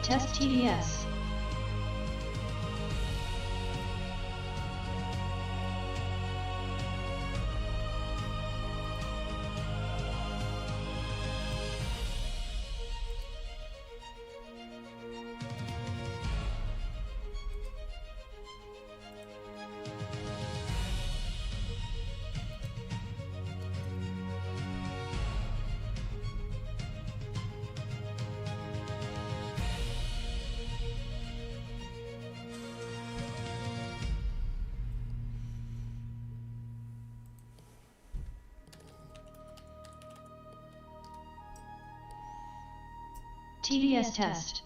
Test TDS. TDS test.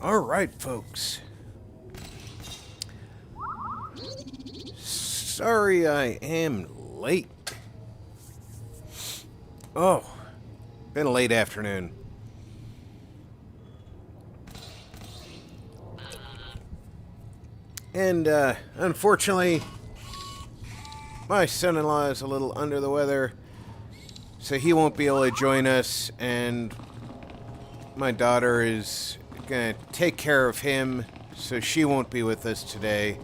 All right, folks. Sorry I am late. Oh, been a late afternoon. And, unfortunately, my son-in-law is a little under the weather, so he won't be able to join us, and my daughter is gonna take care of him, so she won't be with us today.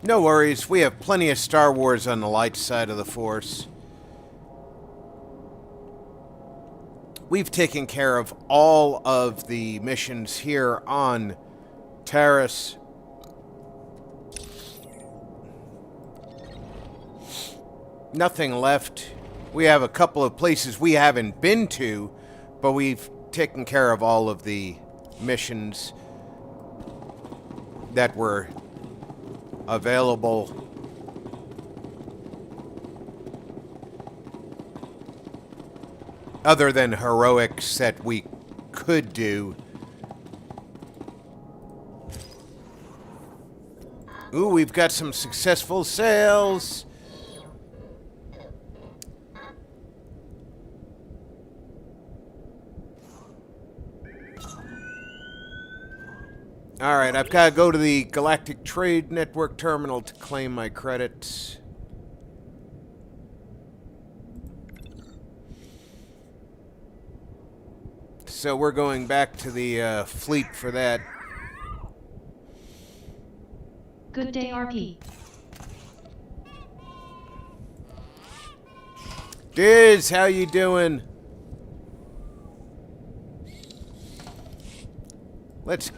No worries, we have plenty of Star Wars on the light side of the Force. We've taken care of all of the missions here on Taris. Nothing left. We have a couple of places we haven't been to, but we've taken care of all of the missions that were available. Other than heroics that we could do. Ooh, we've got some successful sales. Alright, I've got to go to the Galactic Trade Network terminal to claim my credits. So we're going back to the fleet for that. Good day, RP. Diz, how you doing? Let's...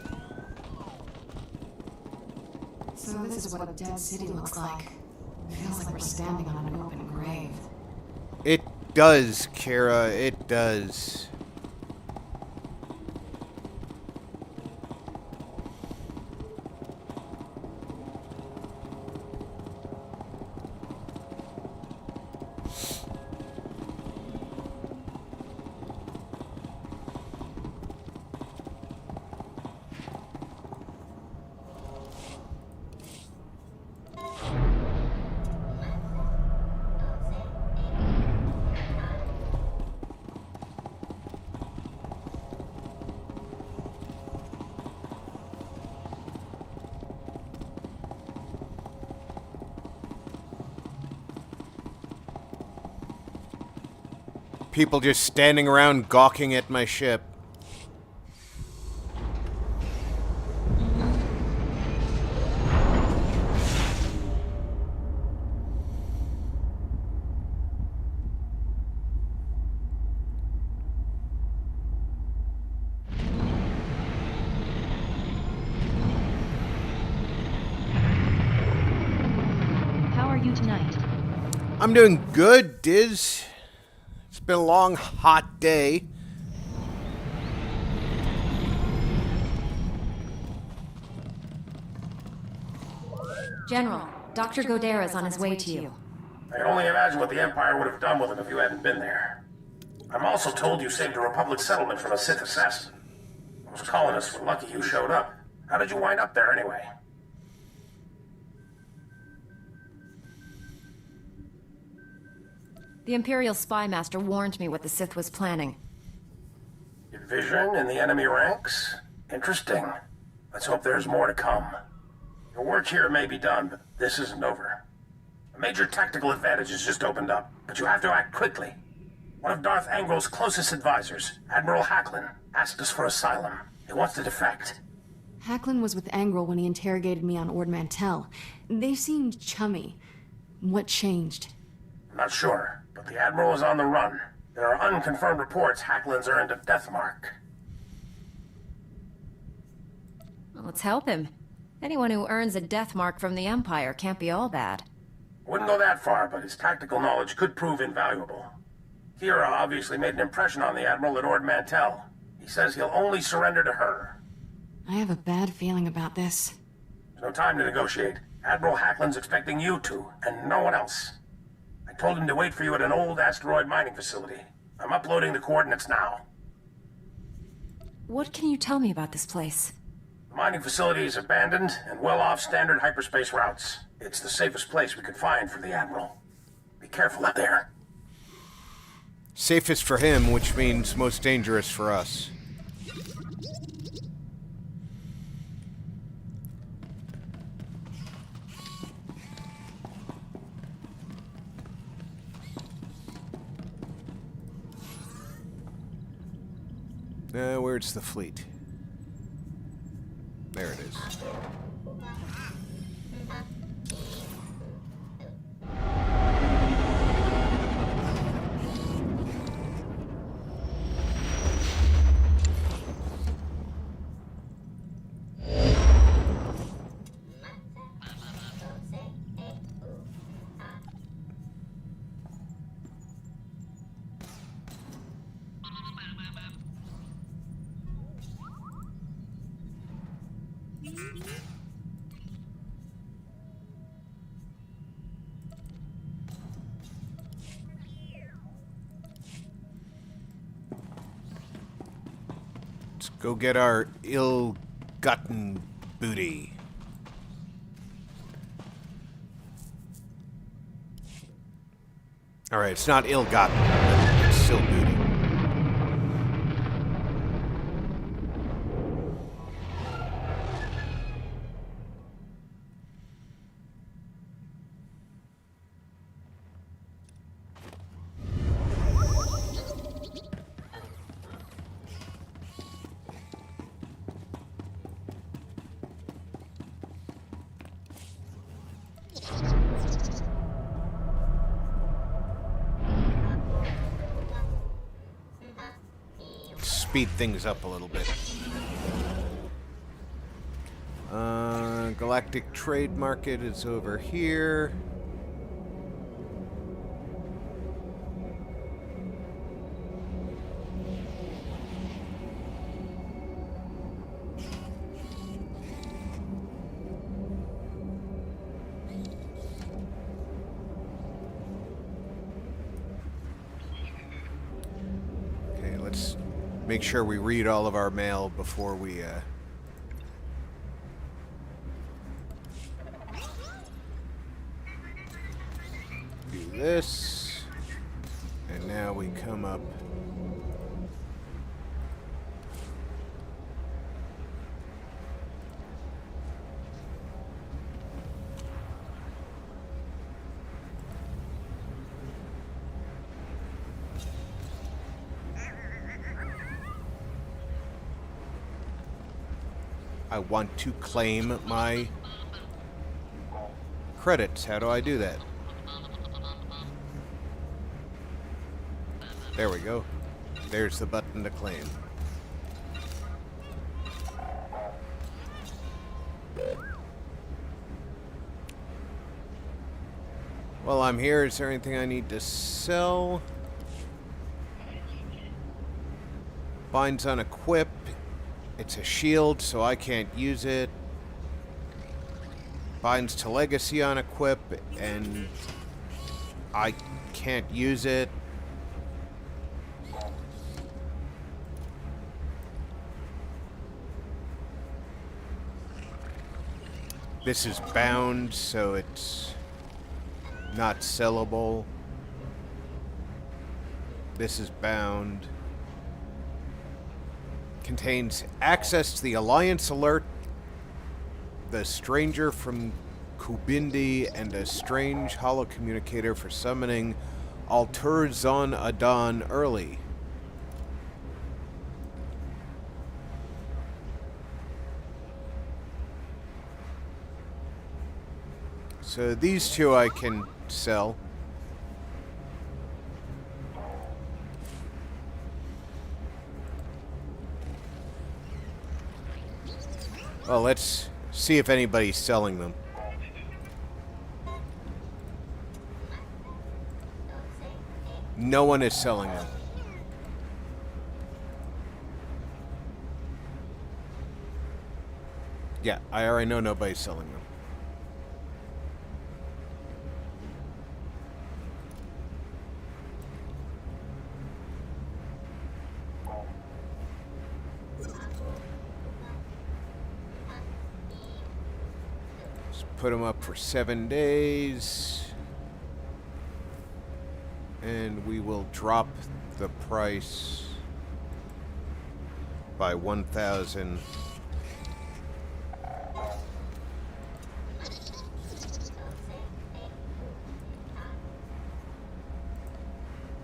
So this is what a dead city looks like. Feels like we're standing on an open grave. It does, Kara, it does. People just standing around gawking at my ship. How are you tonight? I'm doing good, Diz. It's been a long, hot day. General, Dr. Godera is on his way to you. I can only imagine what the Empire would have done with him if you hadn't been there. I'm also told you saved a Republic settlement from a Sith assassin. Those colonists were lucky you showed up. How did you wind up there anyway? The Imperial spy master warned me what the Sith was planning. Division in the enemy ranks? Interesting. Let's hope there's more to come. Your work here may be done, but this isn't over. A major tactical advantage has just opened up, but you have to act quickly. One of Darth Angrel's closest advisors, Admiral Hacklin, asked us for asylum. He wants to defect. Hacklin was with Angrel when he interrogated me on Ord Mantell. They seemed chummy. What changed? I'm not sure, but the Admiral is on the run. There are unconfirmed reports Hacklin's earned a death mark. Well, let's help him. Anyone who earns a death mark from the Empire can't be all bad. Wouldn't go that far, but his tactical knowledge could prove invaluable. Kira obviously made an impression on the Admiral at Ord Mantell. He says he'll only surrender to her. I have a bad feeling about this. There's no time to negotiate. Admiral Hacklin's expecting you two, and no one else. I told him to wait for you at an old asteroid mining facility. I'm uploading the coordinates now. What can you tell me about this place? The mining facility is abandoned and well off standard hyperspace routes. It's the safest place we could find for the Admiral. Be careful out there. Safest for him, which means most dangerous for us. Where's the fleet? There it is. Let's go get our ill-gotten booty. Alright, it's not ill-gotten, but it's still booty. Speed things up a little bit. Galactic Trade Market is over here. Okay, let's make sure we read all of our mail before we do this. And now we come up. I want to claim my credits. How do I do that? There we go. There's the button to claim. While I'm here, is there anything I need to sell? Binds on equip. It's a shield, so I can't use it. Binds to legacy on equip, and I can't use it. This is bound, so it's not sellable. This is bound. Contains access to the Alliance alert, the stranger from Kubindi, and a strange holocommunicator for summoning Alturzon Adon early. So these two I can sell. Well, let's see if anybody's selling them. No one is selling them. Yeah, I already know nobody's selling them. Put them up for 7 days, and we will drop the price by 1,000.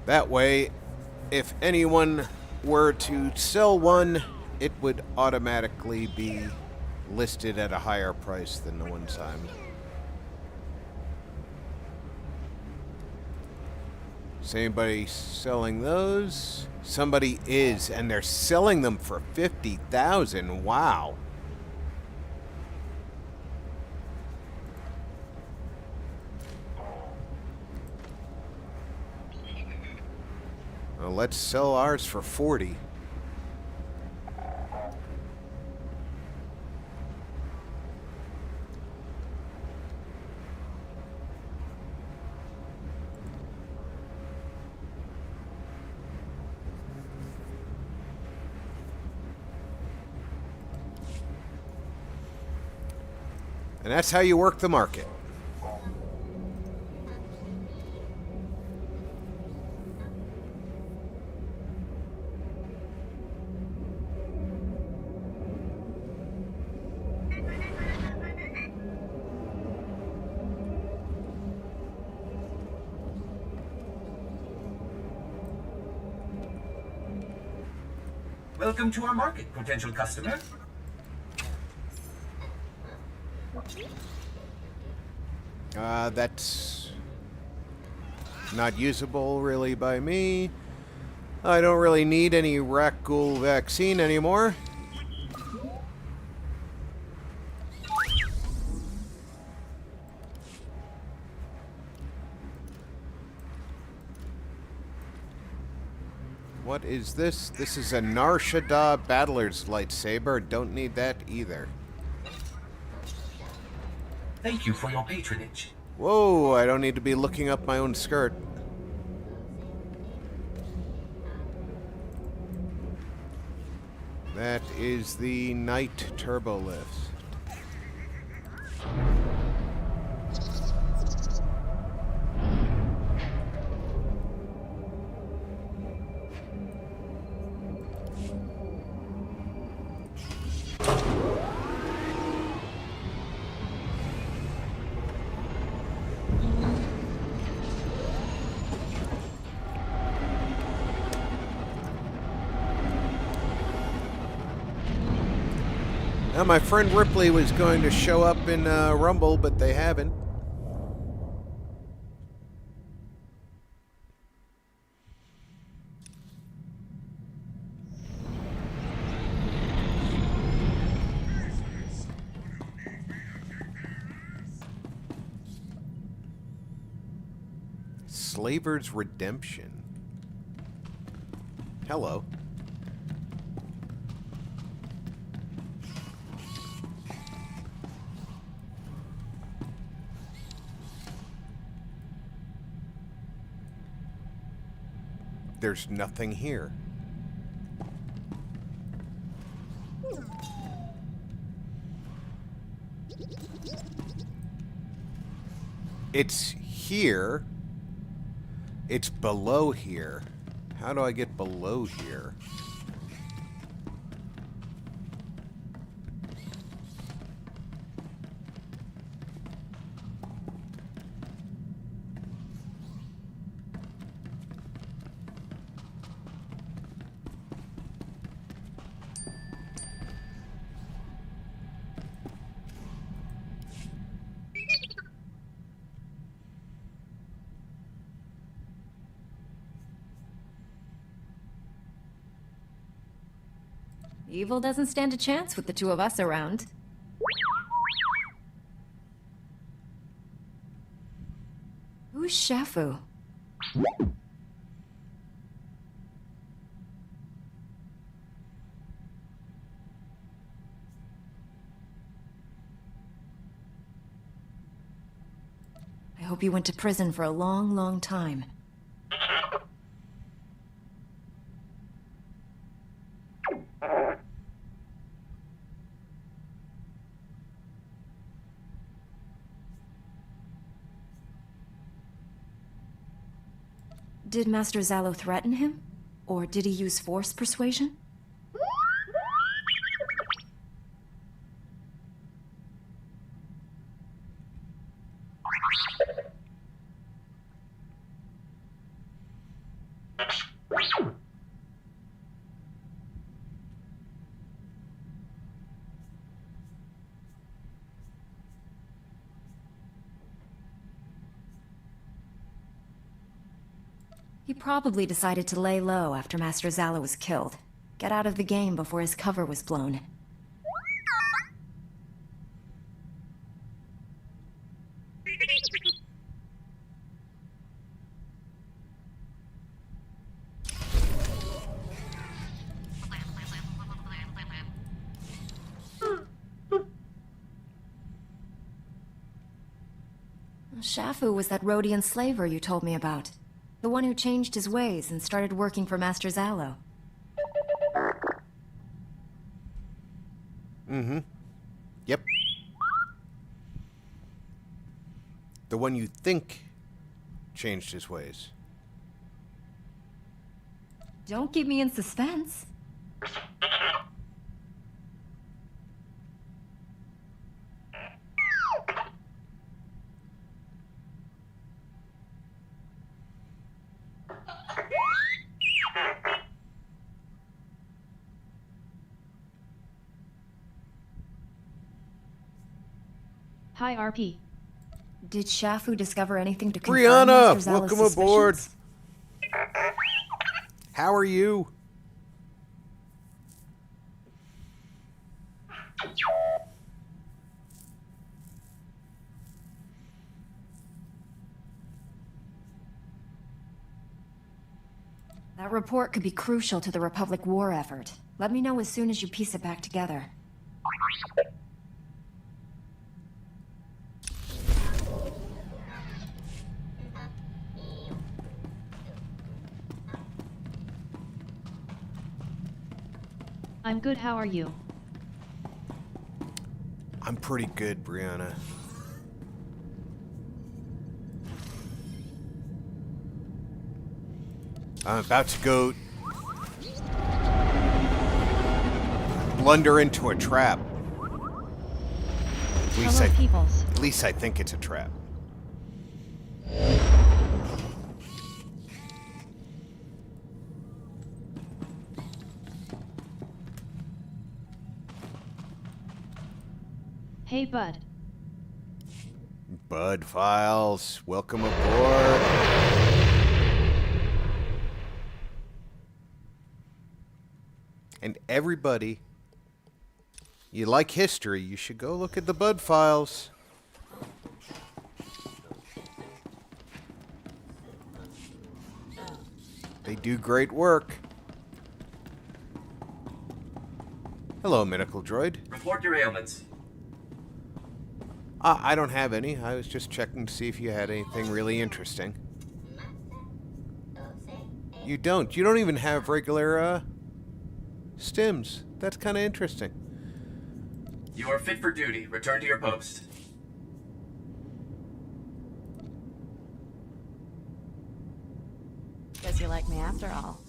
That way, if anyone were to sell one, it would automatically be listed at a higher price than the ones I'm. Is anybody selling those? Somebody is, and they're selling them for 50,000. Wow. Well, let's sell ours for 40. And that's how you work the market. Welcome to our market, potential customer. That's not usable really by me. I don't really need any Rakghoul vaccine anymore. What is this? This is a Nar Shaddaa Battler's lightsaber. Don't need that either. Thank you for your patronage. Whoa, I don't need to be looking up my own skirt. That is the Night Turbo Lift. Now, my friend Ripley was going to show up in Rumble, but they haven't. Slaver's Redemption. Hello. There's nothing here. It's here. It's below here. How do I get below here? Evil doesn't stand a chance with the two of us around. Who's Shafu? I hope you went to prison for a long, long time. Did Master Zalo threaten him? Or did he use force persuasion? He probably decided to lay low after Master Zalo was killed. Get out of the game before his cover was blown. Shafu was that Rhodian slaver you told me about. The one who changed his ways and started working for Master Zalo. Mm-hmm. Yep. The one you think changed his ways. Don't keep me in suspense. Hi RP. Did Shafu discover anything to confirm Brianna, Mr. Zala's welcome aboard. suspicions? How are you? That report could be crucial to the Republic war effort. Let me know as soon as you piece it back together. I'm good, how are you? I'm pretty good, Brianna. I'm about to go blunder into a trap. Hello, peoples. At least I think it's a trap. Hey, bud. Bud Files, welcome aboard. And everybody, you like history, you should go look at the Bud Files. They do great work. Hello, medical droid. Report your ailments. I don't have any. I was just checking to see if you had anything really interesting. You don't. You don't even have regular, stims. That's kind of interesting. You are fit for duty. Return to your post. Guess you like me after all.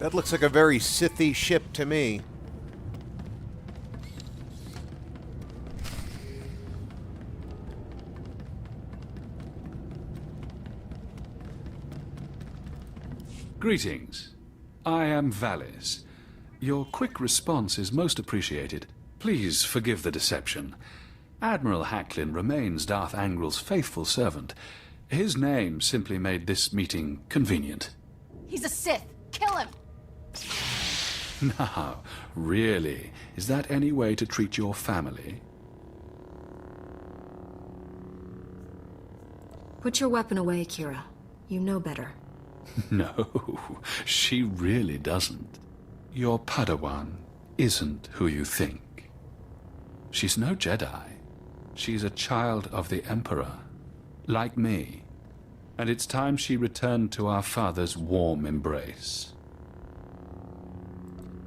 That looks like a very Sithy ship to me. Greetings. I am Valis. Your quick response is most appreciated. Please forgive the deception. Admiral Hacklin remains Darth Angrel's faithful servant. His name simply made this meeting convenient. He's a Sith! Kill him! Now, really, is that any way to treat your family? Put your weapon away, Kira. You know better. No, she really doesn't. Your Padawan isn't who you think. She's no Jedi. She's a child of the Emperor, like me. And it's time she returned to our father's warm embrace.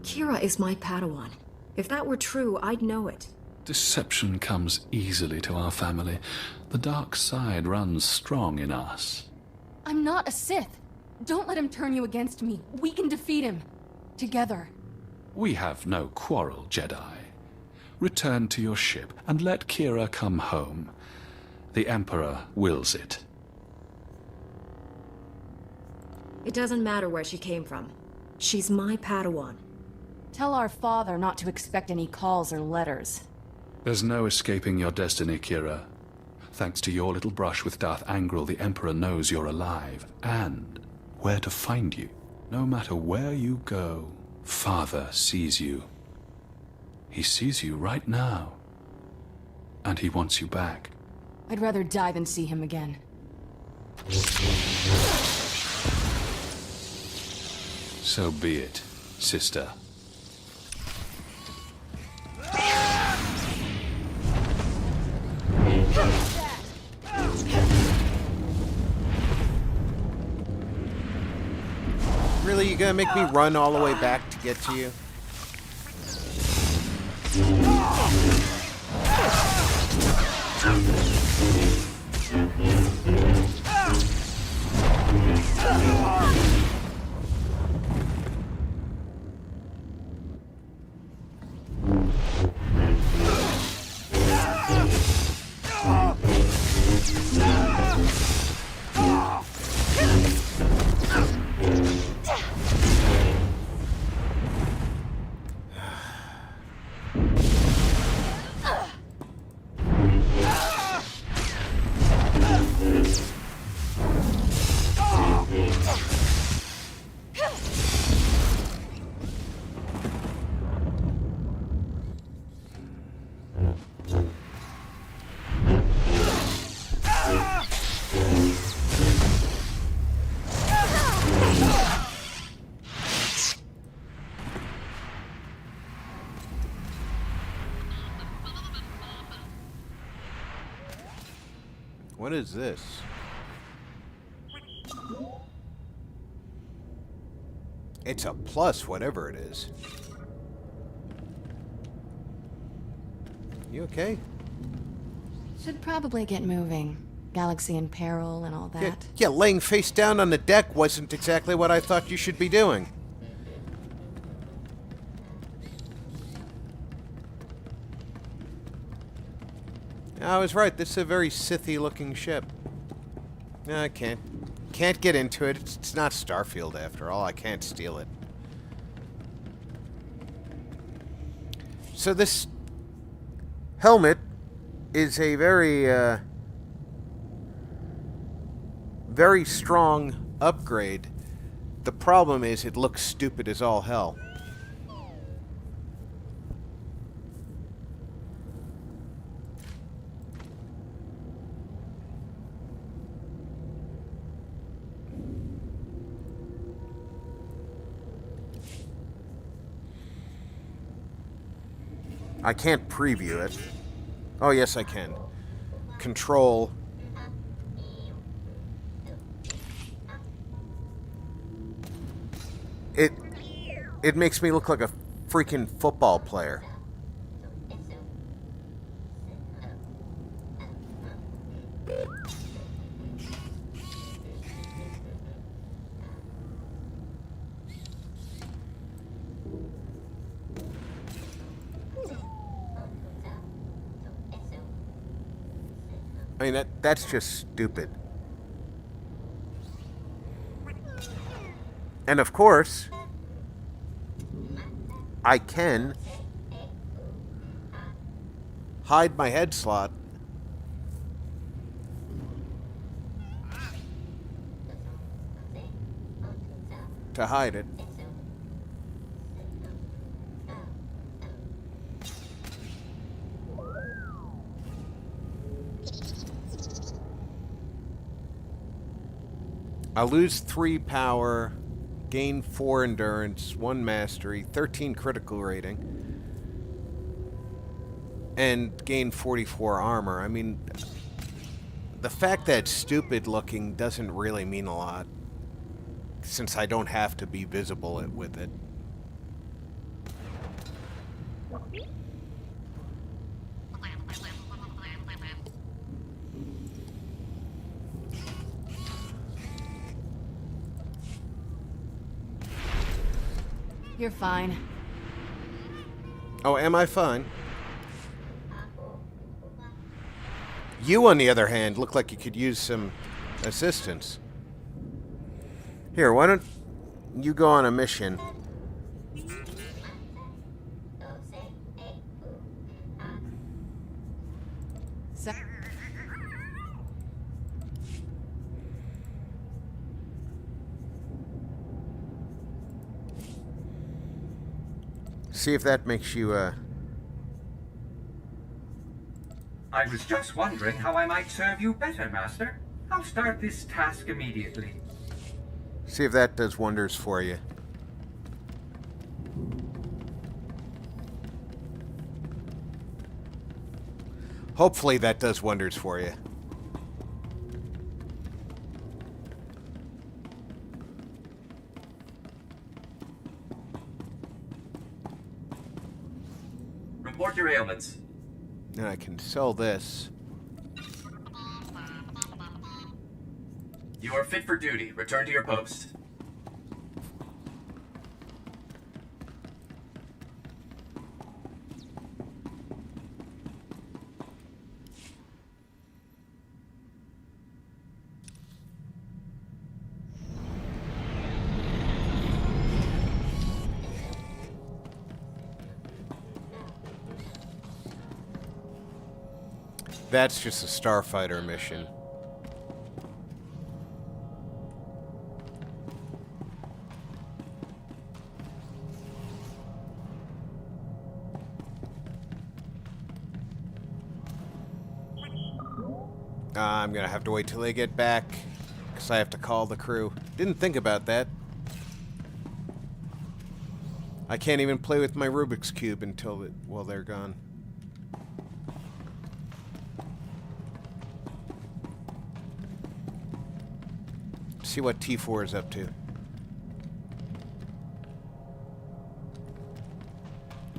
Kira is my Padawan. If that were true, I'd know it. Deception comes easily to our family. The dark side runs strong in us. I'm not a Sith. Don't let him turn you against me. We can defeat him. Together. We have no quarrel, Jedi. Return to your ship and let Kira come home. The Emperor wills it. It doesn't matter where she came from. She's my Padawan. Tell our father not to expect any calls or letters. There's no escaping your destiny, Kira. Thanks to your little brush with Darth Angrel, the Emperor knows you're alive, and where to find you. No matter where you go, Father sees you. He sees you right now. And he wants you back. I'd rather die than see him again. So be it, sister. Really? You gonna make me run all the way back to get to you? What is this? It's a plus, whatever it is. You okay? Should probably get moving. Galaxy in peril and all that. Yeah, laying face down on the deck wasn't exactly what I thought you should be doing. I was right. This is a very Sithy looking ship. No, I can't get into it. It's not Starfield after all. I can't steal it. So this helmet is a very very strong upgrade. The problem is it looks stupid as all hell. I can't preview it. Oh, yes, I can. Control. It makes me look like a freaking football player. I mean, that's just stupid. And of course, I can hide my head slot to hide it. I lose 3 power, gain 4 endurance, 1 mastery, 13 critical rating, and gain 44 armor. I mean, the fact that it's stupid looking doesn't really mean a lot, since I don't have to be visible with it. You're fine. Oh, am I fine? You, on the other hand, look like you could use some assistance. Here, why don't you go on a mission? See if that makes you, I was just wondering how I might serve you better, Master. I'll start this task immediately. see if that does wonders for you. Hopefully that does wonders for you. report your ailments. And I can sell this. You are fit for duty. Return to your post. That's just a starfighter mission. I'm gonna have to wait till they get back, because I have to call the crew. Didn't think about that. I can't even play with my Rubik's Cube until they're gone. See what T4 is up to.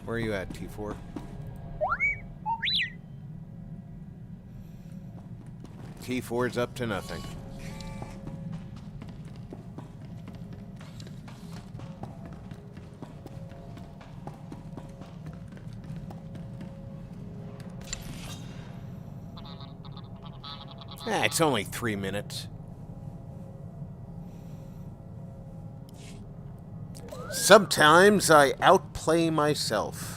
Where are you at, T4? T4's up to nothing. It's only 3 minutes. Sometimes I outplay myself.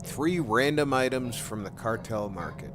Three random items from the cartel market.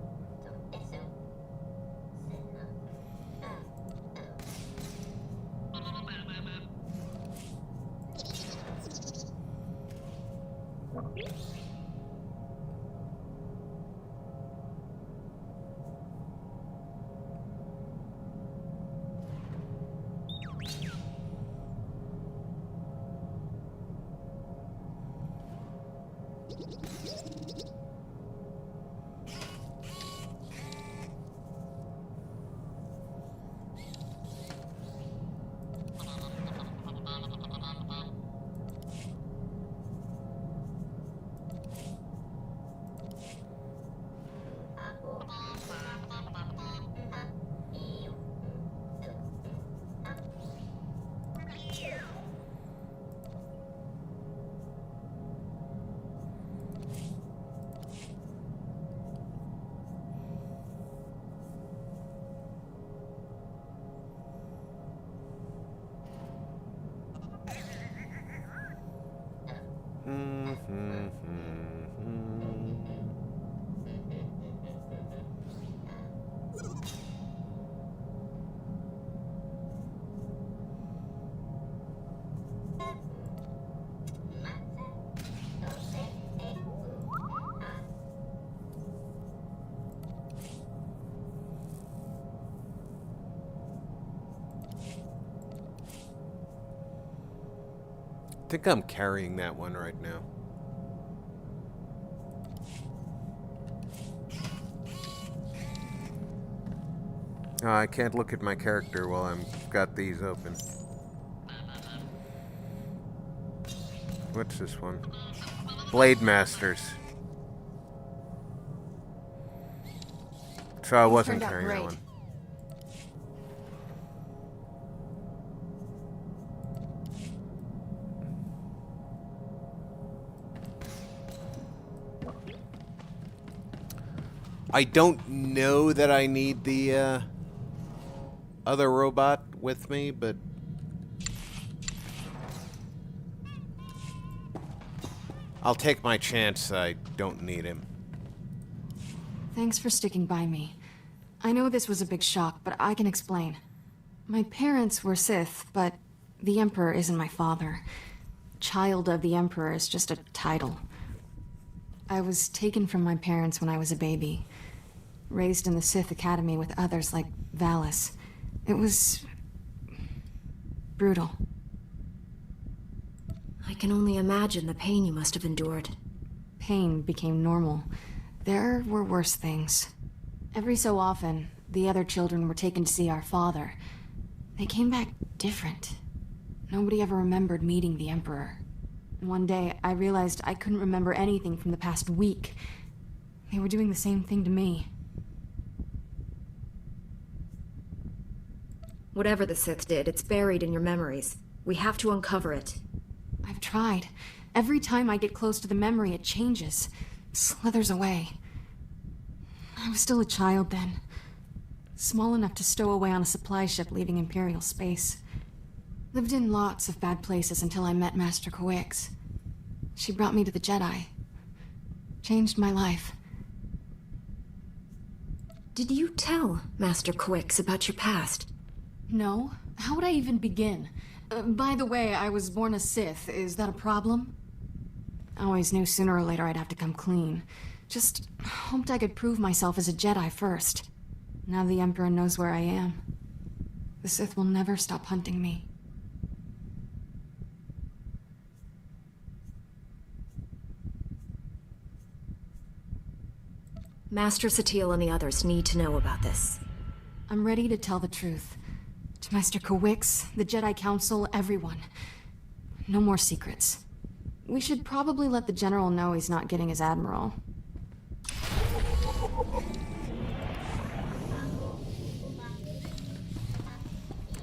I think I'm carrying that one right now. Oh, I can't look at my character while I've got these open. What's this one? Blade Masters. So I wasn't Turned out carrying that great. one. I don't know that I need the other robot with me, but I'll take my chance that I don't need him. Thanks for sticking by me. I know this was a big shock, but I can explain. My parents were Sith, but the Emperor isn't my father. Child of the Emperor is just a title. I was taken from my parents when I was a baby. Raised in the Sith Academy with others like Valis. It was... brutal. I can only imagine the pain you must have endured. Pain became normal. There were worse things. Every so often, the other children were taken to see our father. They came back different. Nobody ever remembered meeting the Emperor. One day, I realized I couldn't remember anything from the past week. They were doing the same thing to me. Whatever the Sith did, it's buried in your memories. We have to uncover it. I've tried. Every time I get close to the memory, it changes. Slithers away. I was still a child then. Small enough to stow away on a supply ship leaving Imperial space. Lived in lots of bad places until I met Master Coix. She brought me to the Jedi. Changed my life. Did you tell Master Coix about your past? No. How would I even begin? By the way, I was born a Sith. Is that a problem? I always knew sooner or later I'd have to come clean. Just hoped I could prove myself as a Jedi first. Now the Emperor knows where I am. The Sith will never stop hunting me. Master Satele and the others need to know about this. I'm ready to tell the truth. To Master Coix, the Jedi Council, everyone. No more secrets. We should probably let the General know he's not getting his Admiral.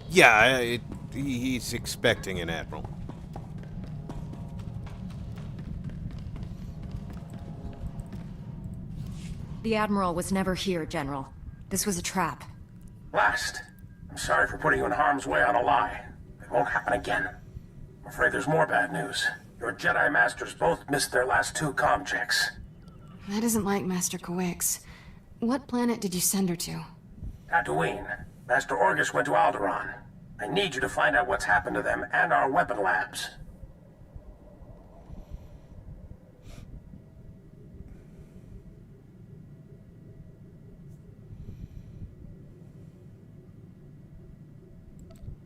Yeah, he's expecting an Admiral. The Admiral was never here, General. This was a trap. Blast. I'm sorry for putting you in harm's way on a lie. It won't happen again. I'm afraid there's more bad news. Your Jedi Masters both missed their last 2 comm checks. That isn't like Master Coix. What planet did you send her to? Tatooine. Master Orgus went to Alderaan. I need you to find out what's happened to them and our weapon labs.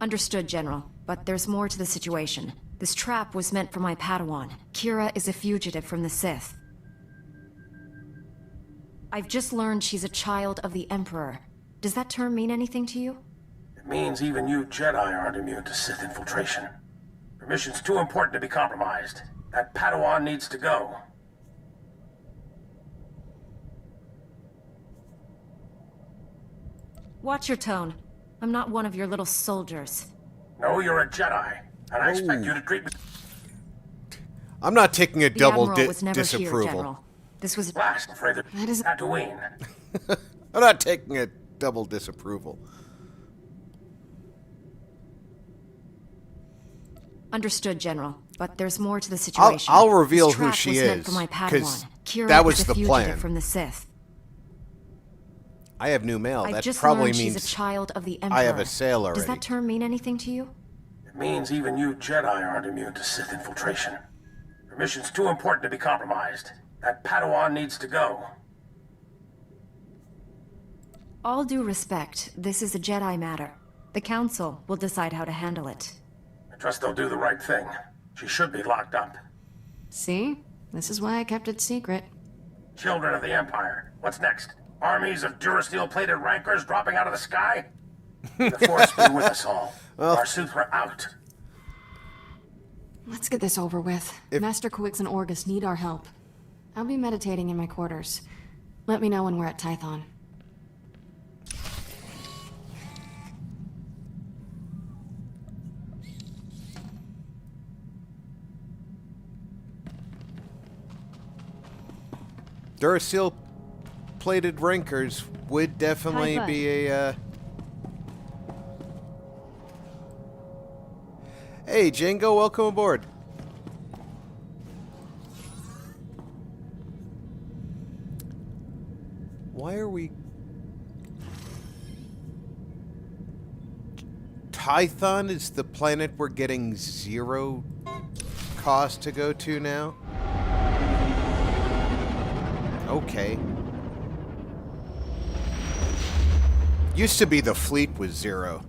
Understood, General. But there's more to the situation. This trap was meant for my Padawan. Kira is a fugitive from the Sith. I've just learned she's a child of the Emperor. Does that term mean anything to you? It means even you Jedi aren't immune to Sith infiltration. Your mission's too important to be compromised. That Padawan needs to go. Watch your tone. I'm not one of your little soldiers. No, you're a Jedi, and I expect you to treat me... I'm not taking a The double Admiral was never disapproval. here, General. This was... Blast, I'm afraid That is... Tatooine. I'm not taking a double disapproval. Understood, General. But there's more to the situation. I'll reveal This who trap she was meant is, for my 'cause Padawan. Kira that was is a the fugitive plan. from the Sith. I have new mail. I've That just probably learned means she's a child of the Emperor. I have a sale already. Does that term mean anything to you? It means even you Jedi aren't immune to Sith infiltration. Your mission's too important to be compromised. That Padawan needs to go. All due respect, this is a Jedi matter. The Council will decide how to handle it. I trust they'll do the right thing. She should be locked up. See? This is why I kept it secret. Children of the Empire. What's next? Armies of Durasteel-plated rankers dropping out of the sky? The Force be with us all. Our suits were out. Let's get this over with. Master Coix and Orgus need our help. I'll be meditating in my quarters. Let me know when we're at Tython. Duracell plated rankers would definitely Hi, bud. be a Hey Django, welcome aboard. Why are we... Tython is the planet we're getting 0 cost to go to now? Okay. Used to be the fleet was 0.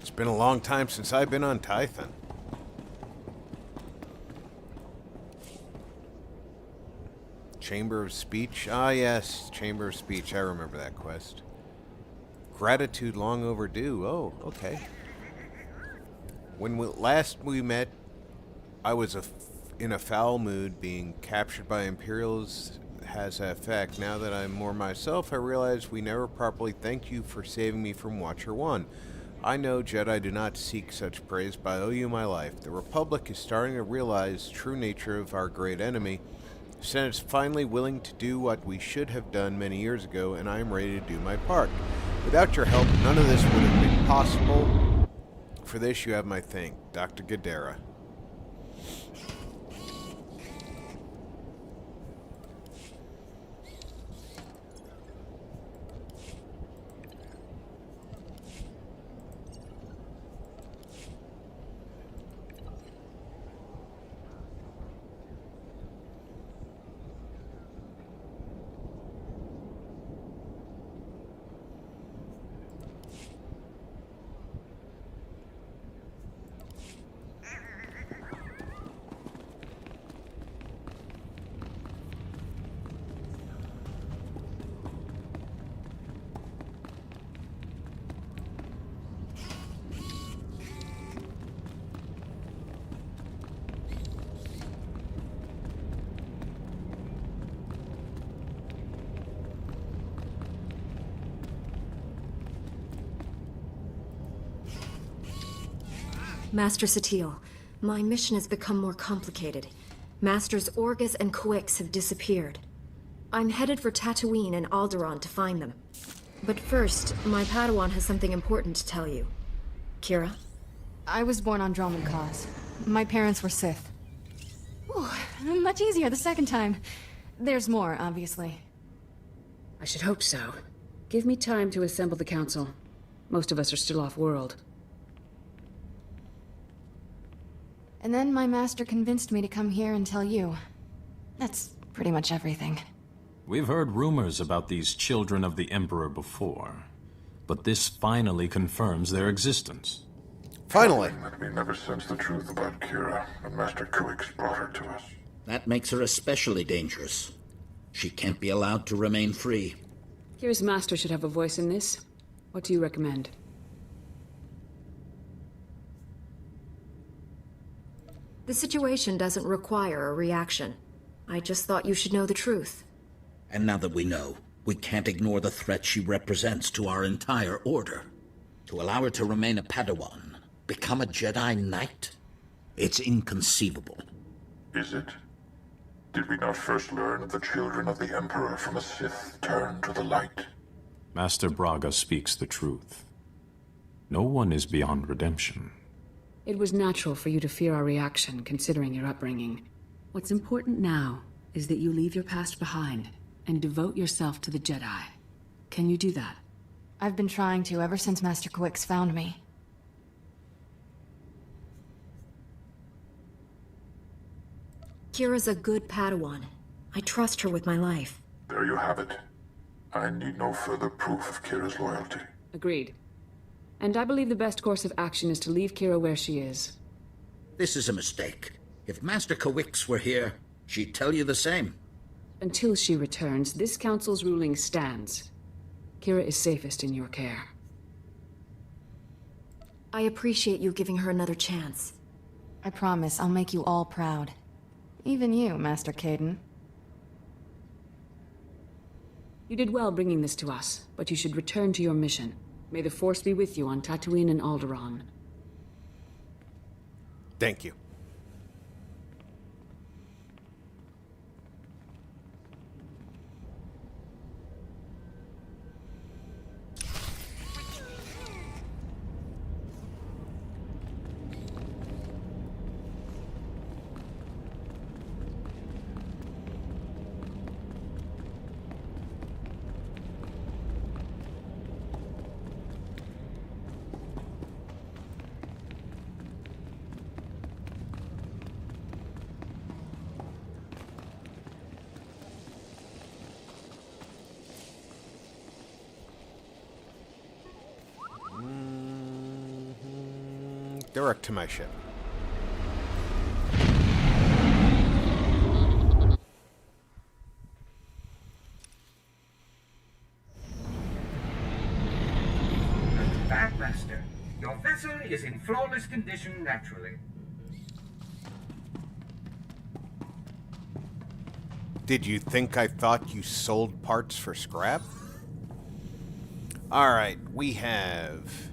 It's been a long time since I've been on Tython. Chamber of Speech? Ah, yes. Chamber of Speech. I remember that quest. Gratitude long overdue. Oh, okay. When last we met, I was in a foul mood. Being captured by Imperials has an effect. Now that I'm more myself, I realize we never properly thanked you for saving me from Watcher 1. I know Jedi do not seek such praise, but I owe you my life. The Republic is starting to realize the true nature of our great enemy. The Senate is finally willing to do what we should have done many years ago, and I am ready to do my part. Without your help, none of this would have been possible. For this, you have my thanks, Dr. Gadara. Master Satil, my mission has become more complicated. Masters Orgus and Quix have disappeared. I'm headed for Tatooine and Alderaan to find them. But first, my Padawan has something important to tell you. Kira? I was born on Droman cause. My parents were Sith. Ooh, much easier the second time. There's more, obviously. I should hope so. Give me time to assemble the council. Most of us are still off-world. And then my master convinced me to come here and tell you. That's pretty much everything. We've heard rumors about these children of the Emperor before, but this finally confirms their existence. Finally. That we never sensed the truth about Kira, and Master Kuix brought her to us. That makes her especially dangerous. She can't be allowed to remain free. Kira's master should have a voice in this. What do you recommend? The situation doesn't require a reaction. I just thought you should know the truth. And now that we know, we can't ignore the threat she represents to our entire order. To allow her to remain a Padawan, become a Jedi Knight? It's inconceivable. Is it? Did we not first learn of the children of the Emperor from a Sith turned to the light? Master Braga speaks the truth. No one is beyond redemption. It was natural for you to fear our reaction, considering your upbringing. What's important now is that you leave your past behind and devote yourself to the Jedi. Can you do that? I've been trying to ever since Master Quix found me. Kira's a good Padawan. I trust her with my life. There you have it. I need no further proof of Kira's loyalty. Agreed. And I believe the best course of action is to leave Kira where she is. This is a mistake. If Master Kawix were here, she'd tell you the same. Until she returns, this council's ruling stands. Kira is safest in your care. I appreciate you giving her another chance. I promise I'll make you all proud. Even you, Master Caden. You did well bringing this to us, but you should return to your mission. May the Force be with you on Tatooine and Alderaan. Thank you. Direct to my ship. Back, Master. Your vessel is in flawless condition naturally. Did you think I thought you sold parts for scrap? Alright, we have...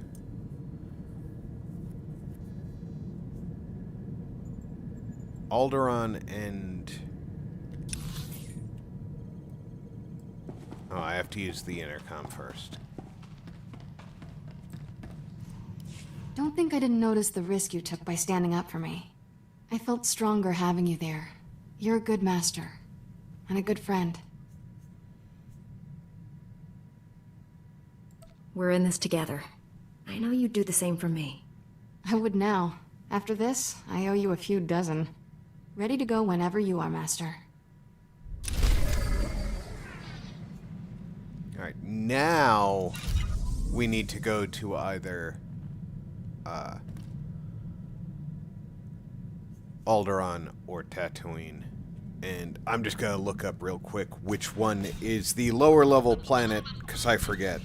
Alderaan and... Oh, I have to use the intercom first. Don't think I didn't notice the risk you took by standing up for me. I felt stronger having you there. You're a good master. And a good friend. We're in this together. I know you'd do the same for me. I would now. After this, I owe you a few dozen. Ready to go whenever you are, Master. Alright, now we need to go to either Alderaan or Tatooine. And I'm just gonna look up real quick which one is the lower level planet, because I forget.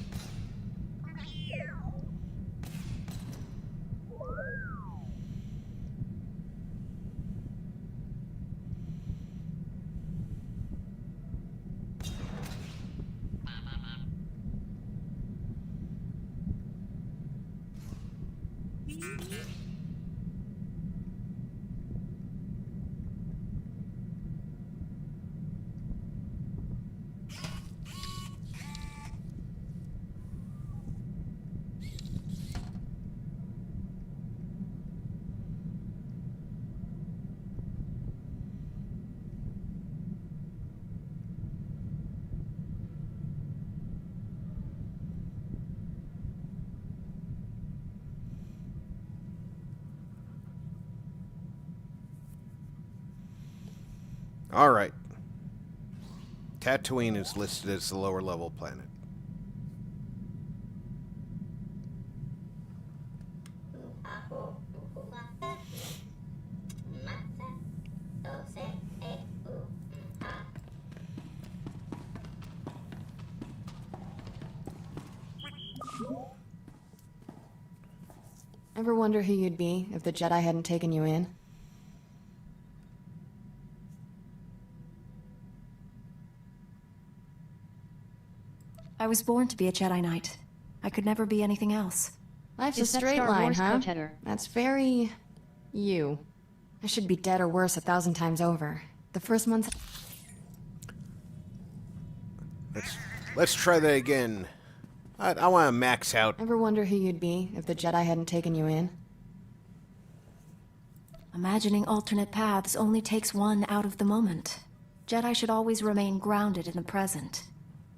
Alright. Tatooine is listed as the lower level planet. Ever wonder who you'd be if the Jedi hadn't taken you in? I was born to be a Jedi Knight. I could never be anything else. Life's a Is that straight Star line, Wars huh? Protector? That's very... you. I should be dead or worse 1,000 times over. The first month... Let's try that again. I want to max out. Ever wonder who you'd be if the Jedi hadn't taken you in? Imagining alternate paths only takes one out of the moment. Jedi should always remain grounded in the present.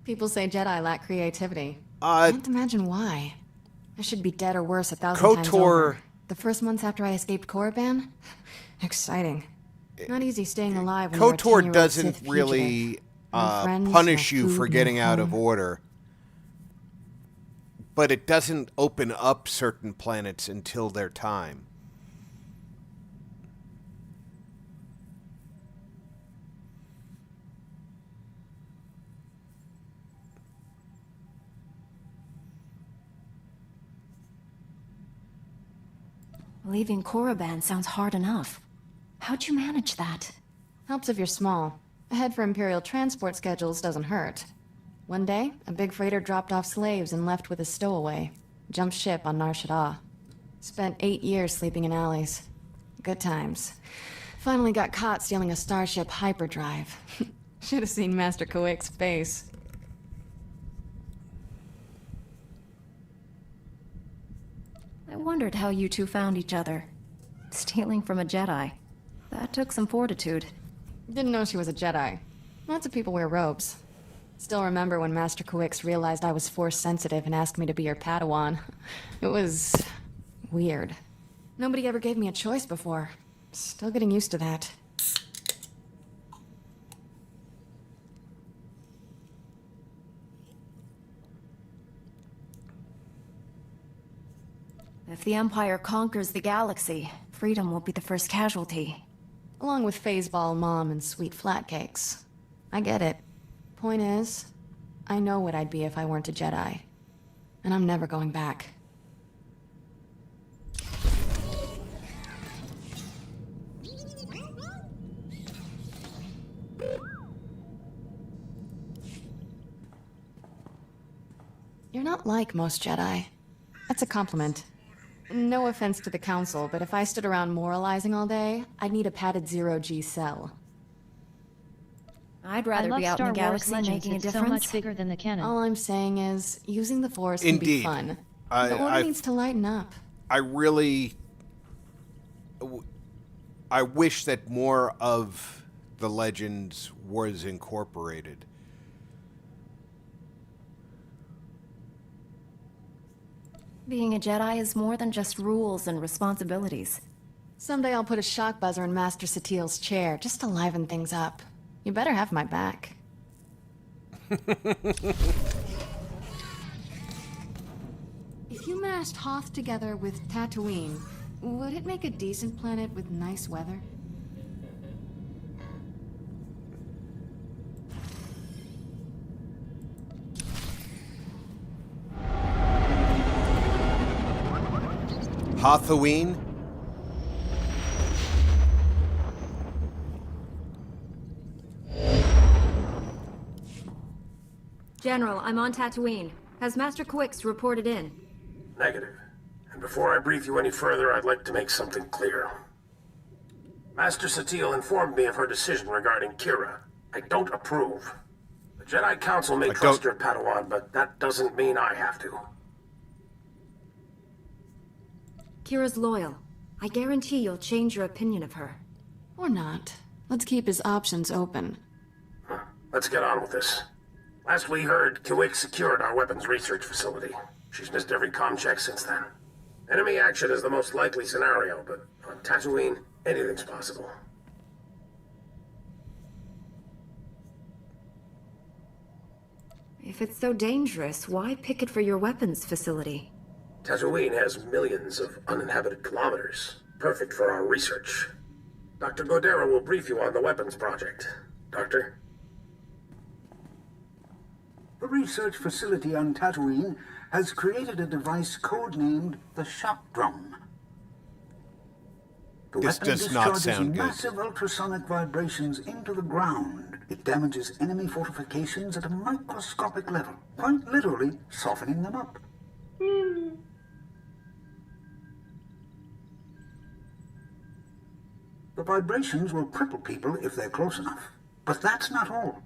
People say Jedi lack creativity. I can't imagine why. I should be dead or worse 1,000 times over. The first months after I escaped Korriban? Exciting. Not easy staying alive when you're a 10-year-old KOTOR doesn't Sith really friends, punish no you food, for no getting out of home. order. But it doesn't open up certain planets until their time. Leaving Korriban sounds hard enough. How'd you manage that? Helps if you're small. A head for Imperial transport schedules doesn't hurt. One day, a big freighter dropped off slaves and left with a stowaway. Jumped ship on Nar Shaddaa. Spent 8 years sleeping in alleys. Good times. Finally got caught stealing a starship hyperdrive. Should have seen Master Kuwik's face. I wondered how you two found each other. Stealing from a Jedi. That took some fortitude. Didn't know she was a Jedi. Lots of people wear robes. Still remember when Master Kuwix realized I was force sensitive and asked me to be her Padawan. It was weird. Nobody ever gave me a choice before. Still getting used to that. If the Empire conquers the galaxy, freedom will be the first casualty. Along with Phaseball Mom and sweet flatcakes. I get it. Point is, I know what I'd be if I weren't a Jedi. And I'm never going back. You're not like most Jedi. That's a compliment. No offense to the Council, but if I stood around moralizing all day, I'd need a padded zero-G cell. I'd rather be out in the galaxy making a difference. So much bigger than the canon. All I'm saying is, using the Force can be fun. The Order needs to lighten up. I wish that more of the Legends was incorporated. Being a Jedi is more than just rules and responsibilities. Someday I'll put a shock buzzer in Master Satil's chair, just to liven things up. You better have my back. If you mashed Hoth together with Tatooine, would it make a decent planet with nice weather? Hothawain? General, I'm on Tatooine. Has Master Kuwix reported in? Negative. And before I brief you any further, I'd like to make something clear. Master Satil informed me of her decision regarding Kira. I don't approve. The Jedi Council may trust your Padawan, but that doesn't mean I have to. Kira's loyal. I guarantee you'll change your opinion of her. Or not. Let's keep his options open. Let's get on with this. Last we heard, Kuwik secured our weapons research facility. She's missed every comm check since then. Enemy action is the most likely scenario, but on Tatooine, anything's possible. If it's so dangerous, why pick it for your weapons facility? Tatooine has millions of uninhabited kilometers. Perfect for our research. Dr. Godera will brief you on the weapons project. Doctor? The research facility on Tatooine has created a device codenamed the Shock Drum. The This weapon does not discharges sound good. massive ultrasonic vibrations into the ground. It damages enemy fortifications at a microscopic level, quite literally softening them up. The vibrations will cripple people if they're close enough. But that's not all.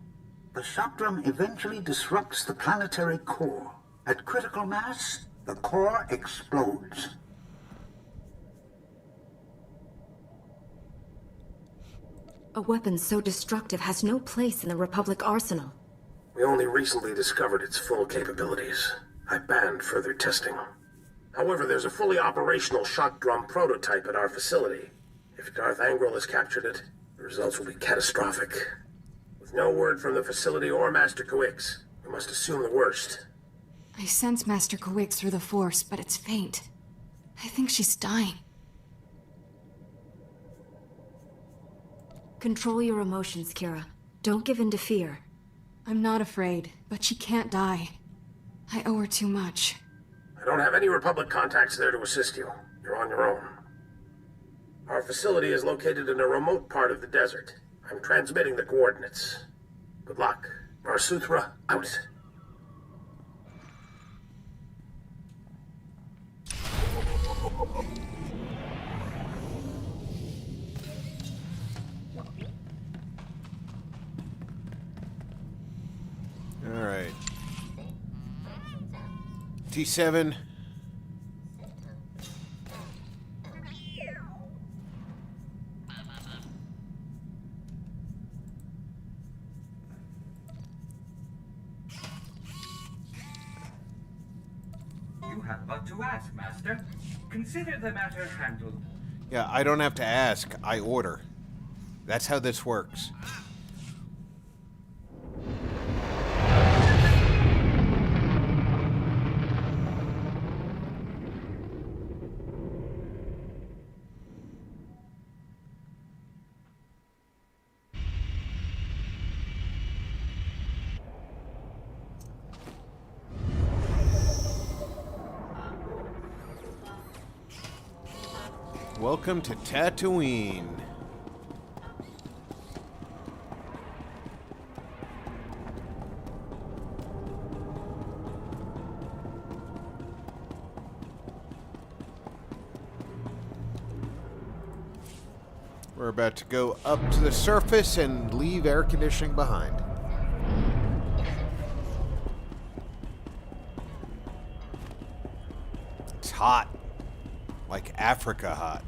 The shock drum eventually disrupts the planetary core. At critical mass, the core explodes. A weapon so destructive has no place in the Republic arsenal. We only recently discovered its full capabilities. I banned further testing. However, there's a fully operational shock drum prototype at our facility. If Darth Angral has captured it, the results will be catastrophic. With no word from the facility or Master Coix, we must assume the worst. I sense Master Coix through the Force, but it's faint. I think she's dying. Control your emotions, Kira. Don't give in to fear. I'm not afraid, but she can't die. I owe her too much. I don't have any Republic contacts there to assist you. You're on your own. Our facility is located in a remote part of the desert. I'm transmitting the coordinates. Good luck. Barsuthra, out. All right. T7. You have but to ask, Master. Consider the matter handled. Yeah, I don't have to ask. I order. That's how this works. Welcome to Tatooine. We're about to go up to the surface and leave air conditioning behind. It's hot. Like Africa hot.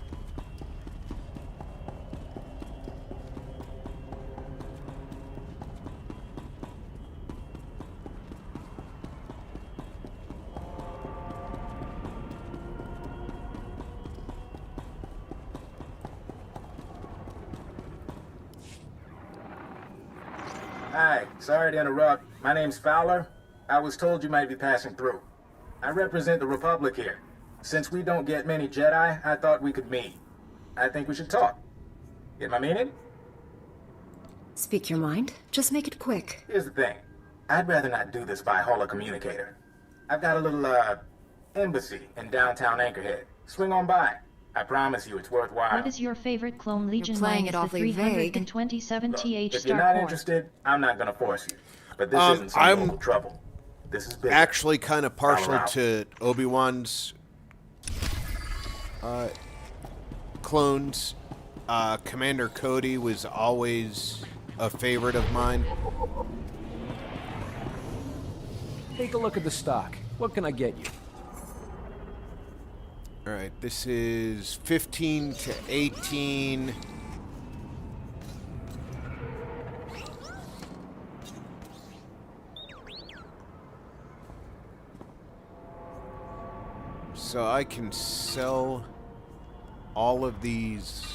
Hi, sorry to interrupt. My name's Fowler. I was told you might be passing through. I represent the Republic here. Since we don't get many Jedi, I thought we could meet. I think we should talk. Get my meaning? Speak your mind. Just make it quick. Here's the thing. I'd rather not do this by holocommunicator. I've got a little, embassy in downtown Anchorhead. Swing on by. I promise you it's worthwhile. What is your favorite clone Legion playing line it is the awfully vague. 327 Look, TH if Star you're not Core. interested, I'm not gonna force you. But this isn't some I'm local trouble. This is big. Actually kind of partial Follow out. to Obi-Wan's clones. Commander Cody was always a favorite of mine. Take a look at the stock. What can I get you? Alright, this is 15 to 18. So I can sell all of these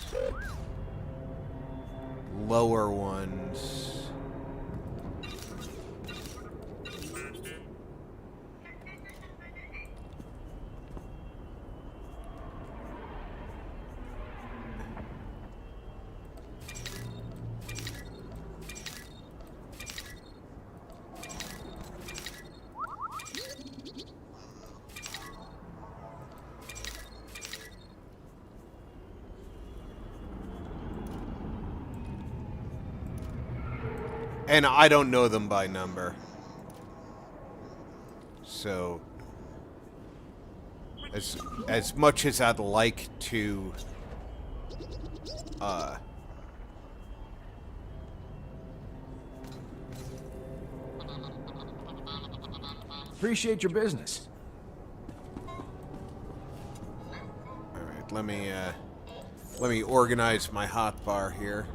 lower ones. And I don't know them by number. So, as much as I'd like to, Appreciate your business. all right, let me organize my hotbar here.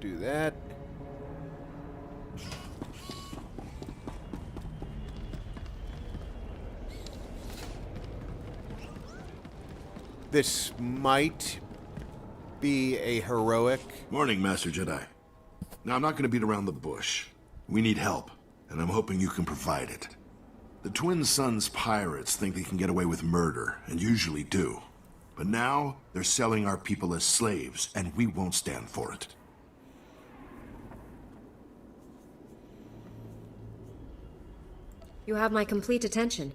Do that. This might be a heroic. Morning, Master Jedi. Now, I'm not going to beat around the bush. We need help, and I'm hoping you can provide it. The Twin Suns pirates think they can get away with murder, and usually do. But now, they're selling our people as slaves, and we won't stand for it. You have my complete attention.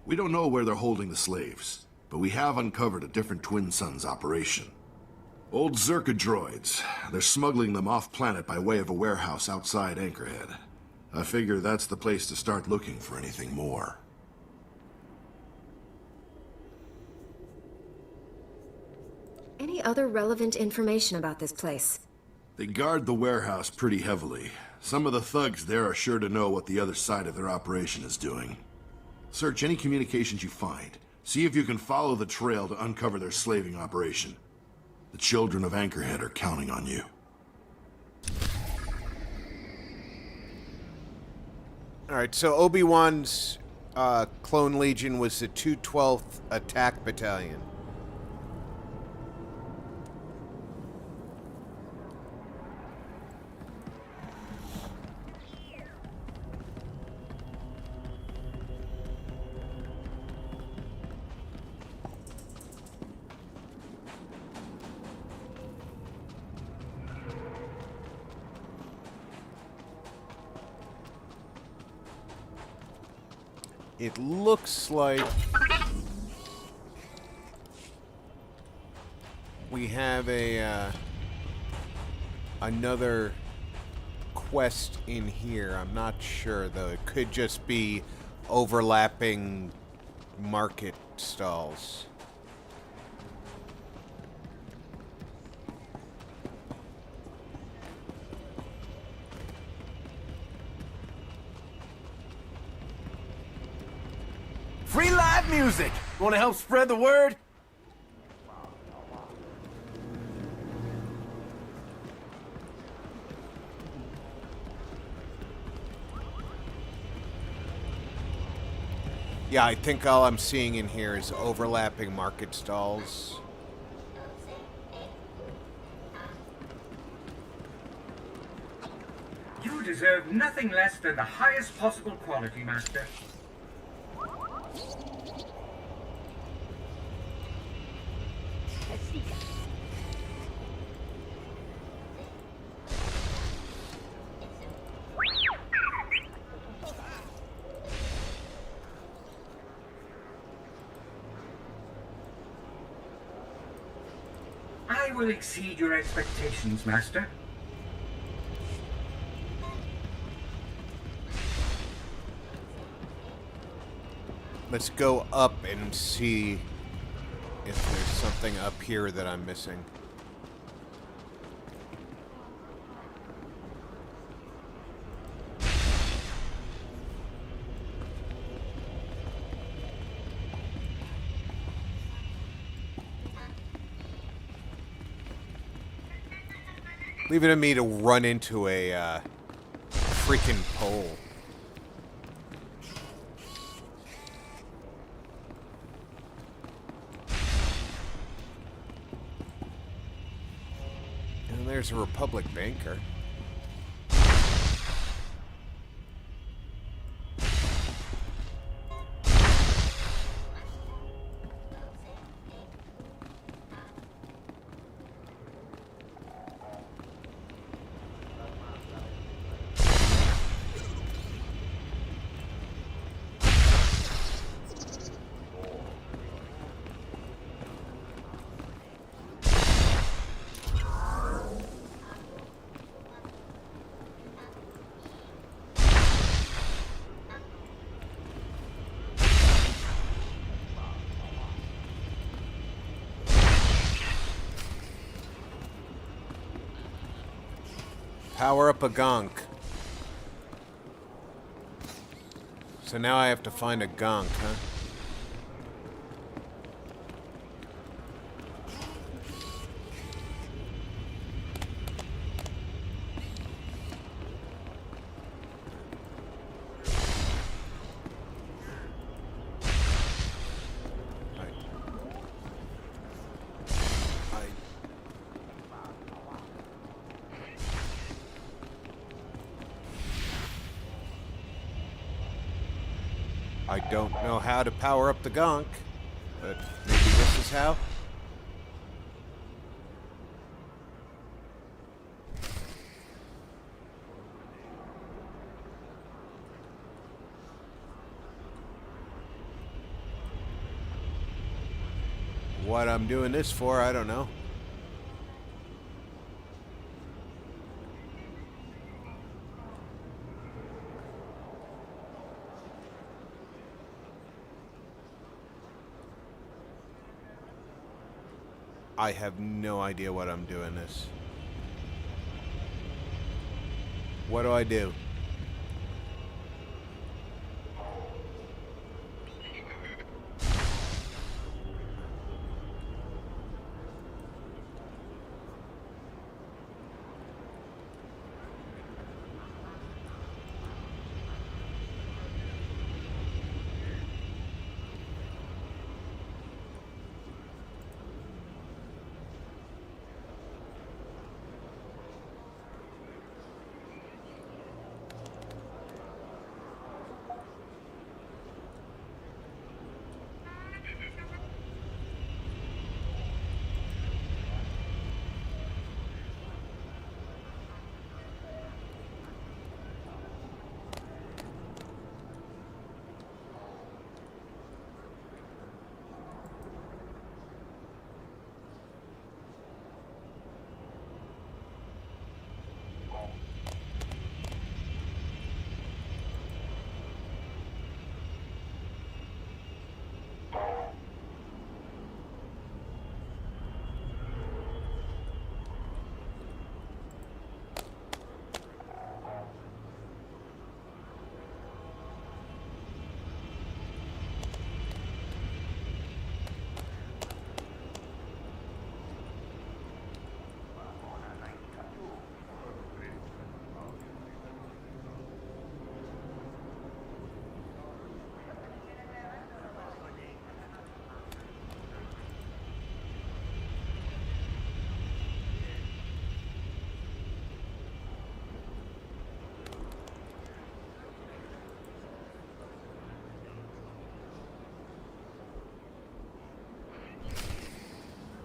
We don't know where they're holding the slaves, but we have uncovered a different Twin Suns operation. Old Zerka droids. They're smuggling them off-planet by way of a warehouse outside Anchorhead. I figure that's the place to start looking for anything more. Any other relevant information about this place? They guard the warehouse pretty heavily. Some of the thugs there are sure to know what the other side of their operation is doing. Search any communications you find. See if you can follow the trail to uncover their slaving operation. The children of Anchorhead are counting on you. Alright, so Obi-Wan's clone legion was the 212th Attack Battalion. It looks like we have a another quest in here. I'm not sure though. It could just be overlapping market stalls. Free live music! Want to help spread the word? Yeah, I think all I'm seeing in here is overlapping market stalls. You deserve nothing less than the highest possible quality, Master. I will exceed your expectations, Master. Let's go up and see if there's something up here that I'm missing. Leave it to me to run into a freaking pole. And there's a Republic banker. Power up a gonk. So now I have to find a gonk, huh? I don't know how to power up the gonk, but maybe this is how? What I'm doing this for, I don't know. I have no idea what I'm doing this. What do I do?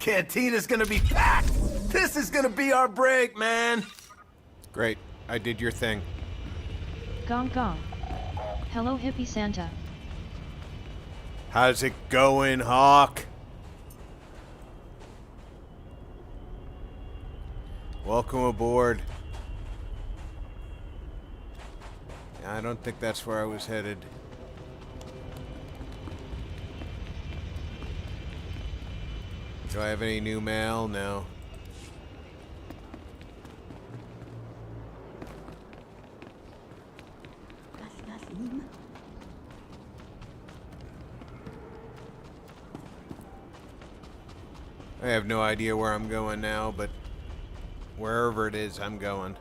Cantina's gonna be packed! This is gonna be our break, man! Great. I did your thing. Gong gong. Hello, hippie Santa. How's it going, Hawk? Welcome aboard. I don't think that's where I was headed. Do I have any new mail? No. I have no idea where I'm going now, but wherever it is, I'm going.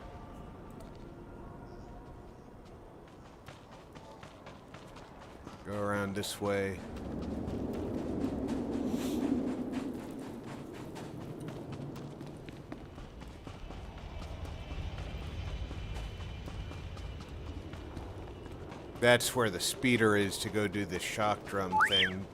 Go around this way. That's where the speeder is to go do the shock drum thing.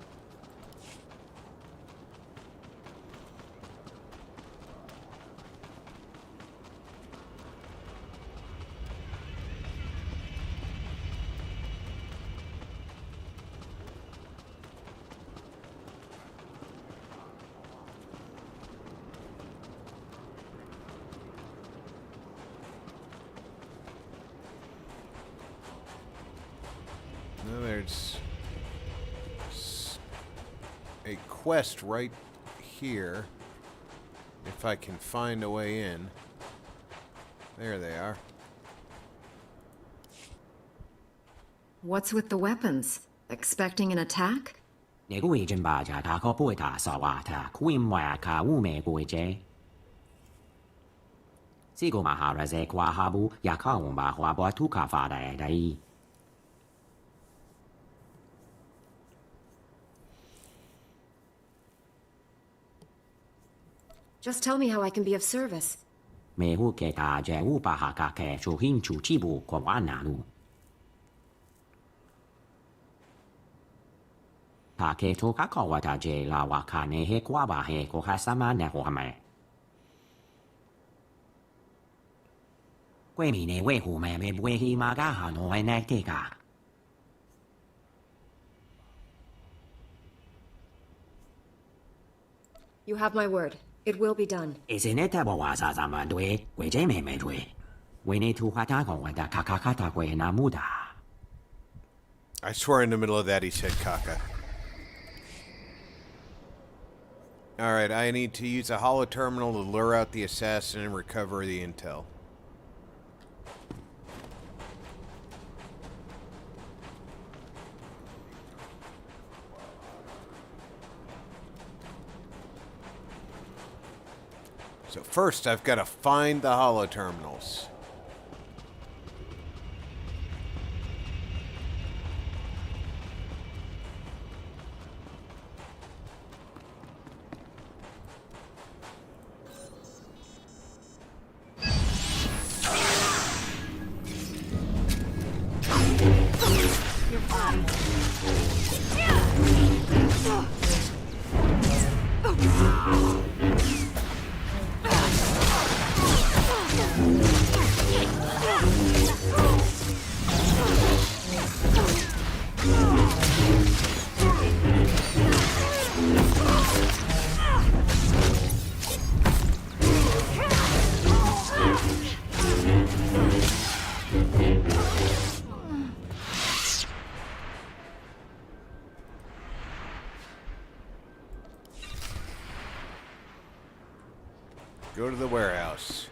Now there's a quest right here. If I can find a way in. There they are. What's with the weapons? Expecting an attack? Just tell me how I can be of service. You have my word. It will be done. I swear in the middle of that he said caca. Alright, I need to use a holo terminal to lure out the assassin and recover the intel. So first, I've got to find the holo terminals. Go to the warehouse.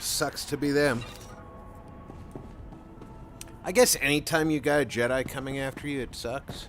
Sucks to be them. I guess anytime you got a Jedi coming after you, it sucks.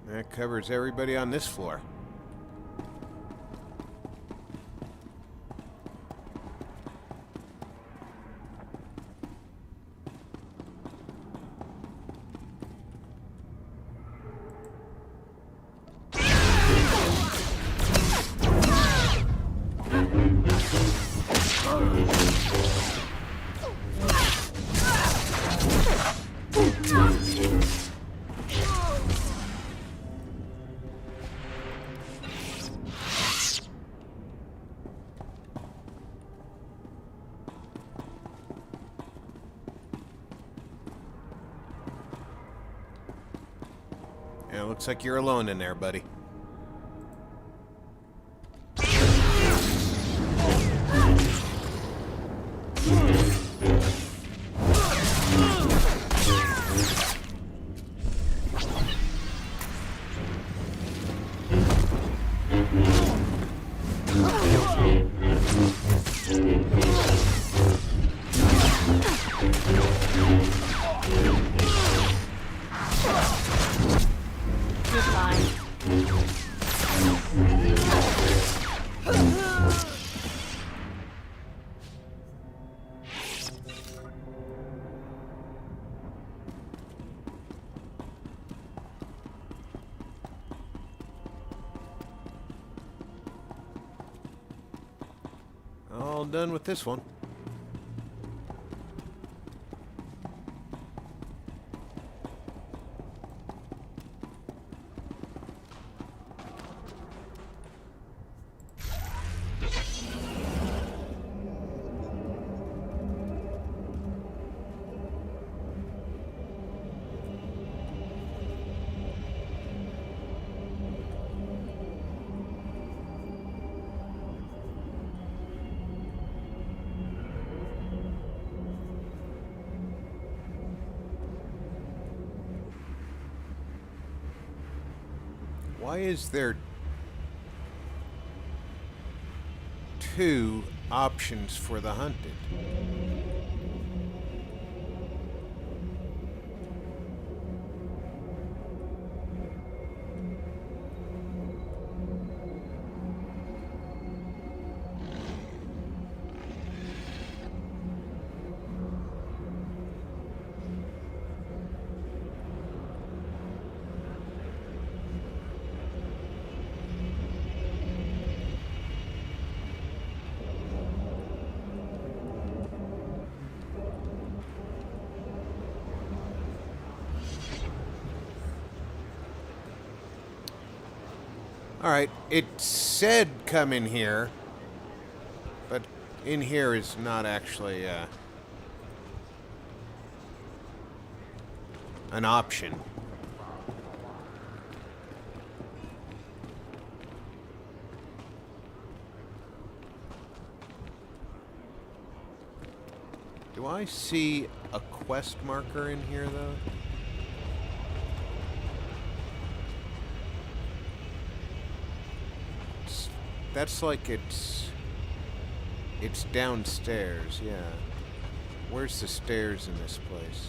That covers everybody on this floor. Yeah, looks like you're alone in there, buddy. All done with this one. Why is there two options for the hunted? Alright, it said come in here, but in here is not actually an option. Do I see a quest marker in here, though? That's like it's downstairs, yeah. Where's the stairs in this place?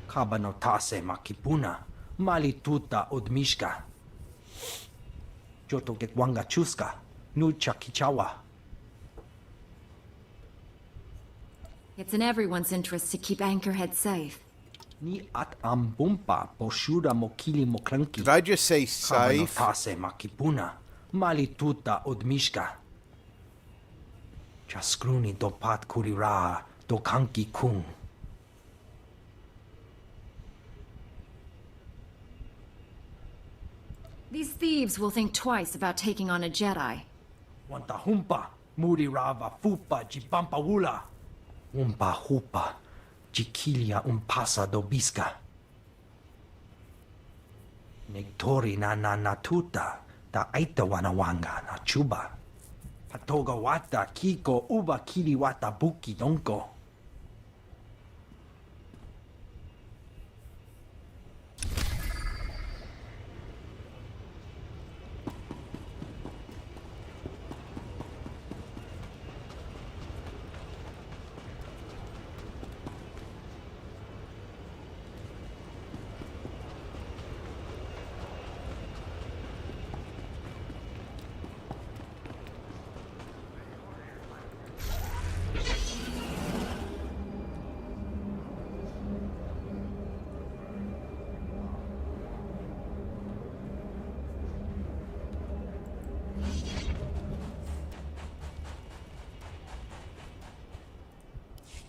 Kabanotase makipuna, mali tuta odmishka. Joto getwanga chuska, nucha kichawa. It's in everyone's interest to keep Anchorhead safe. Ni at ambumpa poshuda mokili mokranki. Did I just say safe? Kabanotase makipuna, mali tuta odmishka. Chaskruni dopat kurira, dokanki kung. These thieves will think twice about taking on a Jedi. Wanta humpa, muri rava fupa jipampa wula. Umpa hupa, jikilia umpasa dobiska. Nektori na natuta, ta aita wanawanga na chuba. Patoga wata kiko uba kili wata buki donko.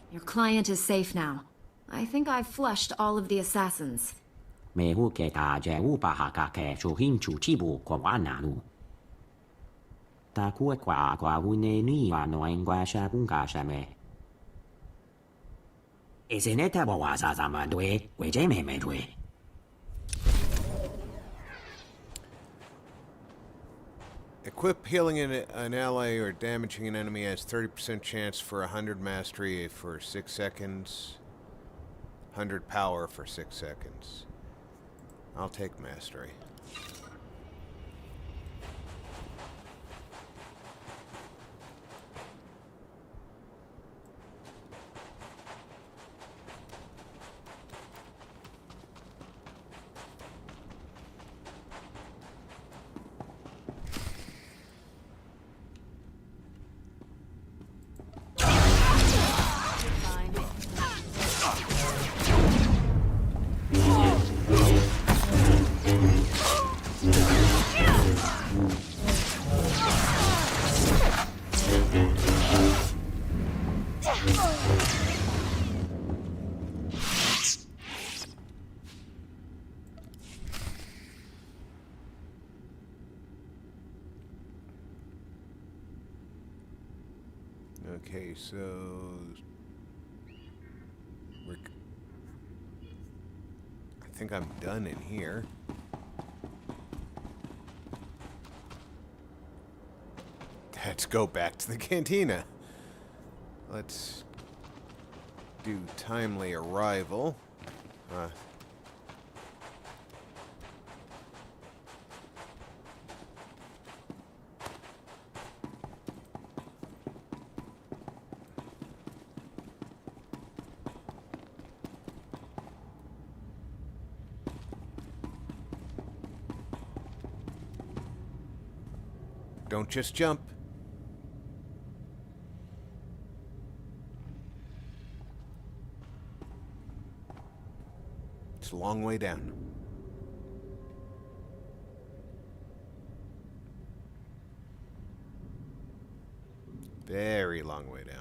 Your client is safe now. I think I've flushed all of the assassins. Me huke ta je upa haka ke chuhin chuchibu kwa wananu. Ta kue kwa wune ni wa no engwa sha bunga sha me. Isineta bo wa sa sama dwe, we je me dwe. Equip healing an ally or damaging an enemy has 30% chance for 100 mastery for 6 seconds. 100 power for 6 seconds. I'll take mastery. Okay, so I think I'm done in here. Let's go back to the cantina. Let's do timely arrival. Don't just jump. It's a long way down. Very long way down.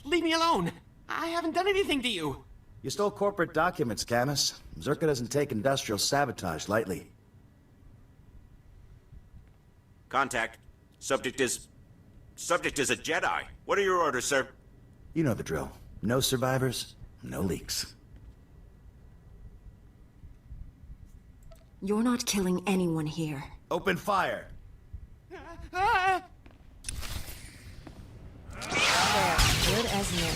Leave me alone! I haven't done anything to you! You stole corporate documents, Camus. Zerka doesn't take industrial sabotage lightly. Contact. Subject is a Jedi. What are your orders, sir? You know the drill. No survivors, no leaks. You're not killing anyone here. Open fire! They're good as new.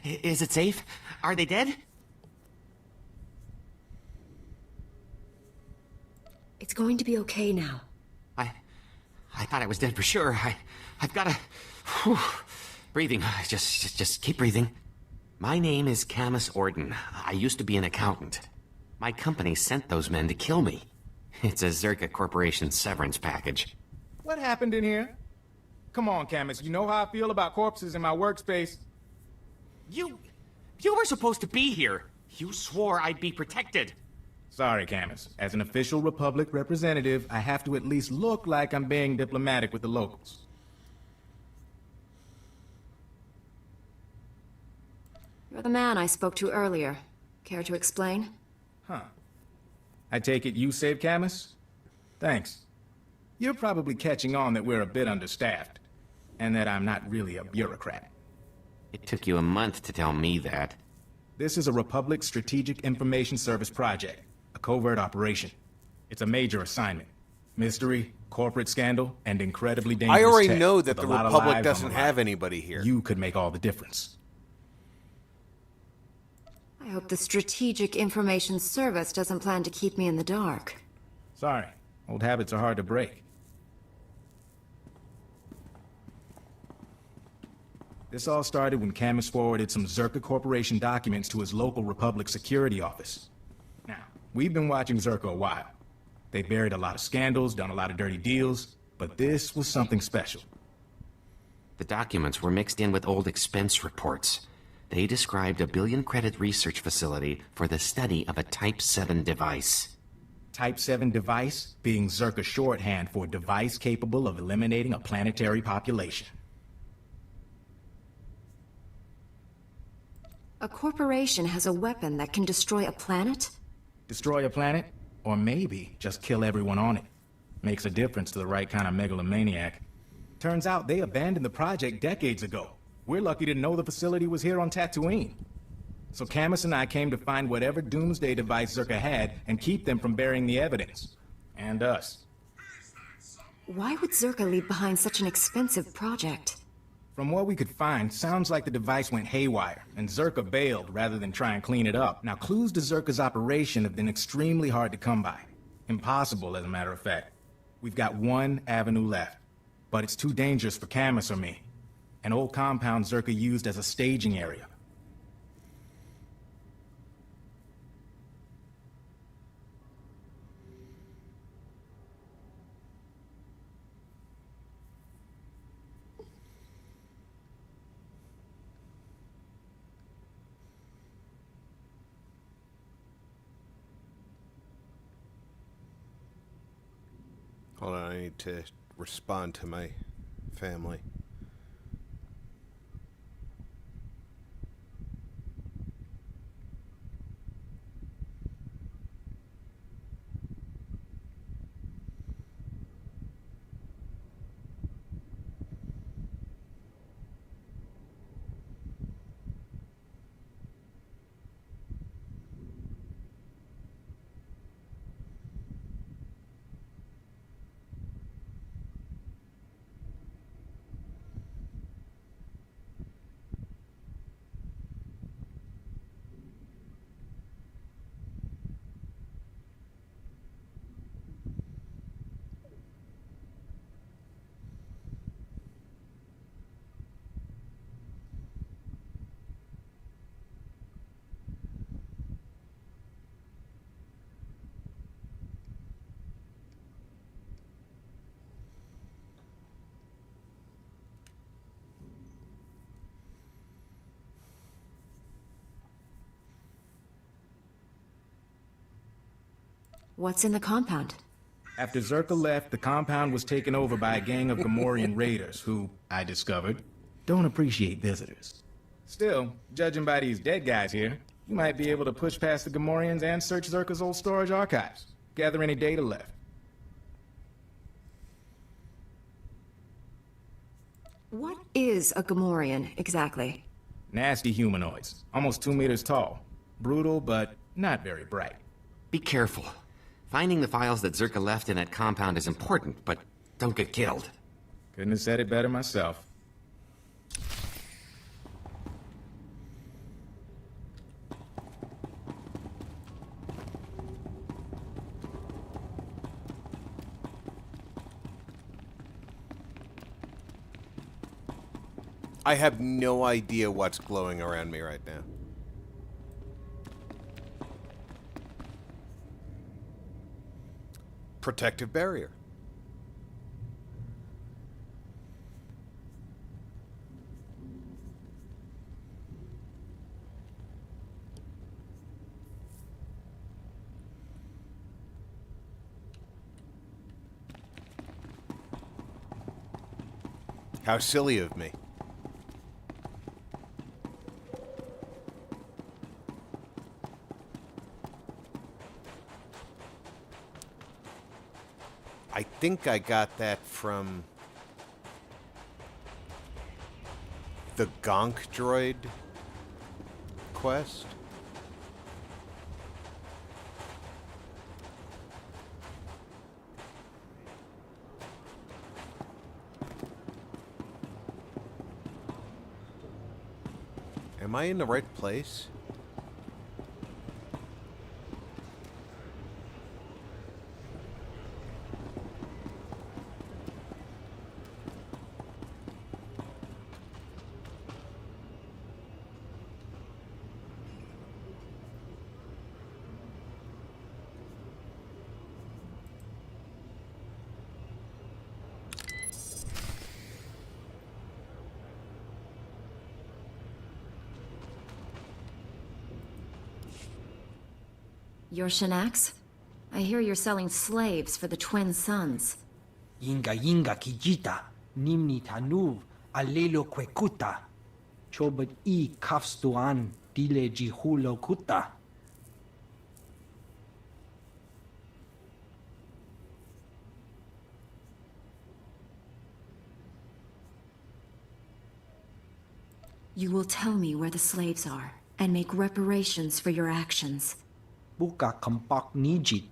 Is it safe? Are they dead? It's going to be okay now. I thought I was dead for sure. I've got to... Whew, breathing. Just keep breathing. My name is Camus Orden. I used to be an accountant. My company sent those men to kill me. It's a Zerka Corporation severance package. What happened in here? Come on, Camus. You know how I feel about corpses in my workspace. You were supposed to be here. You swore I'd be protected. Sorry, Camus. As an official Republic representative, I have to at least look like I'm being diplomatic with the locals. You're the man I spoke to earlier. Care to explain? Huh. I take it you saved Camus? Thanks. You're probably catching on that we're a bit understaffed, and that I'm not really a bureaucrat. It took you a month to tell me that. This is a Republic Strategic Information Service project, a covert operation. It's a major assignment. Mystery, corporate scandal, and incredibly dangerous I already tech know that with the a lot of Republic lives on doesn't the have line. anybody here. You could make all the difference. I hope the Strategic Information Service doesn't plan to keep me in the dark. Sorry, old habits are hard to break. This all started when Camus forwarded some Zerka Corporation documents to his local Republic security office. Now, we've been watching Zerka a while. They buried a lot of scandals, done a lot of dirty deals, but this was something special. The documents were mixed in with old expense reports. They described a billion-credit research facility for the study of a Type 7 device. Type 7 device being Zerka shorthand for a device capable of eliminating a planetary population. A corporation has a weapon that can destroy a planet? Destroy a planet? Or maybe just kill everyone on it. Makes a difference to the right kind of megalomaniac. Turns out they abandoned the project decades ago. We're lucky to know the facility was here on Tatooine. So Camus and I came to find whatever doomsday device Zerka had and keep them from burying the evidence. And us. Why would Zerka leave behind such an expensive project? From what we could find, sounds like the device went haywire, and Zerka bailed rather than try and clean it up. Now, clues to Zerka's operation have been extremely hard to come by. Impossible, as a matter of fact. We've got one avenue left, but it's too dangerous for Camus or me. An old compound Zerka used as a staging area. Hold on, I need to respond to my family. What's in the compound? After Zerka left, the compound was taken over by a gang of Gamorrean raiders who, I discovered, don't appreciate visitors. Still, judging by these dead guys here, you might be able to push past the Gamorreans and search Zerka's old storage archives. Gather any data left. What is a Gamorrean, exactly? Nasty humanoids, almost 2 meters tall. Brutal, but not very bright. Be careful. Finding the files that Zerka left in that compound is important, but don't get killed. Couldn't have said it better myself. I have no idea what's glowing around me right now. Protective barrier. How silly of me. I think I got that from the Gonk droid quest. Am I in the right place? You're Shanax? I hear you're selling slaves for the twin sons. Yinga yinga kijita, nimni tanuv, alelo kwekuta. Chobat I kafstuan, dile jihulo kuta. You will tell me where the slaves are, and make reparations for your actions. Buka kampak nijit,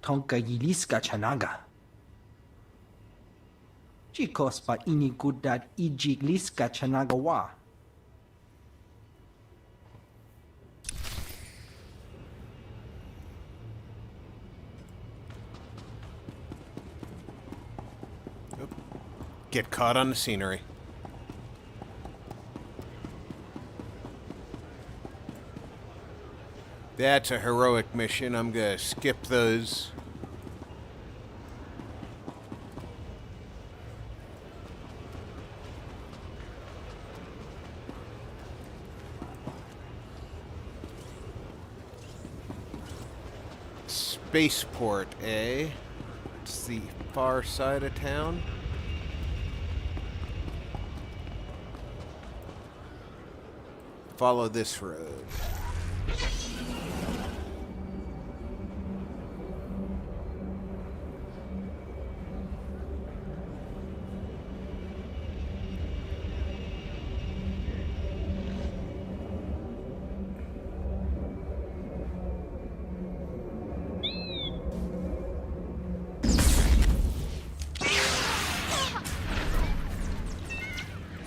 tonka yiliska chanaga. Chikos pa inikudat ijigliska chanagawa. Get caught on the scenery. That's a heroic mission. I'm gonna skip those. Spaceport, eh? It's the far side of town. Follow this road.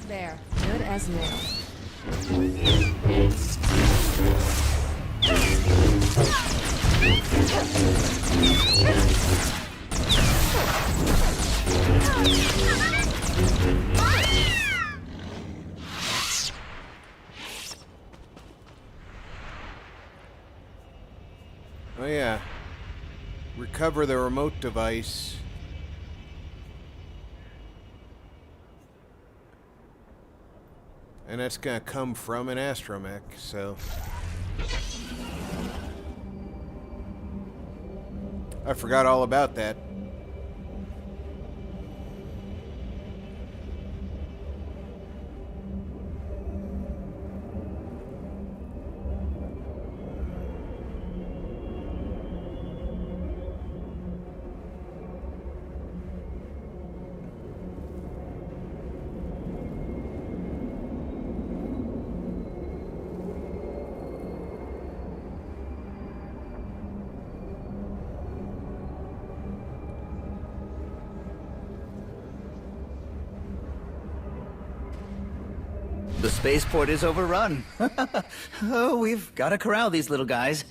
There, good as new. Oh yeah. Recover the remote device. And that's gonna come from an astromech, so... I forgot all about that. The spaceport is overrun. Oh, we've got to corral these little guys.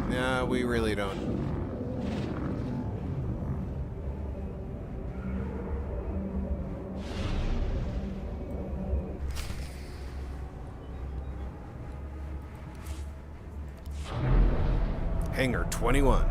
No, we really don't. Hangar 21.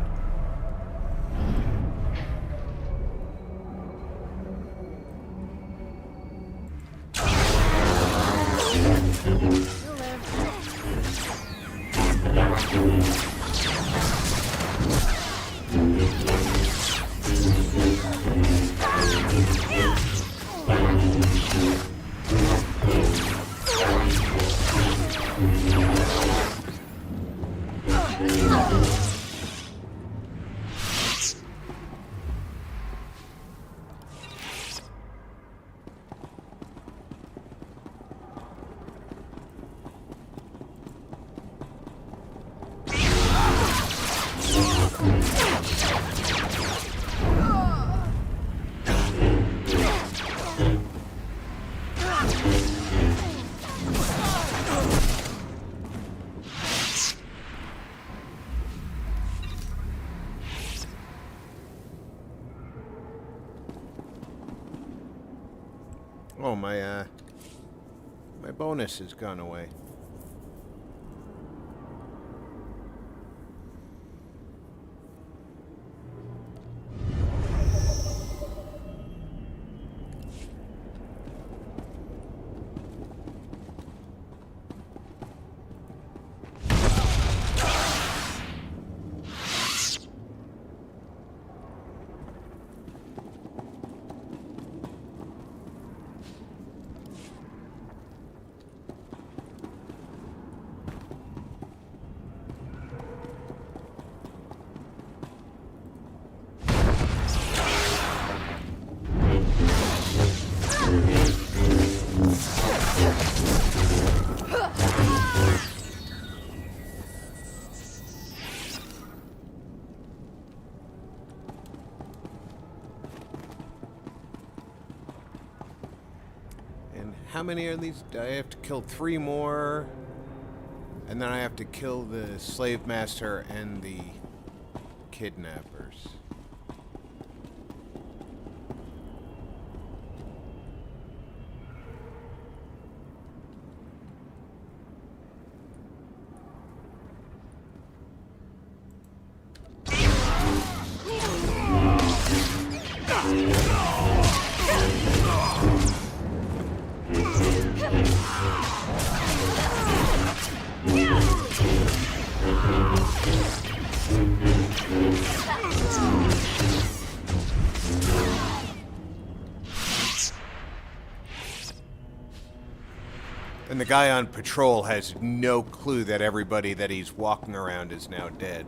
Oh, my bonus has gone away. How many are these? I have to kill 3 more. And then I have to kill the slave master and the kidnappers. And the guy on patrol has no clue that everybody that he's walking around is now dead.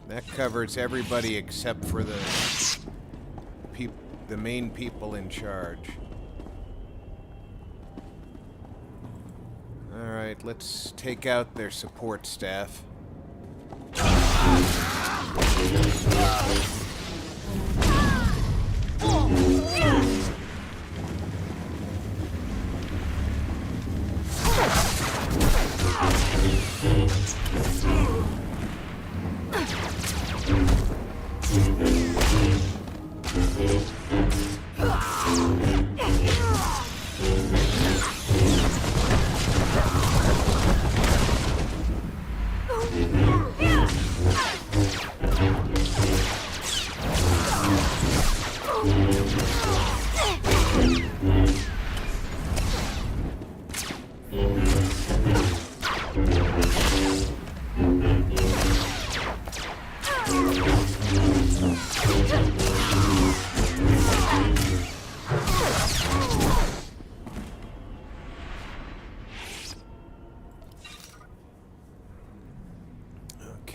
That covers everybody except for the main people in charge. Alright, let's take out their support staff.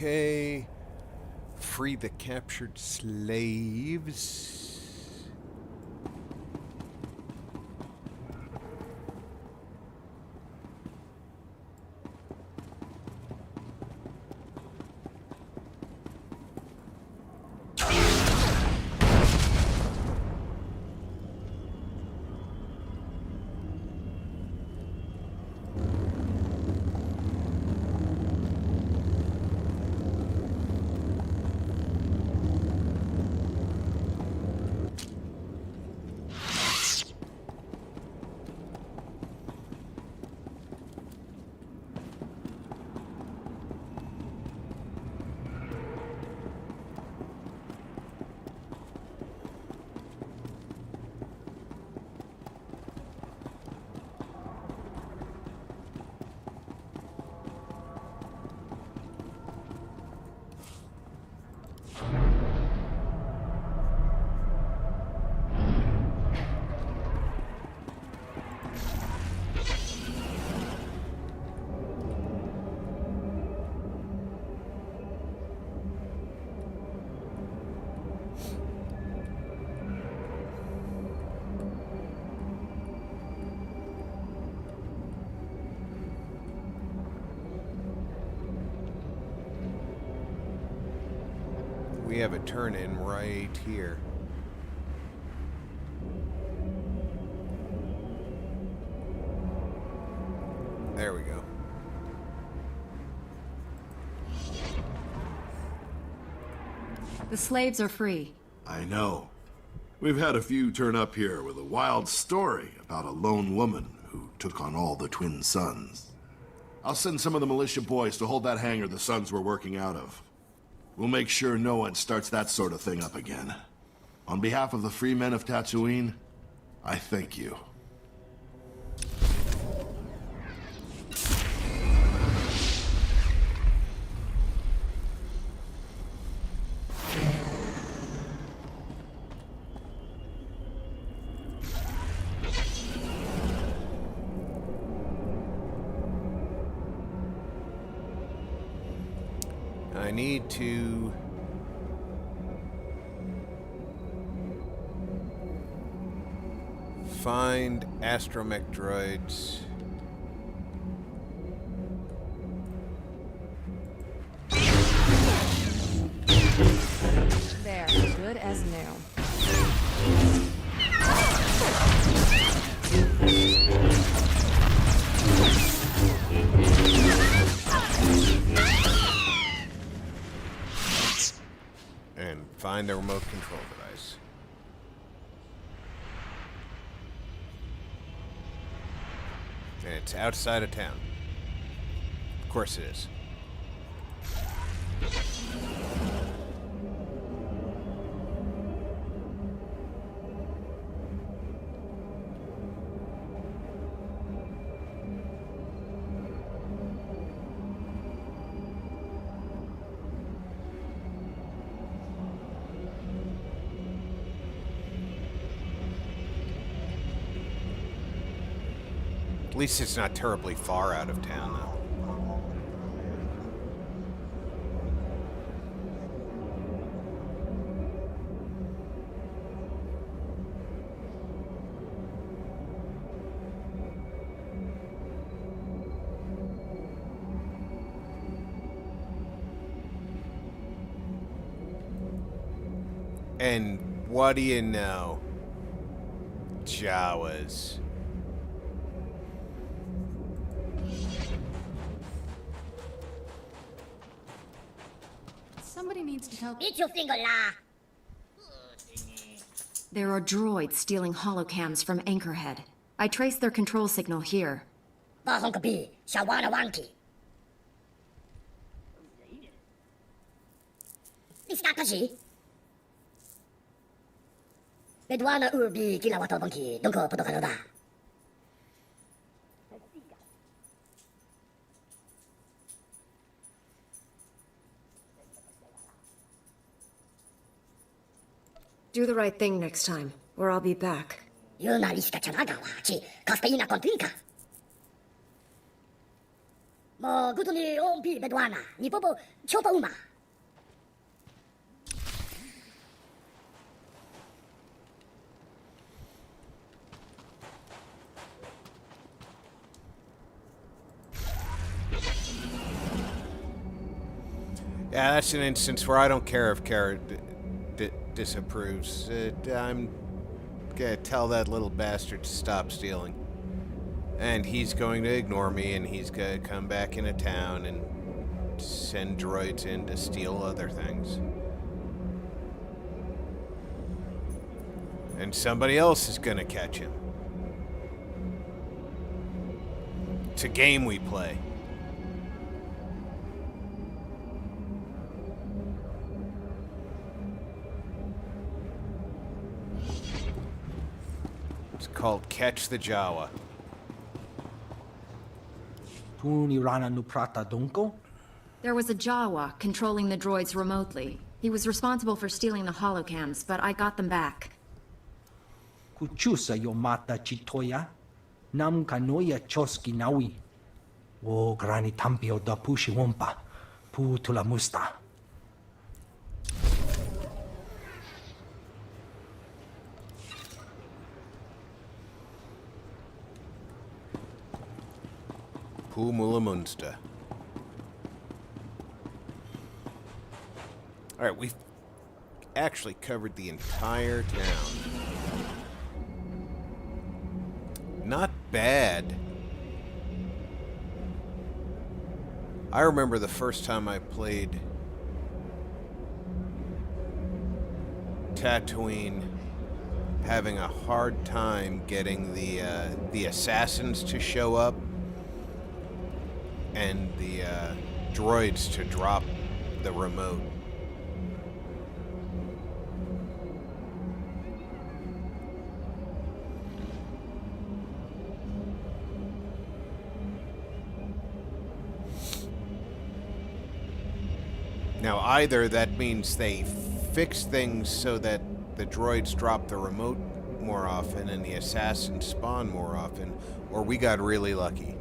Okay. Free the captured slaves. We have a turn-in right here. There we go. The slaves are free. I know. We've had a few turn up here with a wild story about a lone woman who took on all the twin sons. I'll send some of the militia boys to hold that hangar the sons were working out of. We'll make sure no one starts that sort of thing up again. On behalf of the free men of Tatooine, I thank you. I need to find astromech droids. There, good as new. And find the remote control device. And it's outside of town. Of course it is. At least it's not terribly far out of town, though. And what do you know? Jawas. Somebody needs to tell. Eat your finger, la. There are droids stealing holocams from Anchorhead. I traced their control signal here. Bahonkapi, Shawana Wanki. Istakashi. Bedwana Urbi Kilawata Banki, Donko Potokanoda. Do the right thing next time, or I'll be back. Yuna Liska Chanaga, Chi, Castaina Contrica. Mo gutuli ompi bedwana. Ni popo chopa uma. Yeah, that's an instance where I don't care if Kara disapproves. I'm gonna tell that little bastard to stop stealing. And he's going to ignore me, and he's gonna come back into town and send droids in to steal other things. And somebody else is gonna catch him. It's a game we play. It's called Catch the Jawa. There was a Jawa controlling the droids remotely. He was responsible for stealing the holocams, but I got them back. Kuchusa yo mata chitoya. Nam kanoya choski nawi. O grani tampio da pushi wompa. Pu tula musta. Mula Munster. Alright, we've actually covered the entire town. Not bad. I remember the first time I played Tatooine having a hard time getting the assassins to show up and the droids to drop the remote. Now either that means they fix things so that the droids drop the remote more often and the assassins spawn more often, or we got really lucky.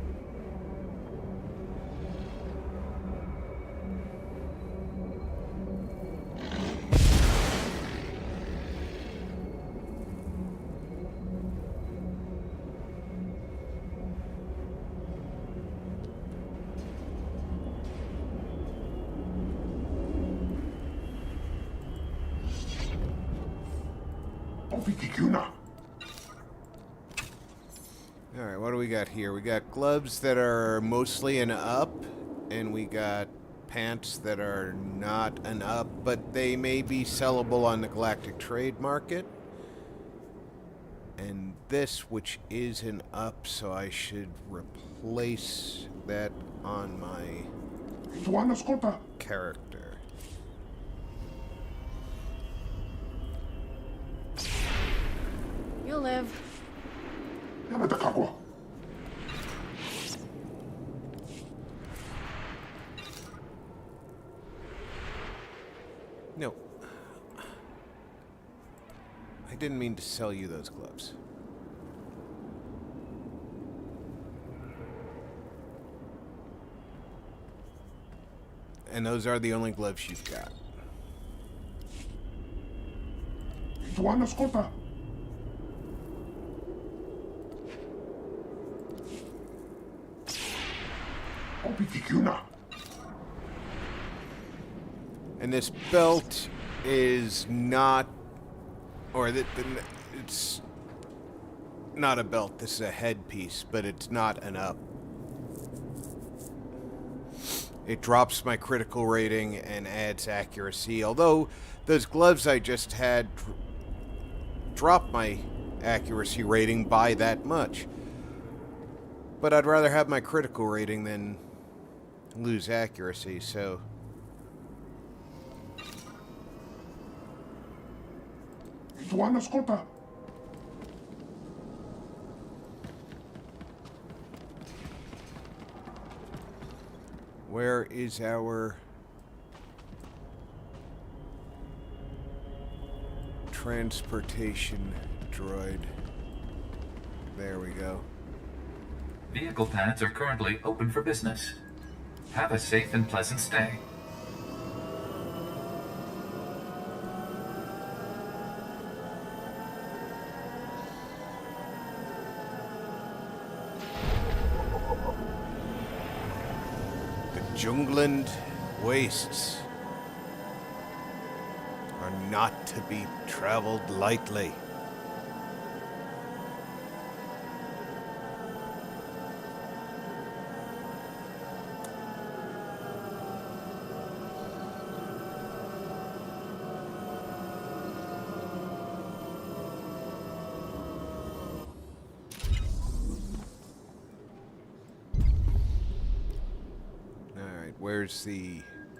Alright, what do we got here? We got gloves that are mostly an up, and we got pants that are not an up, but they may be sellable on the Galactic Trade Market. And this, which is an up, so I should replace that on my character. You'll live. No. I didn't mean to sell you those gloves. And those are the only gloves you've got. And this belt is not, it's not a belt, this is a headpiece, but it's not an up. It drops my critical rating and adds accuracy, although those gloves I just had drop my accuracy rating by that much. But I'd rather have my critical rating than lose accuracy, so... Where is our transportation droid? There we go. Vehicle pads are currently open for business. Have a safe and pleasant stay. Jungland wastes are not to be traveled lightly.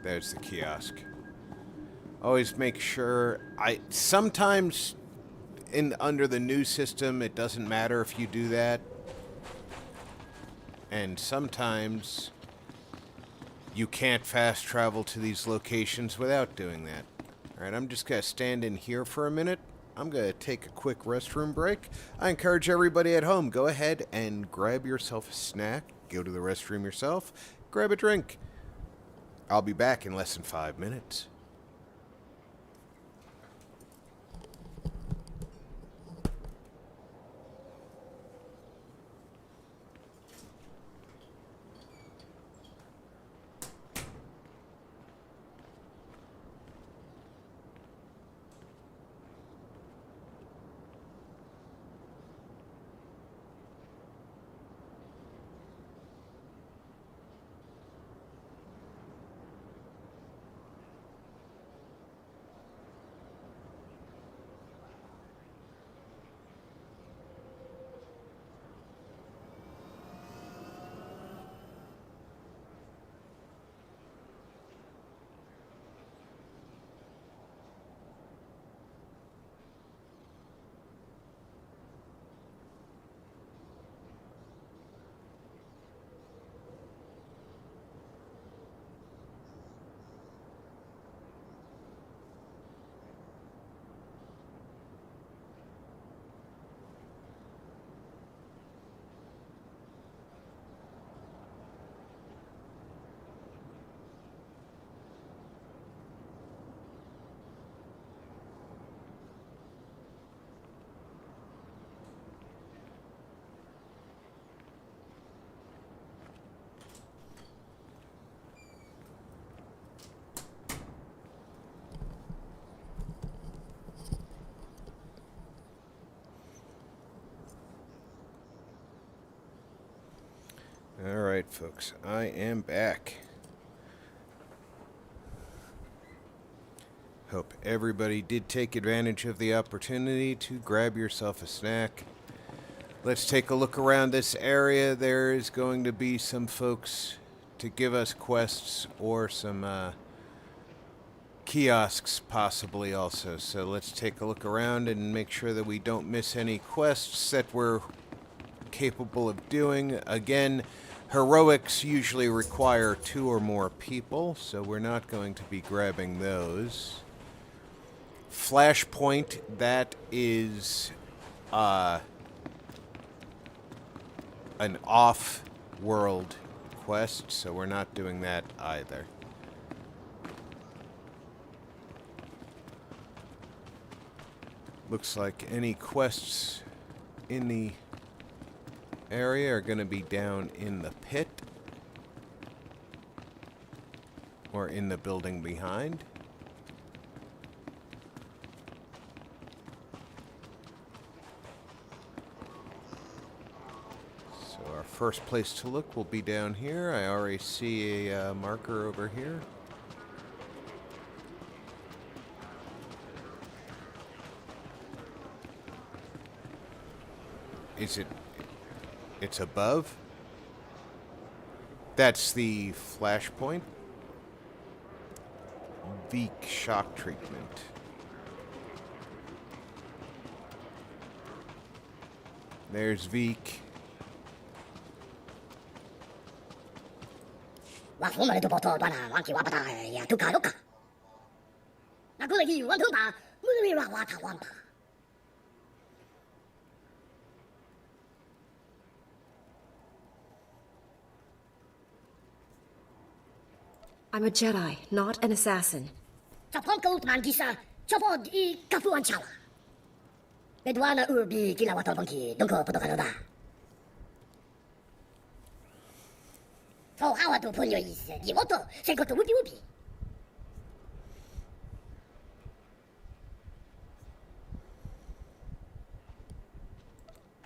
There's the kiosk. Always make sure sometimes under the new system it doesn't matter if you do that. And sometimes you can't fast travel to these locations without doing that. Alright, I'm just gonna stand in here for a minute. I'm gonna take a quick restroom break. I encourage everybody at home, go ahead and grab yourself a snack, go to the restroom yourself, grab a drink. I'll be back in less than 5 minutes. Alright, folks, I am back. Hope everybody did take advantage of the opportunity to grab yourself a snack. Let's take a look around this area. There is going to be some folks to give us quests or some kiosks possibly also. So let's take a look around and make sure that we don't miss any quests that we're capable of doing. Again, heroics usually require 2 or more people, so we're not going to be grabbing those. Flashpoint, that is an off-world quest, so we're not doing that either. Looks like any quests in the area are going to be down in the pit or in the building behind. So our first place to look will be down here. I already see a marker over here. Is it? It's above? That's the flashpoint. Veek shock treatment. There's Veek. 哇，我们的不多短啊，忘记我不大呀，都卡都卡。那过来去往头吧，我这边话他往吧。I'm a Jedi, not an assassin. Bedwana urbi kilawata banki donko potokanoda. So how to punyo is Yimoto, Senkoto Wubi Wubi.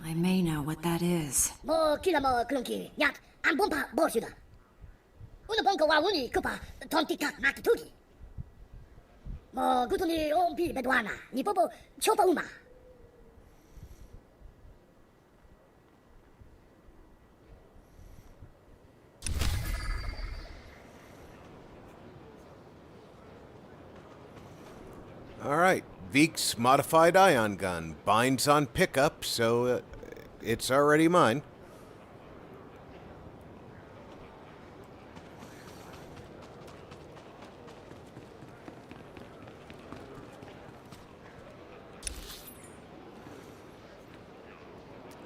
I may know what that is. Mo kilamo klunki, yak, and bumpa borshuda. Unabonko wa uni kupa, tontika makituki. Mo gutuni ompi bedwana, nipopo chopa uma. Alright, Veek's modified ion gun. Binds on pickup, so it's already mine.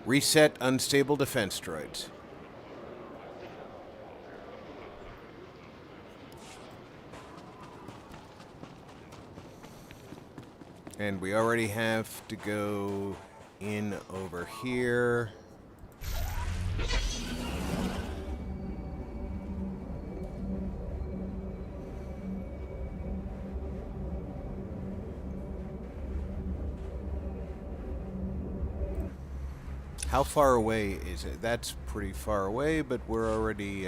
Reset unstable defense droids. And we already have to go in over here. How far away is it? That's pretty far away, but we're already...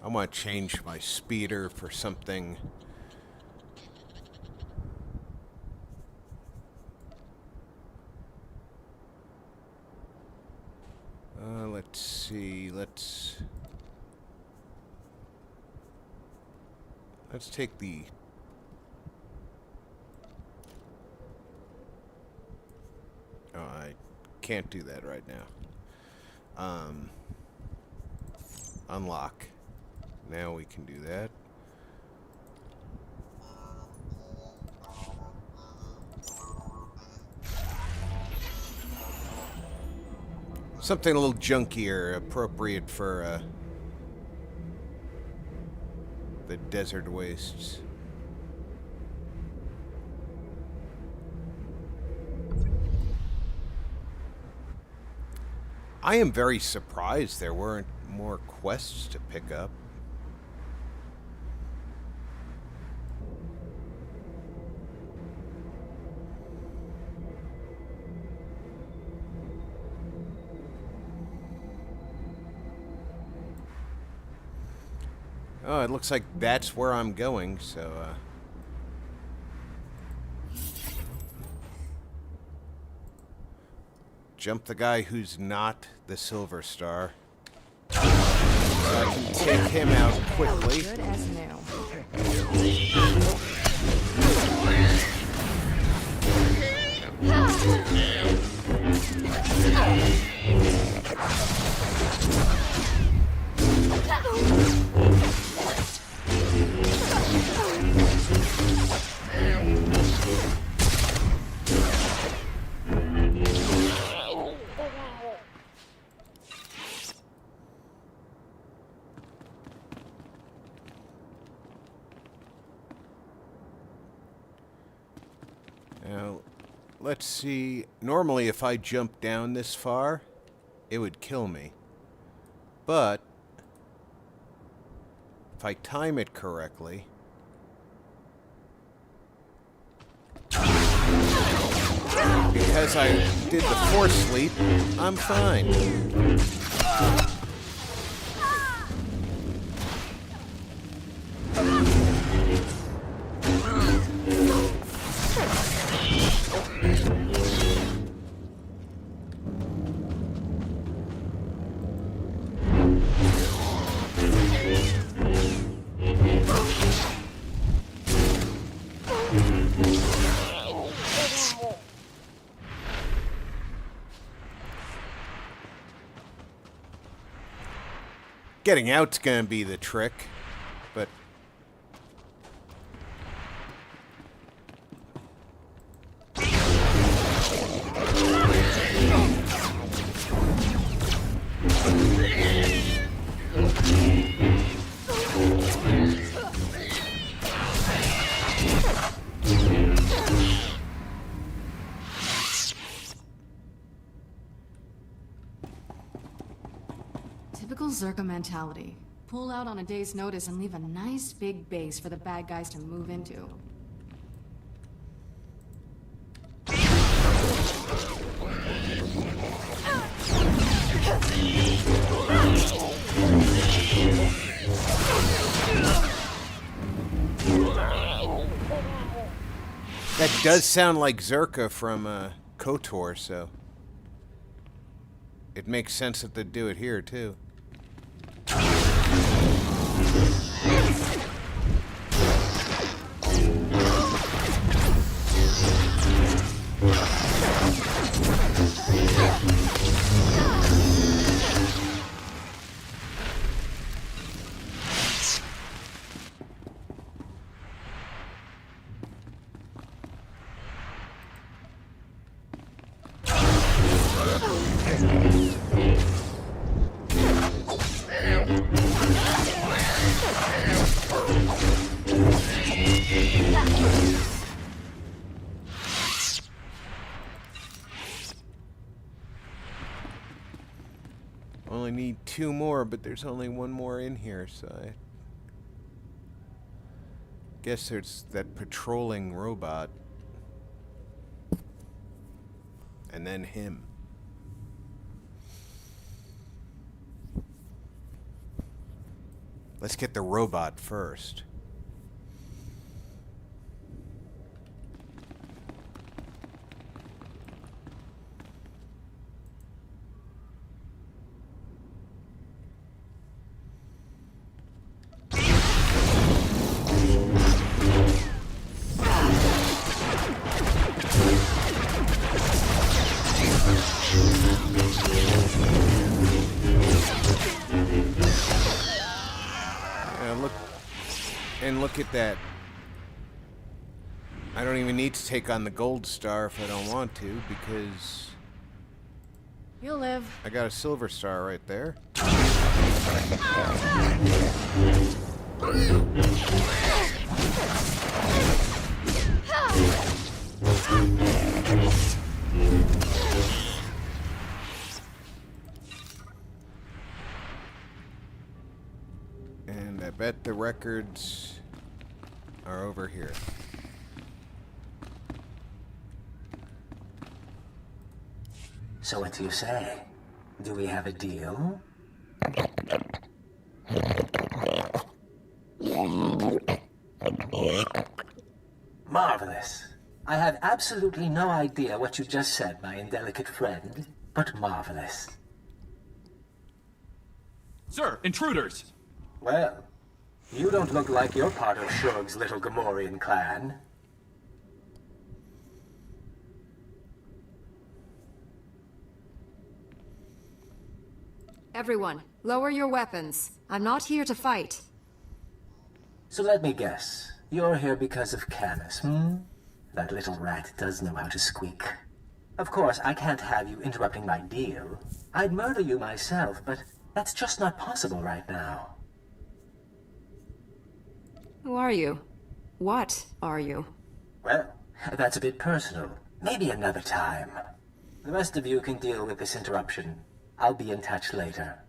I want to change my speeder for something. Let's see. Let's take the... Oh, I can't do that right now. Unlock. Now we can do that. Something a little junkier, appropriate for the desert wastes. I am very surprised there weren't more quests to pick up. Oh, it looks like that's where I'm going, so, jump the guy who's not the Silver Star. So I can take him out quickly. Good as new. Now, let's see. Normally, if I jump down this far, it would kill me. But if I time it correctly... Because I did the force sleep, I'm fine. Getting out's gonna be the trick, but Typical Zerka mentality. Pull out on a day's notice and leave a nice big base for the bad guys to move into. That does sound like Zerka from KOTOR, so it makes sense that they'd do it here too. Only need 2 more, but there's only 1 more in here, so I guess there's that patrolling robot. And then him. Let's get the robot first. Look at that. I don't even need to take on the gold star if I don't want to, because You'll live. I got a silver star right there. And I bet the records are over here. So what do you say? Do we have a deal? Marvelous. I have absolutely no idea what you just said, my indelicate friend, but marvelous. Sir, intruders! Well, you don't look like you're part of Shurg's little Gamorrean clan. Everyone, lower your weapons. I'm not here to fight. So let me guess. You're here because of Camus, hmm? That little rat does know how to squeak. Of course, I can't have you interrupting my deal. I'd murder you myself, but that's just not possible right now. Who are you? What are you? Well, that's a bit personal. Maybe another time. The rest of you can deal with this interruption. I'll be in touch later.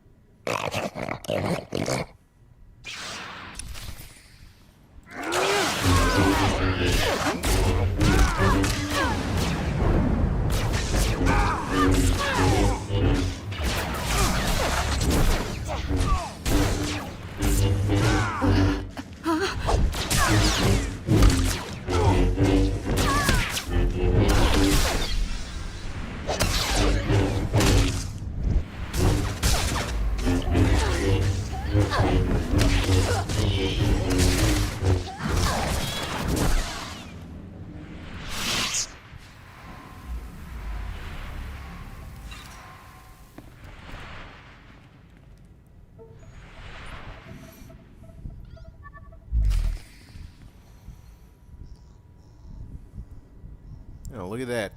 Oh, look at that.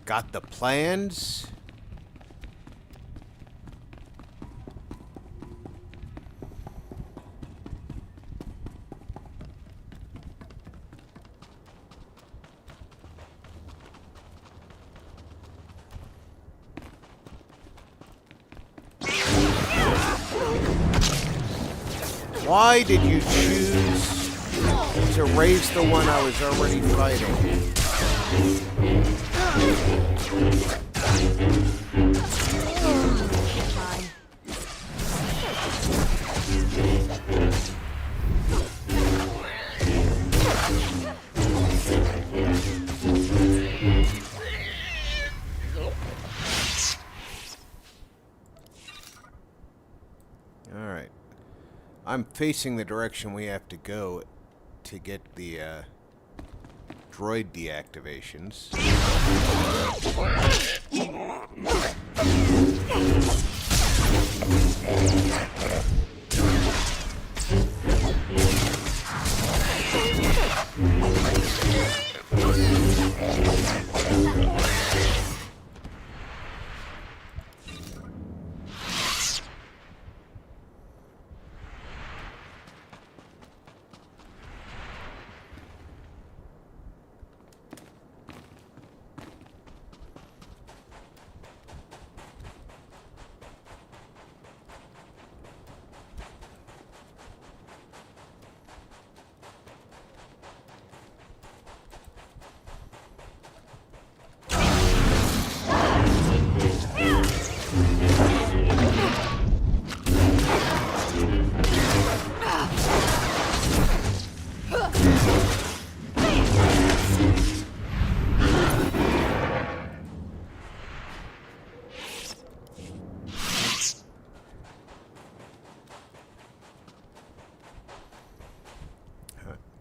Got the plans. Why did you choose to raise the one I was already fighting? Alright. I'm facing the direction we have to go to get the droid deactivations.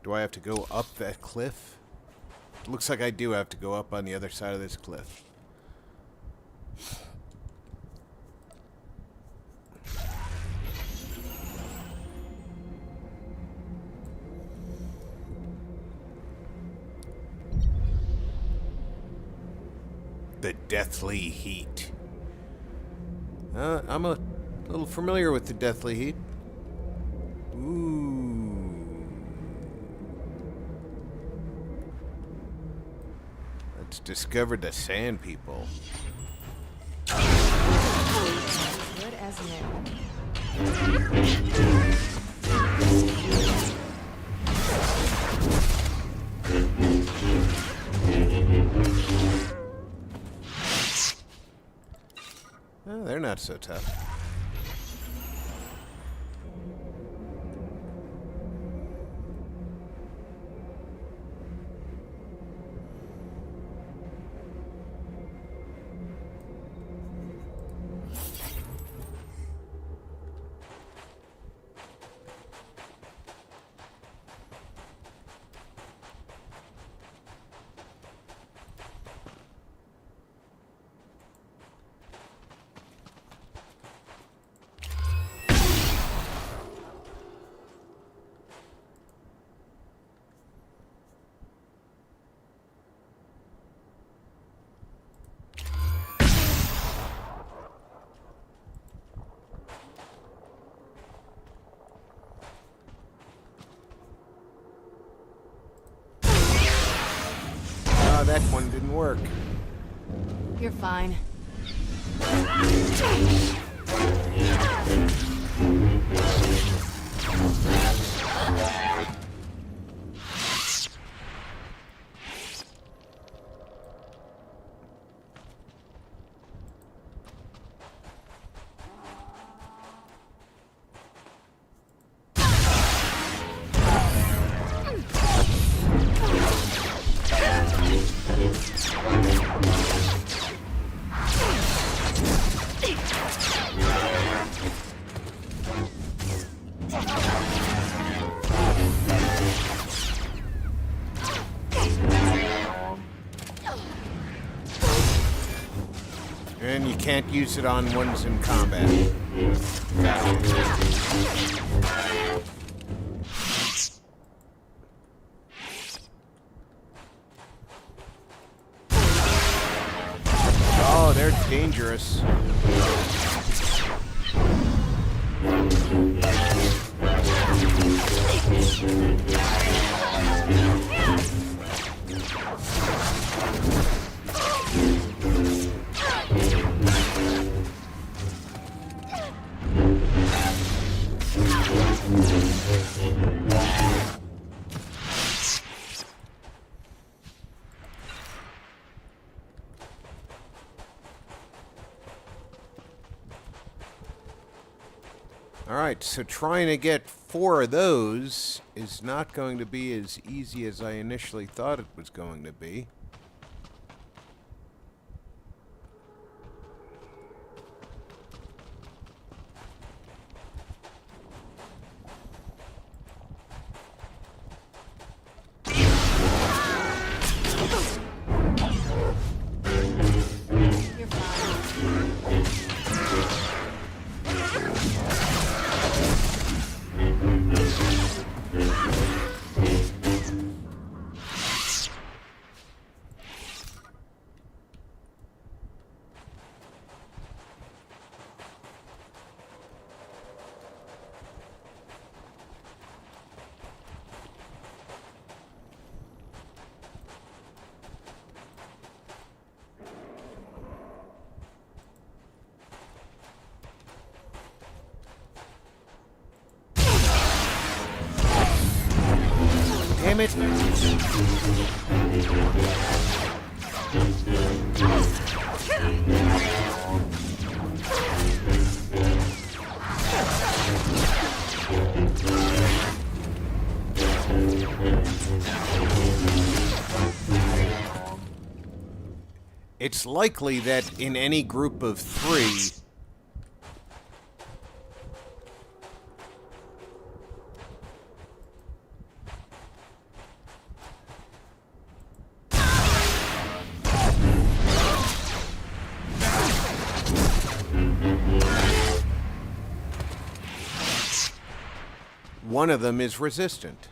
Do I have to go up that cliff? It looks like I do have to go up on the other side of this cliff. The deathly heat. I'm a little familiar with the deathly heat. Ooh. Let's discover the sand people. Good as Oh, they're not so tough. That one didn't work. You're fine. And you can't use it on ones in combat. Oh, they're dangerous. Alright, so trying to get 4 of those is not going to be as easy as I initially thought it was going to be. Damn it! It's likely that in any group of 3, one of them is resistant.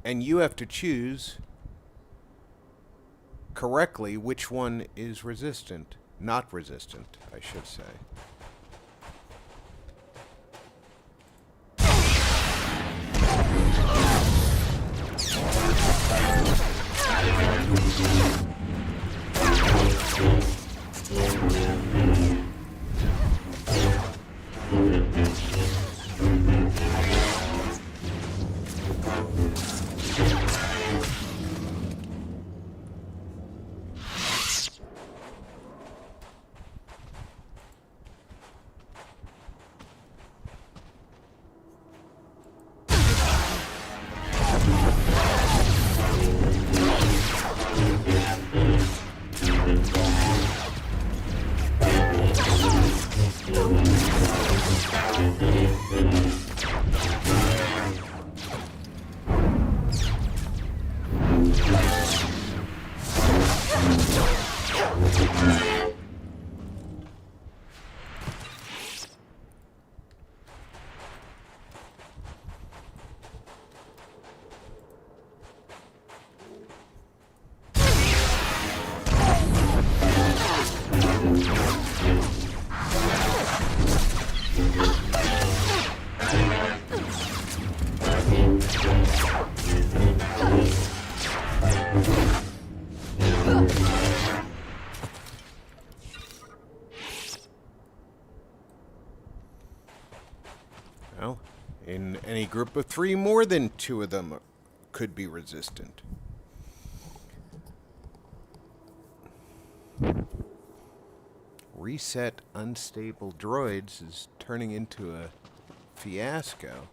And you have to choose correctly which one is resistant. Not resistant, I should say. Well, in any group of 3, more than 2 of them could be resistant. Reset unstable droids is turning into a fiasco.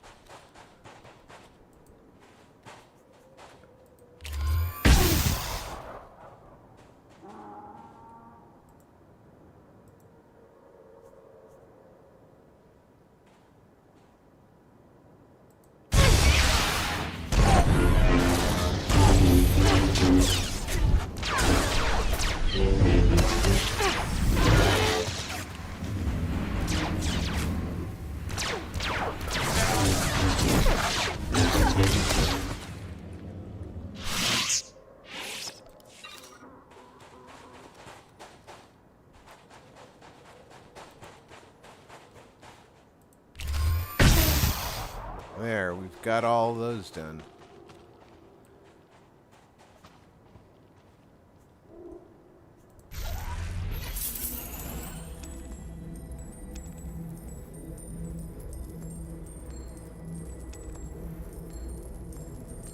There, we've got all those done.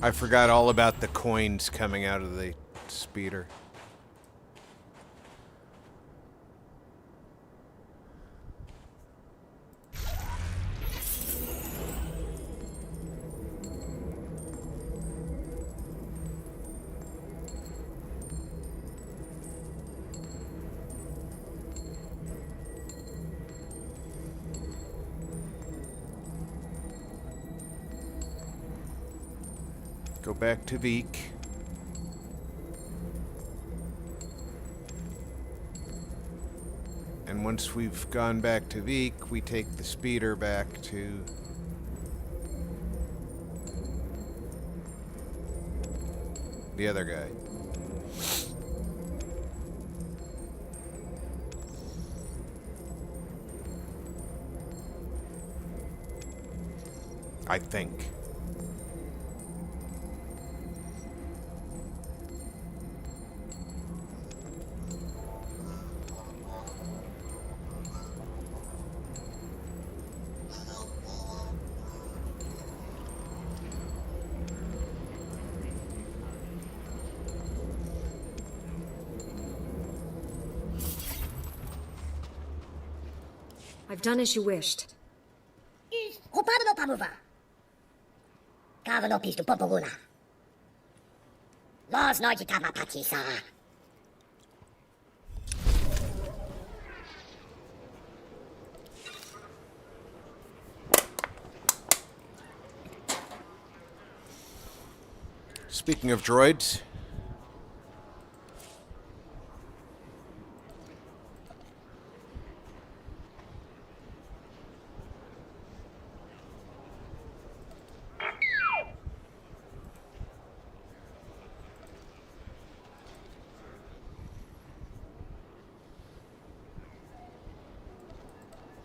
I forgot all about the coins coming out of the speeder. Go back to Veek. And once we've gone back to Veek, we take the speeder back to the other guy. I think. I've done as you wished. Hopado pamuva. Kavano pistu popoguna. Los noji kama patisa. Speaking of droids,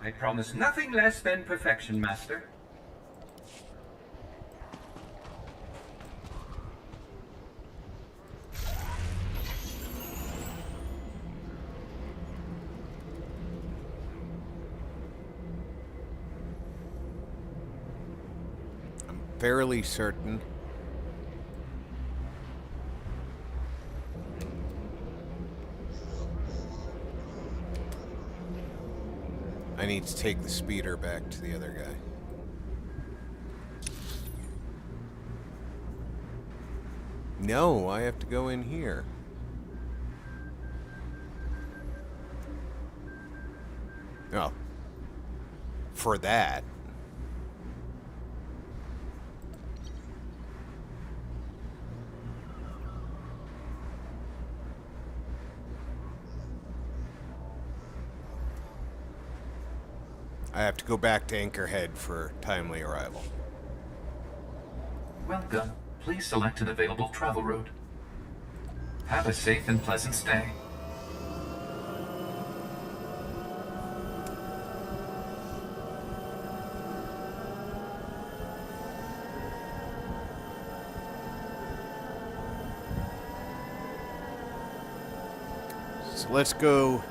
I promise nothing less than perfection, Master. I'm fairly certain I need to take the speeder back to the other guy. No, I have to go in here. Oh. For that. I have to go back to Anchorhead for timely arrival. Welcome. Please select an available travel route. Have a safe and pleasant stay. So let's go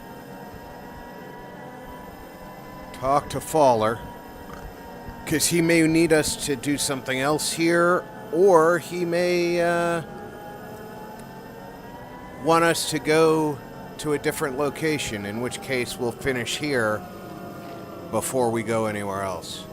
talk to Faller, because he may need us to do something else here, or he may want us to go to a different location, in which case we'll finish here before we go anywhere else.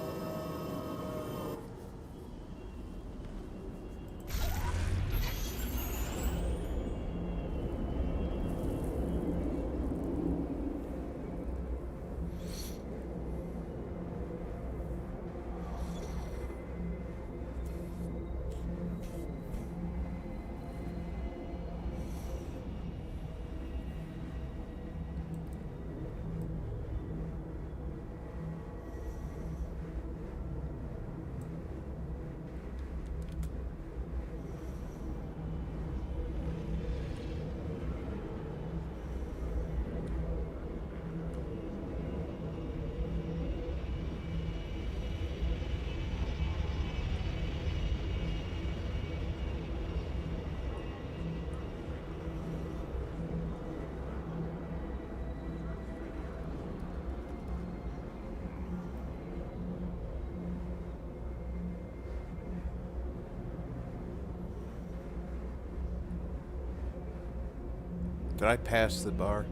Did I pass the bar?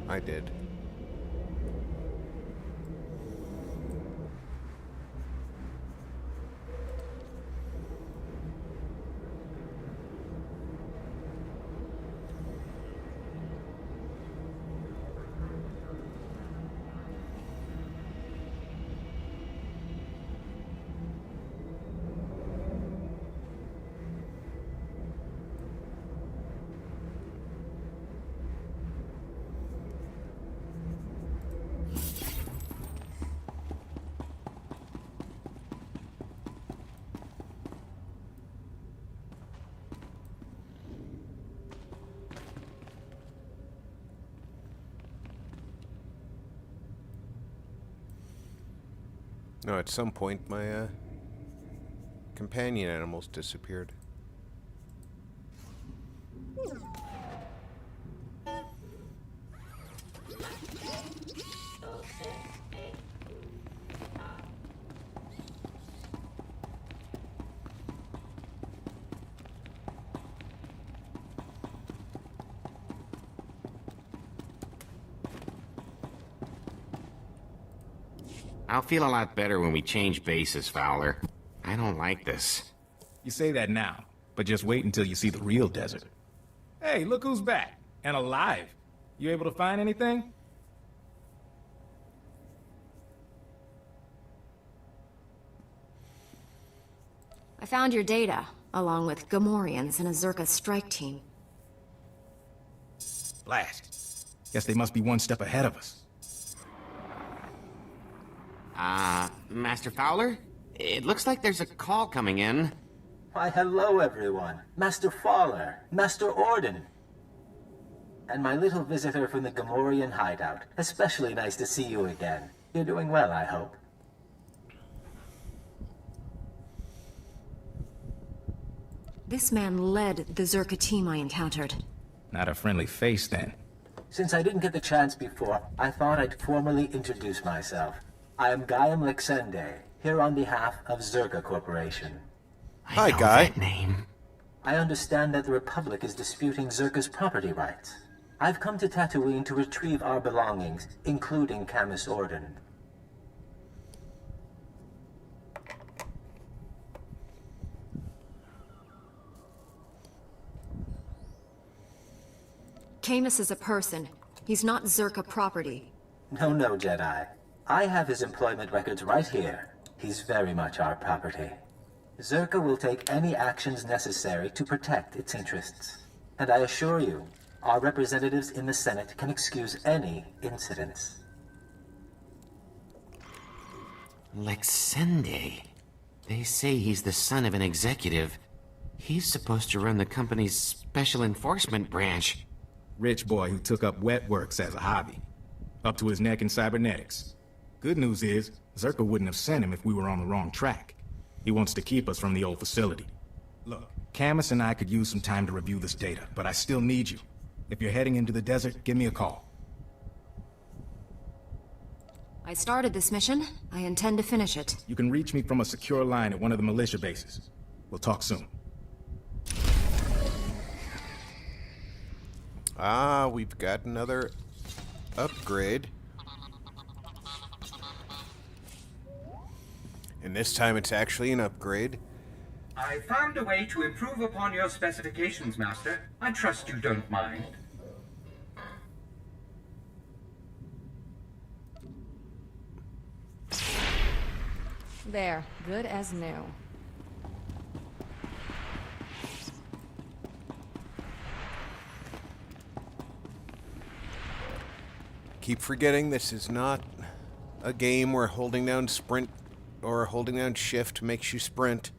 I did. No, at some point my companion animals disappeared. I'll feel a lot better when we change bases, Fowler. I don't like this. You say that now, but just wait until you see the real desert. Hey, look who's back. And alive. You able to find anything? I found your data, along with Gamorreans and a Zerka strike team. Blast. Guess they must be one step ahead of us. Master Fowler? It looks like there's a call coming in. Why, hello, everyone. Master Fowler, Master Orden. And my little visitor from the Gamorrean hideout. Especially nice to see you again. You're doing well, I hope. This man led the Zerka team I encountered. Not a friendly face, then. Since I didn't get the chance before, I thought I'd formally introduce myself. I am Gaiam Lexende, here on behalf of Zerka Corporation. Hi, Guy. Name. I understand that the Republic is disputing Zerka's property rights. I've come to Tatooine to retrieve our belongings, including Camus Orden. Camus is a person. He's not Zerka property. No, Jedi. I have his employment records right here. He's very much our property. Zerka will take any actions necessary to protect its interests. And I assure you, our representatives in the Senate can excuse any incidents. Lexende. They say he's the son of an executive. He's supposed to run the company's special enforcement branch. Rich boy who took up wet works as a hobby. Up to his neck in cybernetics. Good news is, Zerka wouldn't have sent him if we were on the wrong track. He wants to keep us from the old facility. Look, Camus and I could use some time to review this data, but I still need you. If you're heading into the desert, give me a call. I started this mission. I intend to finish it. You can reach me from a secure line at one of the militia bases. We'll talk soon. Ah, we've got another upgrade. And this time it's actually an upgrade. I found a way to improve upon your specifications, Master. I trust you don't mind. There, good as new. Keep forgetting this is not a game where holding down sprint or holding down shift makes you sprint.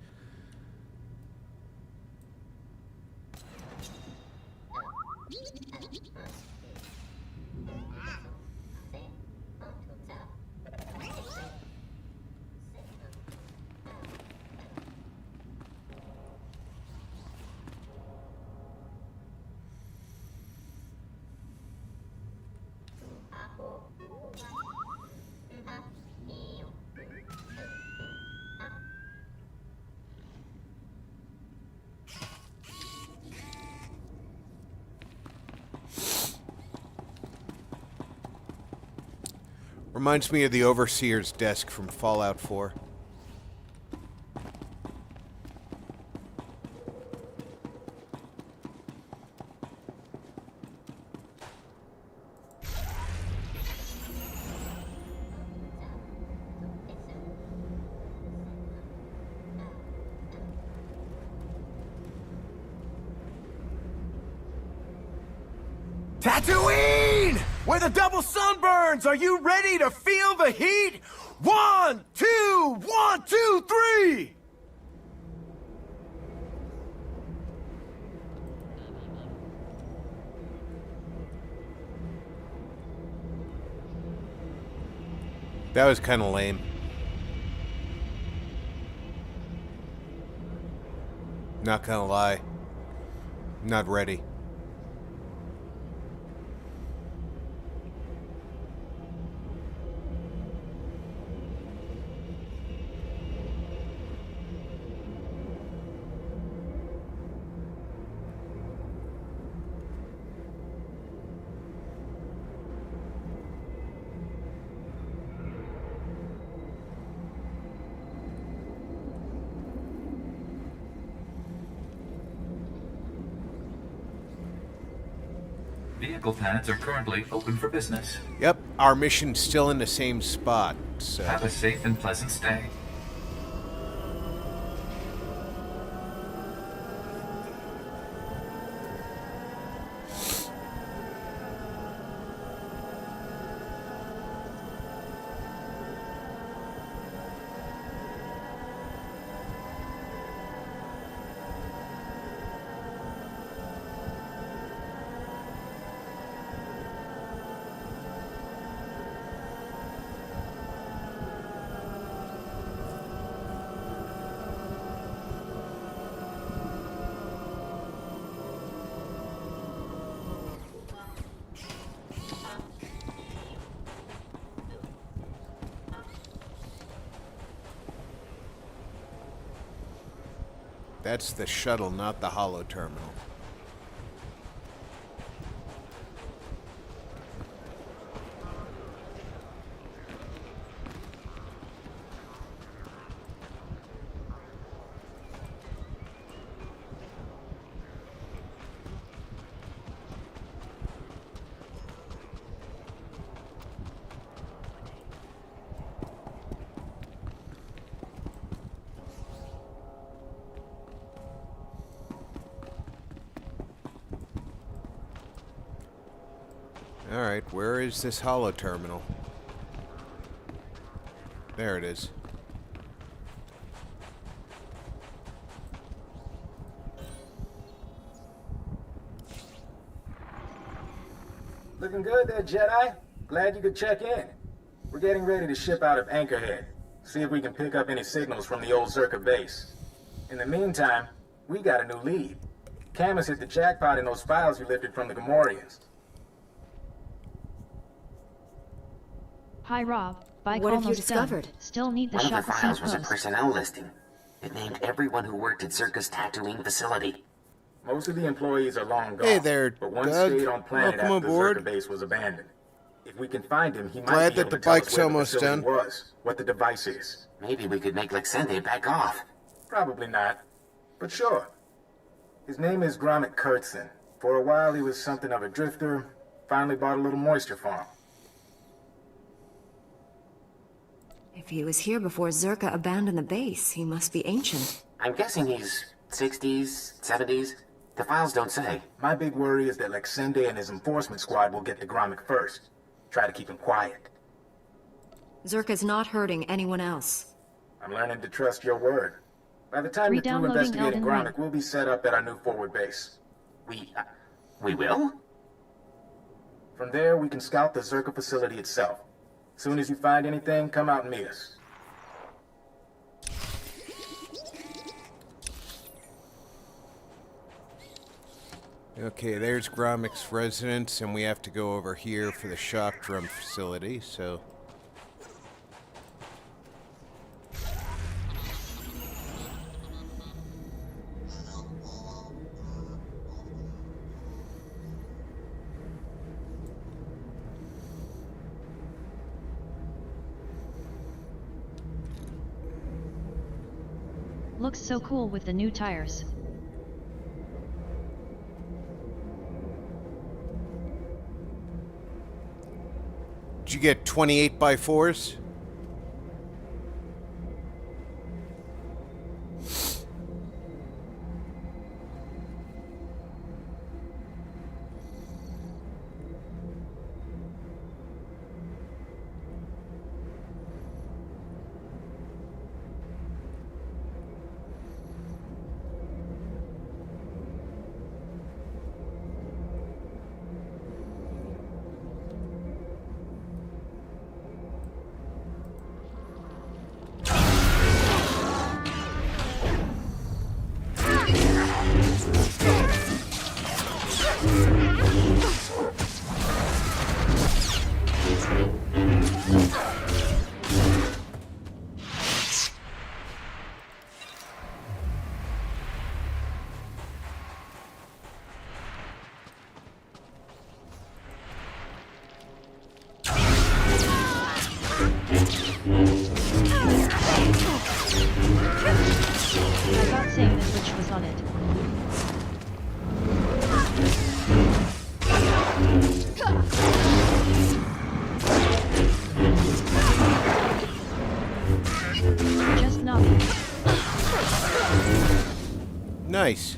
Reminds me of the Overseer's desk from Fallout 4. Tatooine! Where the double sunburns! Are you ready to feel the heat? 1, 2, 1, 2, 3! That was kind of lame. Not gonna lie. Not ready. Vehicle pads are currently open for business. Yep, our mission's still in the same spot, so... Have a safe and pleasant stay. That's the shuttle, not the holo terminal. Alright, where is this holo terminal? There it is. Looking good there, Jedi. Glad you could check in. We're getting ready to ship out of Anchorhead. See if we can pick up any signals from the old Zerka base. In the meantime, we got a new lead. Camus hit the jackpot in those files you lifted from the Gamorreans. Hi Rob, bike What have you almost done. discovered? Still need the One of shot the to files see was a post. personnel listing. It named everyone who worked at Zerka's Tatooine facility. Most of the employees are long gone. Hey there, but one Doug. stayed on planet Welcome after aboard. the Zerka base was abandoned. If we can find him, he might Glad be that able the to tell us bike's where the almost facility done. was, what the device is. Maybe we could make Lexende back off. Probably not, but sure. His name is Gromit Kurtzen. For a while, he was something of a drifter. Finally bought a little moisture farm. If he was here before Zerka abandoned the base, he must be ancient. I'm guessing he's 60s, 70s. The files don't say. My big worry is that Lexende and his enforcement squad will get to Gromit first. Try to keep him quiet. Zerka's not hurting anyone else. I'm learning to trust your word. By the time you're through Re-downloading investigating Elden Ring. Gromit, we'll be set up at our new forward base. We will? From there, we can scout the Zerka facility itself. Soon as you find anything, come out and meet us. Okay, there's Gromik's residence, and we have to go over here for the shock drum facility, so... Looks so cool with the new tires. Did you get 28 by 4s? on it. Just nothing. Nice.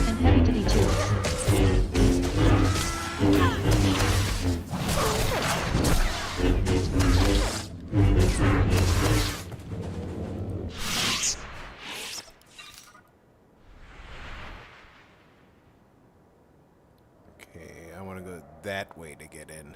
And heavy duty tools. Okay, I want to go that way to get in.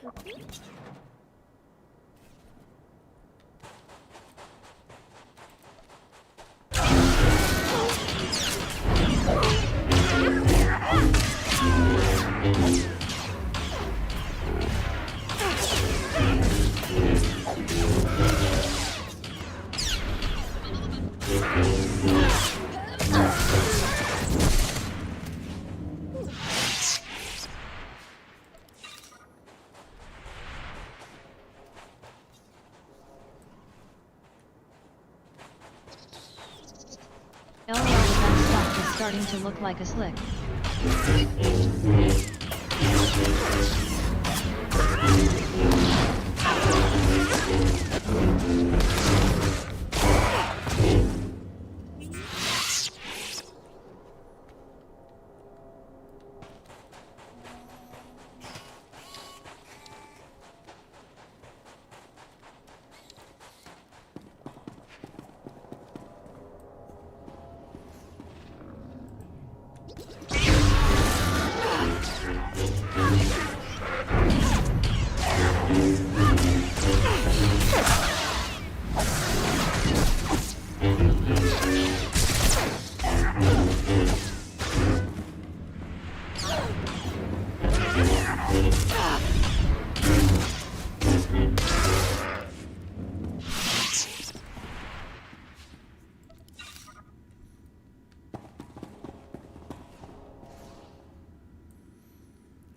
LOL, that stuff is starting to look like a slick.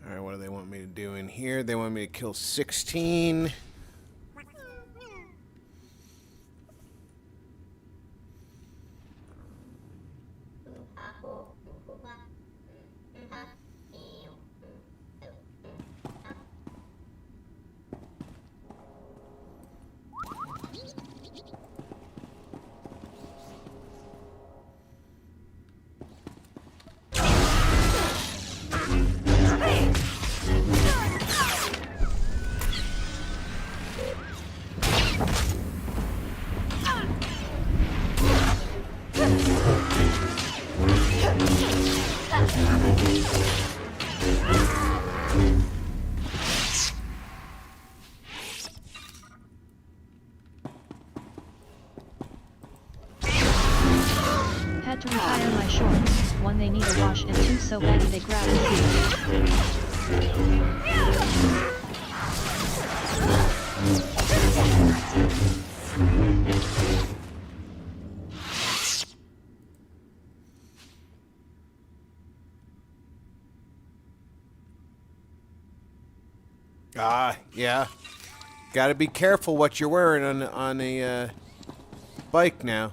Alright, what do they want me to do in here? They want me to kill 16. Had to retire my shorts. One, they need a wash, and two, so baggy they grab and Yeah. Gotta be careful what you're wearing on a bike now.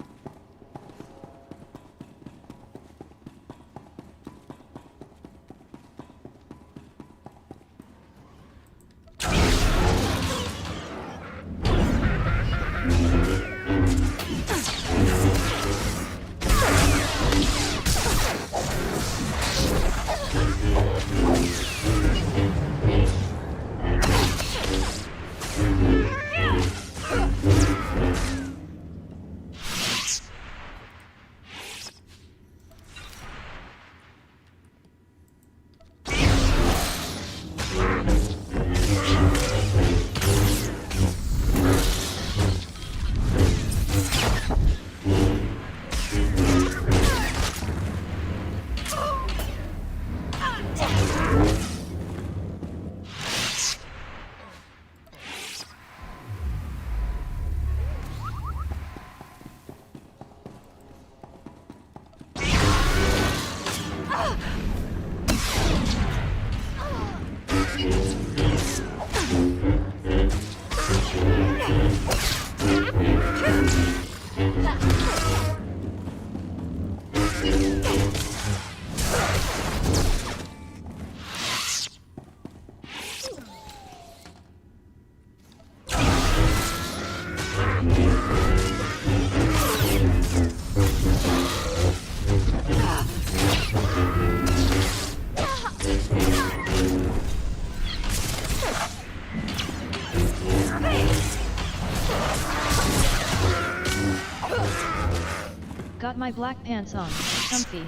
Got my black pants on, comfy.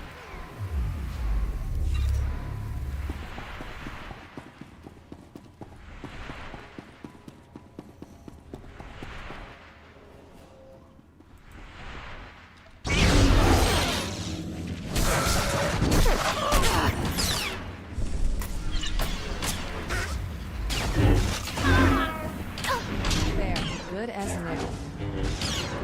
There, good as new.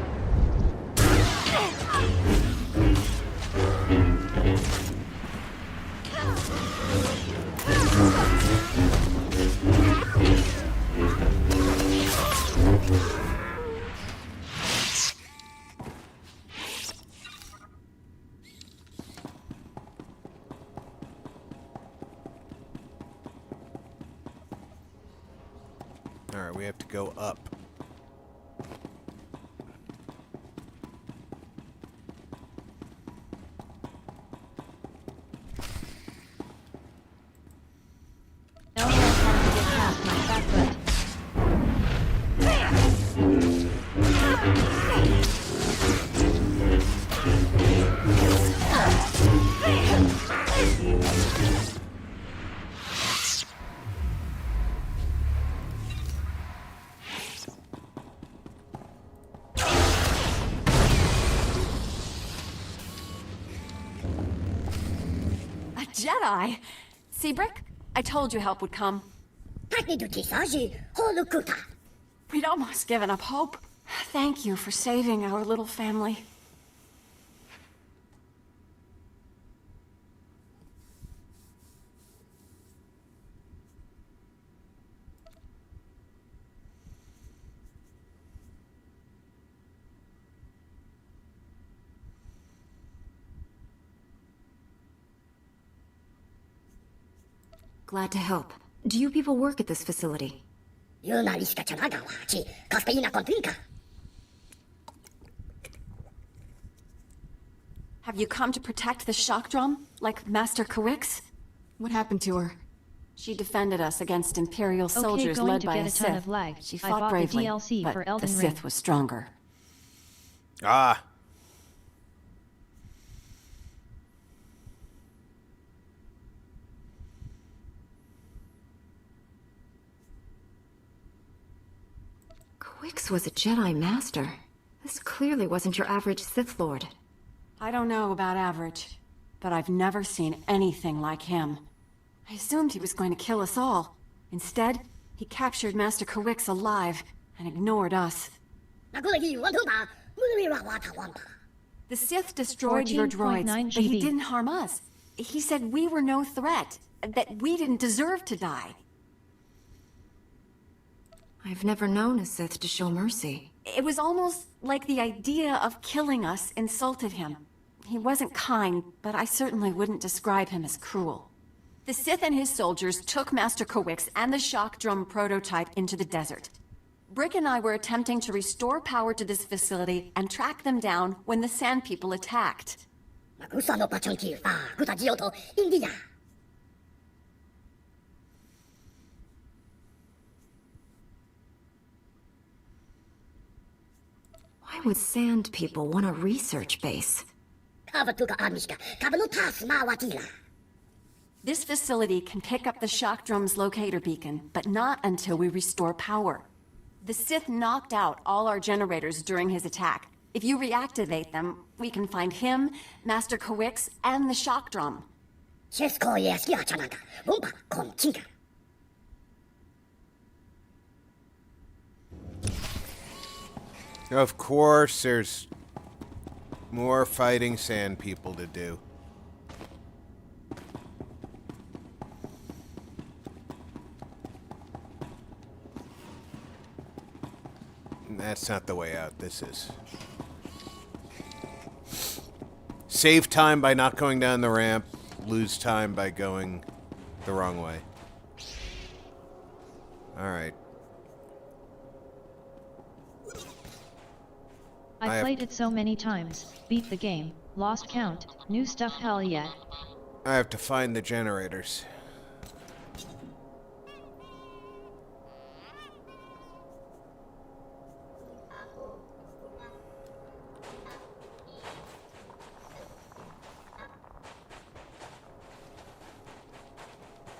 Alright, we have to go up. Now it's hard to get past my fat foot. A Jedi? Seabrick? I told you help would come. We'd almost given up hope. Thank you for saving our little family. Glad to help. Do you people work at this facility? Have you come to protect the shock drum, like Master Kawix? What happened to her? She defended us against Imperial soldiers going led to by get a a ton Sith. of lag. She I fought bought the bravely, DLC but for Elden the Ring. Sith was stronger. Ah. Kawix was a Jedi Master. This clearly wasn't your average Sith Lord. I don't know about average, but I've never seen anything like him. I assumed he was going to kill us all. Instead, he captured Master Kawix alive and ignored us. The Sith destroyed your 14.9 droids, but he GB. didn't harm us. He said we were no threat, that we didn't deserve to die. I've never known a Sith to show mercy. It was almost like the idea of killing us insulted him. He wasn't kind, but I certainly wouldn't describe him as cruel. The Sith and his soldiers took Master Kawix and the shock drum prototype into the desert. Brick and I were attempting to restore power to this facility and track them down when the Sand People attacked. Why would Sand People want a research base? This facility can pick up the shock drum's locator beacon, but not until we restore power. The Sith knocked out all our generators during his attack. If you reactivate them, we can find him, Master Kawix, and the shock drum. Of course, there's more fighting Sand People to do. That's not the way out. This is. Save time by not going down the ramp. Lose time by going the wrong way. Alright. I played it so many times, beat the game, lost count, new stuff hell yeah. I have to find the generators.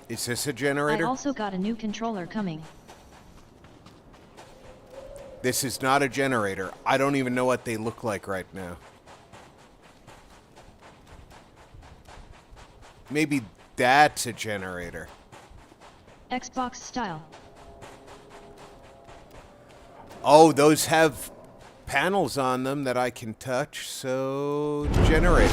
Is this a generator? I also got a new controller coming. This is not a generator. I don't even know what they look like right now. Maybe that's a generator. Xbox style. Oh, those have panels on them that I can touch, so generator.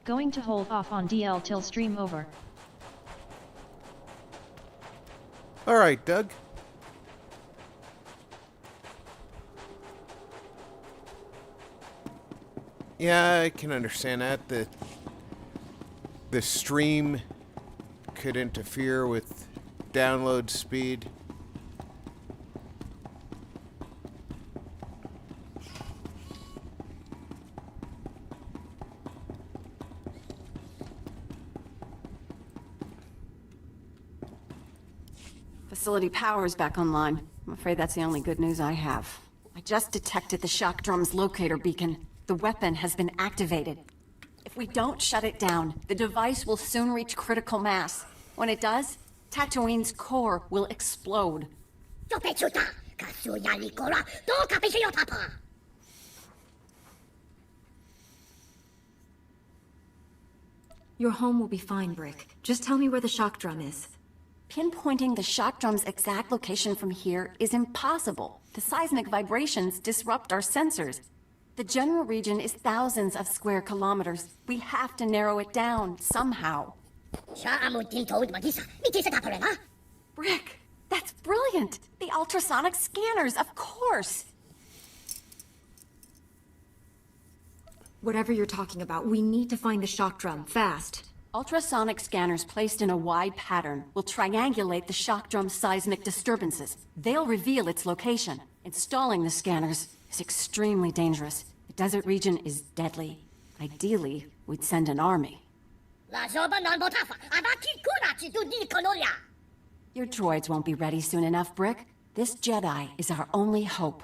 Going to hold off on DL till stream over. Alright, Doug. Yeah, I can understand that. The stream could interfere with download speed. Facility power is back online. I'm afraid that's the only good news I have. I just detected the shock drum's locator beacon. The weapon has been activated. If we don't shut it down, the device will soon reach critical mass. When it does, Tatooine's core will explode. Your home will be fine, Brick. Just tell me where the shock drum is. Pinpointing the shock drum's exact location from here is impossible. The seismic vibrations disrupt our sensors. The general region is thousands of square kilometers. We have to narrow it down somehow. Brick, that's brilliant! The ultrasonic scanners, of course! Whatever you're talking about, we need to find the shock drum, fast. Ultrasonic scanners placed in a wide pattern will triangulate the shock drum's seismic disturbances. They'll reveal its location. Installing the scanners is extremely dangerous. The desert region is deadly. Ideally, we'd send an army. Your droids won't be ready soon enough, Brick. This Jedi is our only hope.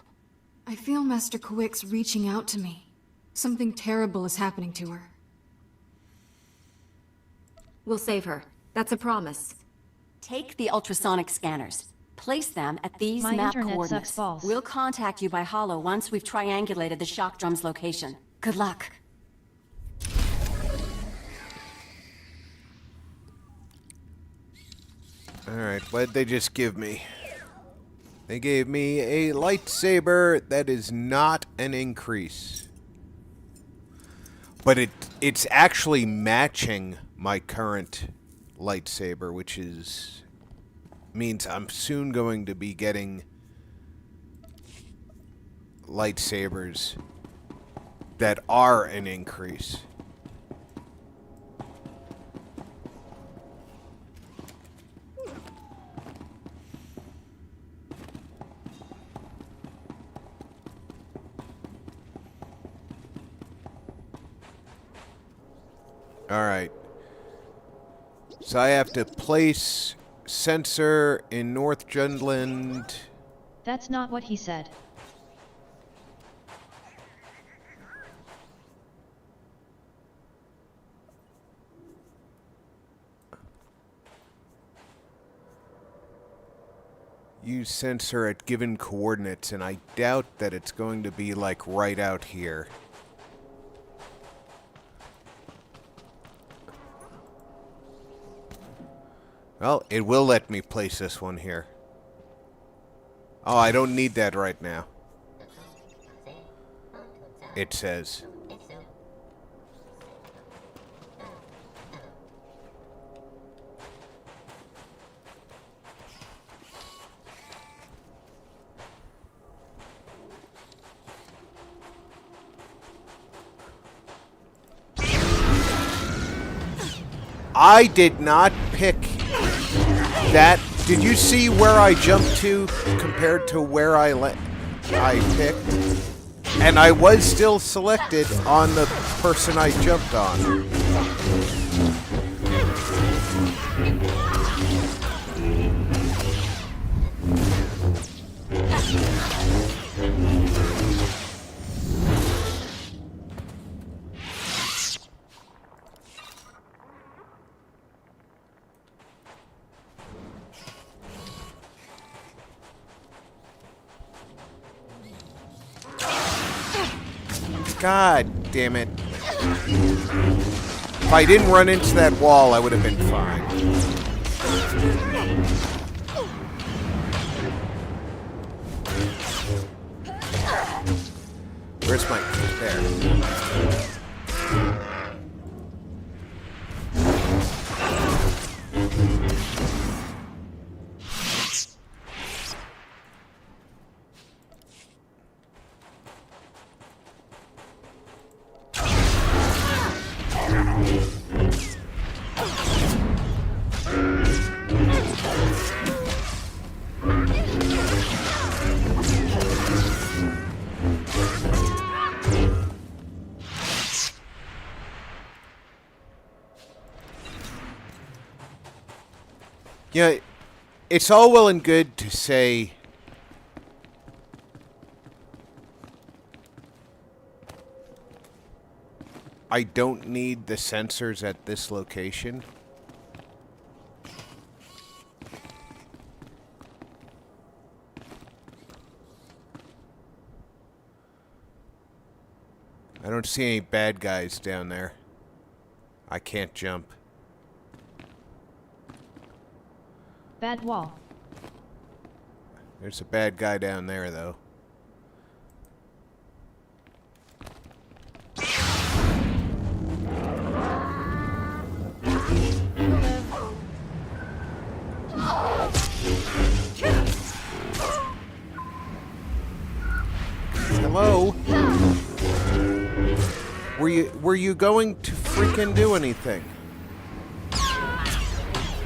I feel Master Quick's reaching out to me. Something terrible is happening to her. We'll save her. That's a promise. Take the ultrasonic scanners. Place them at these My map internet coordinates. sucks balls. We'll contact you by holo once we've triangulated the shock drum's location. Good luck. Alright, what'd they just give me? They gave me a lightsaber that is not an increase. But it's actually matching my current lightsaber, which means I'm soon going to be getting lightsabers that are an increase. Alright. So I have to place sensor in North Jundland. That's not what he said. Use sensor at given coordinates, and I doubt that it's going to be like right out here. Well, it will let me place this one here. Oh, I don't need that right now. It says. I did not pick that. Did you see where I jumped to compared to where I picked? And I was still selected on the person I jumped on. God damn it. If I didn't run into that wall, I would have been fine. Where's my... There. Yeah, it's all well and good to say I don't need the sensors at this location. I don't see any bad guys down there. I can't jump. Bad wall. There's a bad guy down there, though. Hello? Were you going to freaking do anything?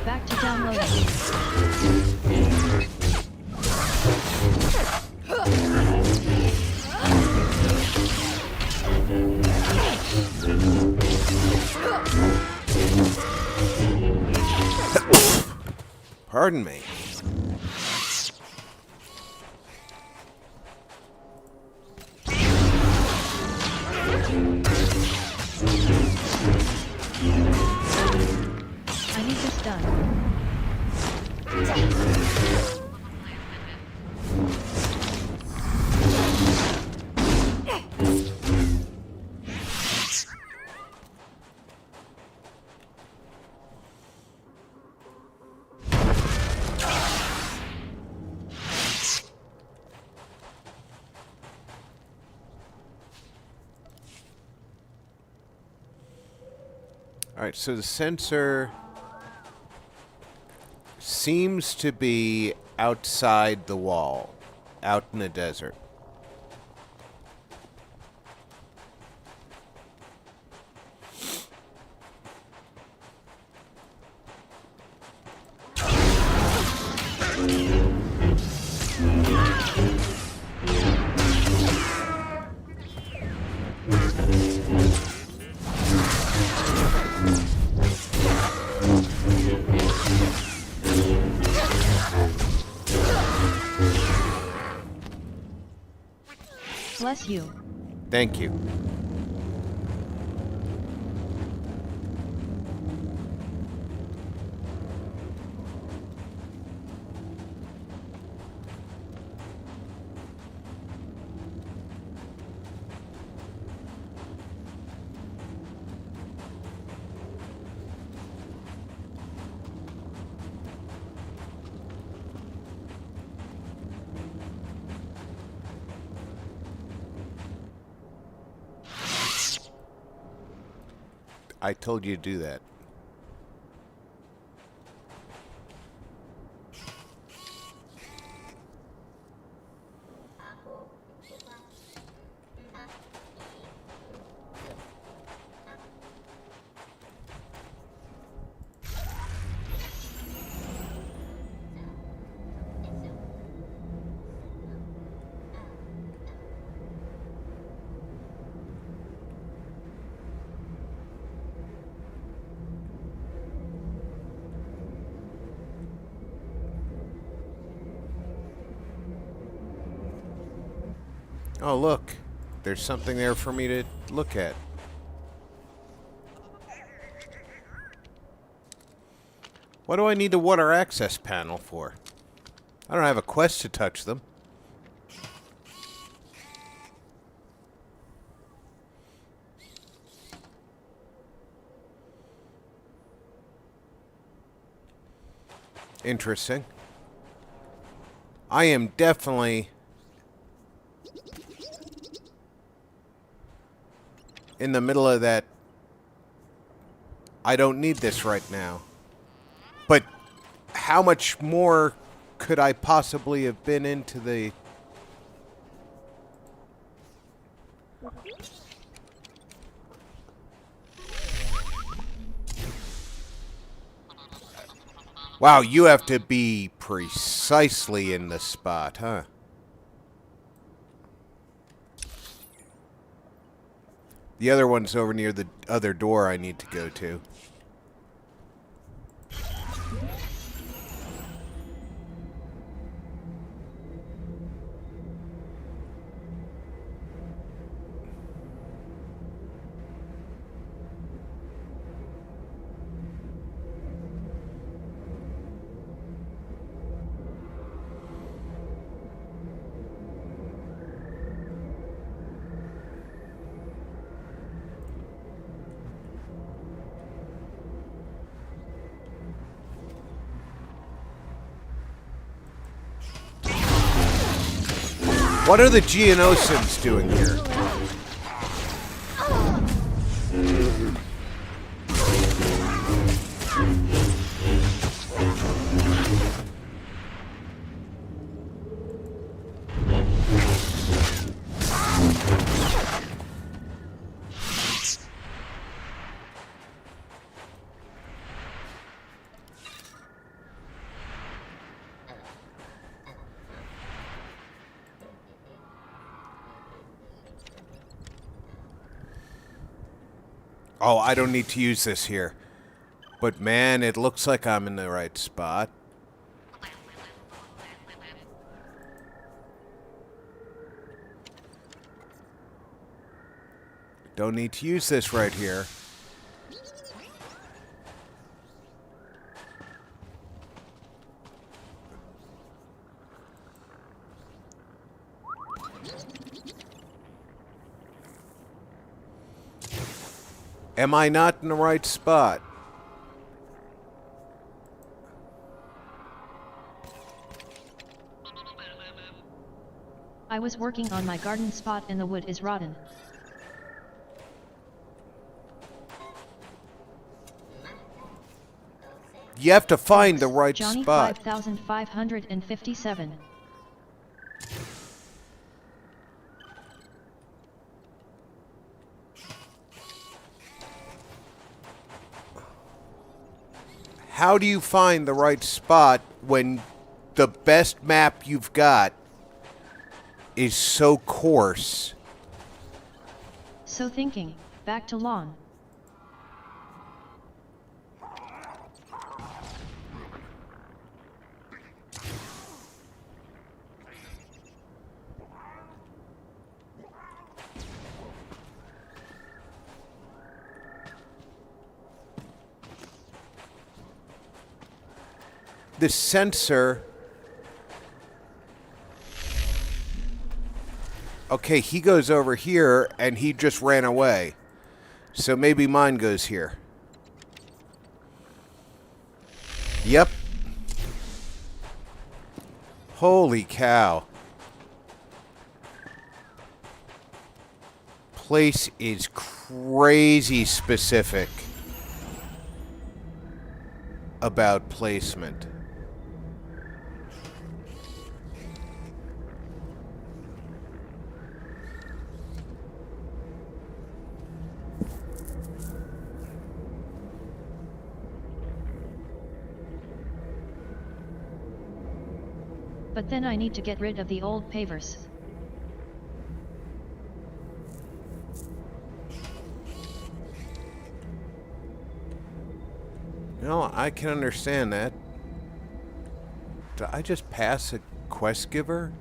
Back to downloading. Pardon me. I need this done. Alright, so the sensor seems to be outside the wall, out in the desert. Bless you. Thank you. I told you to do that. Oh, look. There's something there for me to look at. What do I need the water access panel for? I don't have a quest to touch them. Interesting. I am definitely in the middle of that. I don't need this right now. But how much more could I possibly have been into the... Wow, you have to be precisely in the spot, huh? The other one's over near the other door I need to go to. What are the Geonosians doing here? Oh, I don't need to use this here. But man, it looks like I'm in the right spot. Don't need to use this right here. Am I not in the right spot? I was working on my garden spot and the wood is rotten. You have to find the right Johnny spot. 5557. How do you find the right spot when the best map you've got is so coarse? So thinking, back to lawn. this sensor... Okay, he goes over here, and he just ran away. So maybe mine goes here. Yep. Holy cow. Place is crazy specific about placement. But then I need to get rid of the old pavers. No, I can understand that. Did I just pass a quest giver?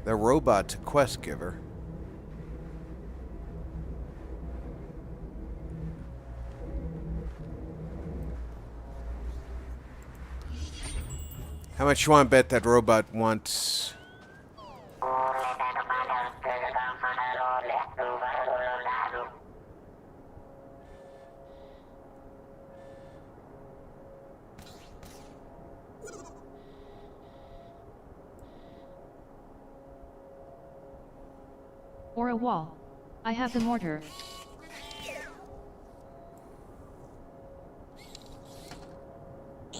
The robot's a quest giver. How much you want to bet that robot wants? Or a wall. I have the mortar.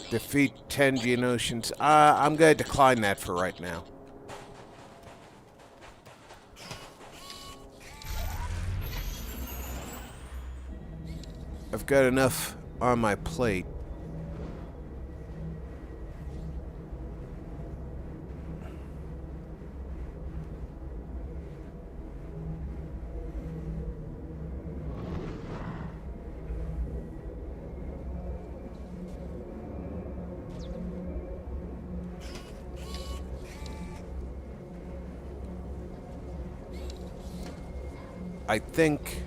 Defeat 10 Geonosians. I'm going to decline that for right now. I've got enough on my plate. I think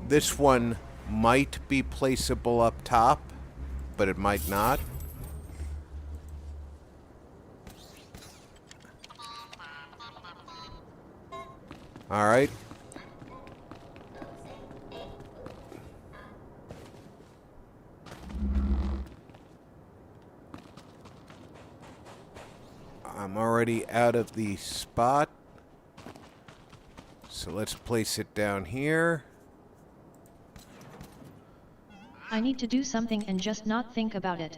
this one might be placeable up top, but it might not. All right. I'm already out of the spot. So let's place it down here. I need to do something and just not think about it.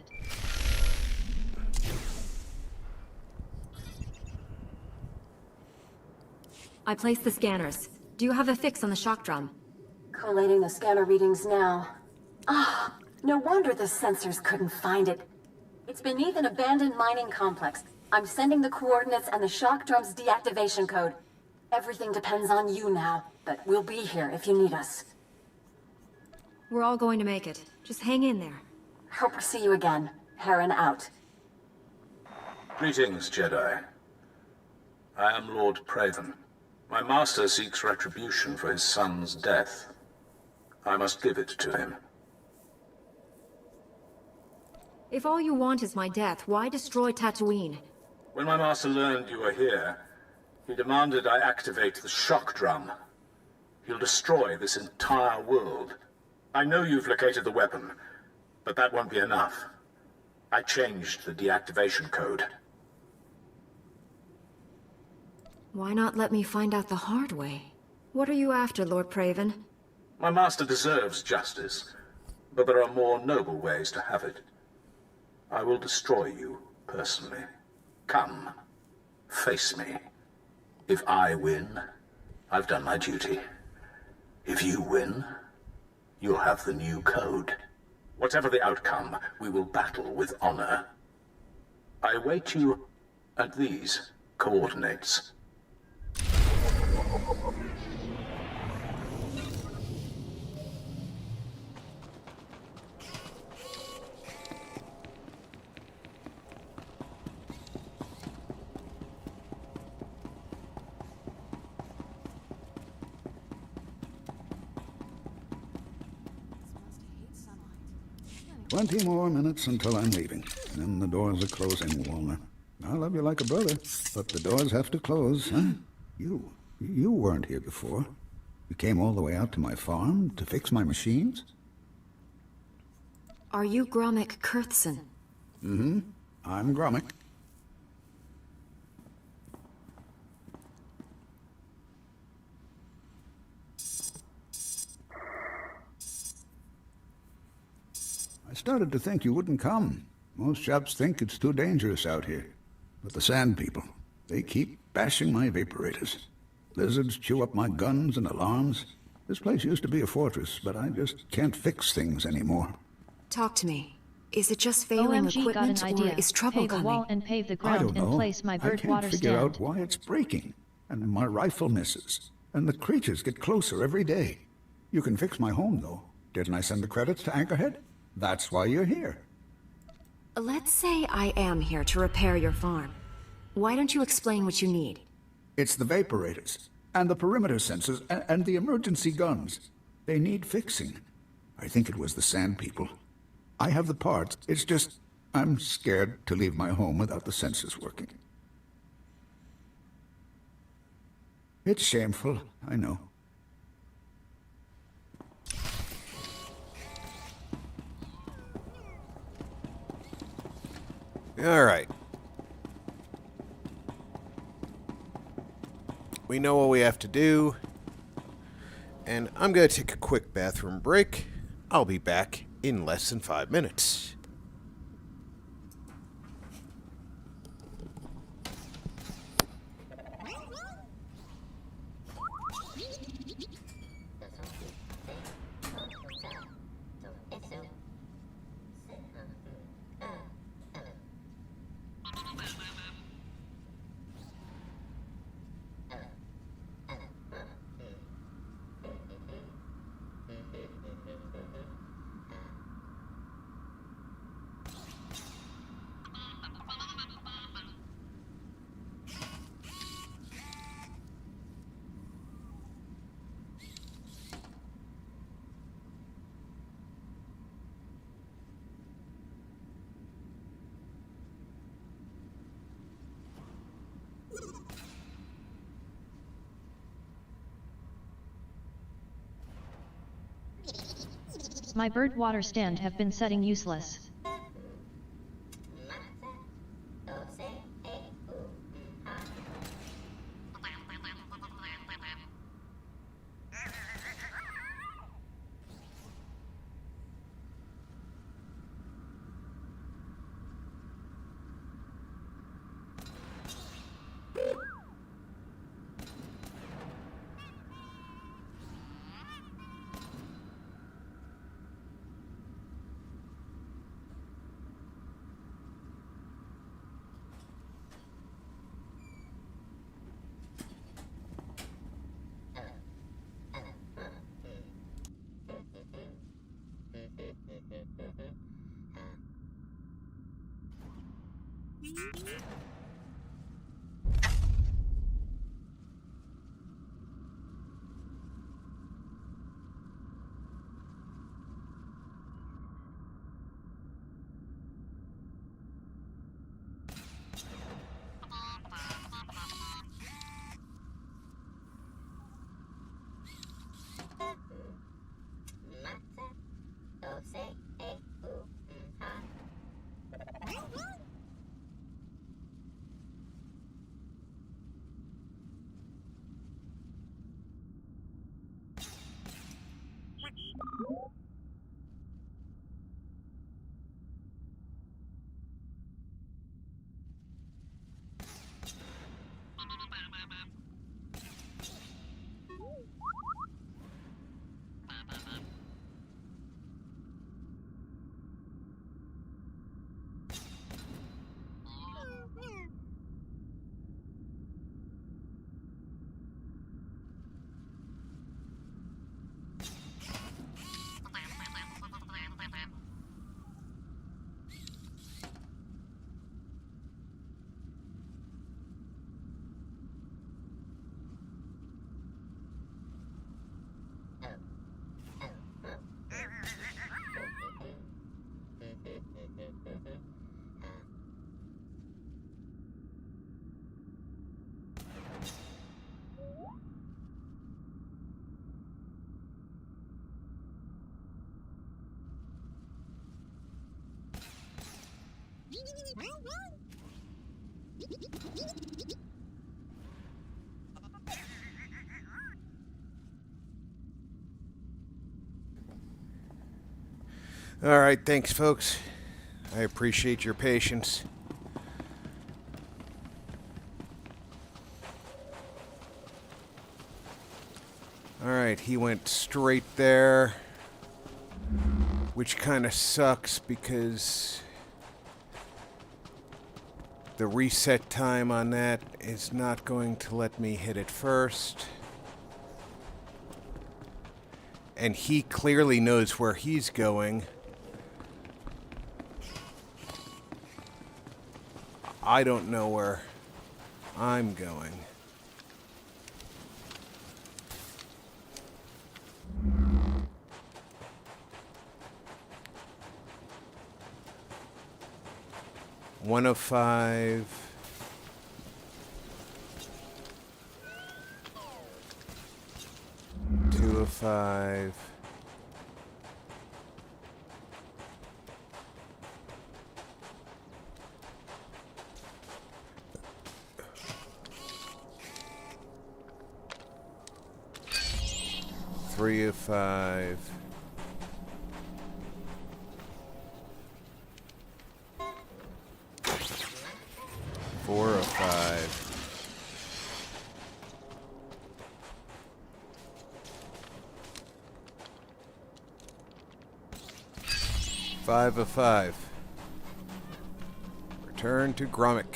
I placed the scanners. Do you have a fix on the shock drum? Collating the scanner readings now. Ah, no wonder the sensors couldn't find it. It's beneath an abandoned mining complex. I'm sending the coordinates and the shock drum's deactivation code. Everything depends on you now, but we'll be here if you need us. We're all going to make it. Just hang in there. Hope to see you again. Heron out. Greetings, Jedi. I am Lord Praven. My master seeks retribution for his son's death. I must give it to him. If all you want is my death, why destroy Tatooine? When my master learned you were here, he demanded I activate the shock drum. He'll destroy this entire world. I know you've located the weapon, but that won't be enough. I changed the deactivation code. Why not let me find out the hard way? What are you after, Lord Praven? My master deserves justice, but there are more noble ways to have it. I will destroy you, personally. Come, face me. If I win, I've done my duty. If you win, you'll have the new code. Whatever the outcome, we will battle with honor. I await you at these coordinates. 20 more minutes until I'm leaving. Then the doors are closing, Walner. I love you like a brother, but the doors have to close, huh? You weren't here before. You came all the way out to my farm to fix my machines? Are you Gromit Kurthson? Mm-hmm. I'm Gromit. I started to think you wouldn't come. Most chaps think it's too dangerous out here. But the Sand People, they keep bashing my vaporators. Lizards chew up my guns and alarms. This place used to be a fortress, but I just can't fix things anymore. Talk to me. Is it just failing OMG got an equipment, idea. or is trouble Pave a coming? wall and pave the I ground don't know. and place my I bird can't water figure stand. out why it's breaking. And my rifle misses. And the creatures get closer every day. You can fix my home, though. Didn't I send the credits to Anchorhead? That's why you're here. Let's say I am here to repair your farm. Why don't you explain what you need? It's the vaporators, and the perimeter sensors, and the emergency guns. They need fixing. I think it was the Sand People. I have the parts. It's just, I'm scared to leave my home without the sensors working. It's shameful, I know. All right. We know what we have to do. And I'm going to take a quick bathroom break. I'll be back in less than 5 minutes. My bird water stand have been setting useless. Alright, thanks, folks. I appreciate your patience. Alright, he went straight there. Which kind of sucks because the reset time on that is not going to let me hit it first. And he clearly knows where he's going. I don't know where I'm going. One of 5. Two of 5. Three of 5. Four of 5. Five of 5. Return to Gromit.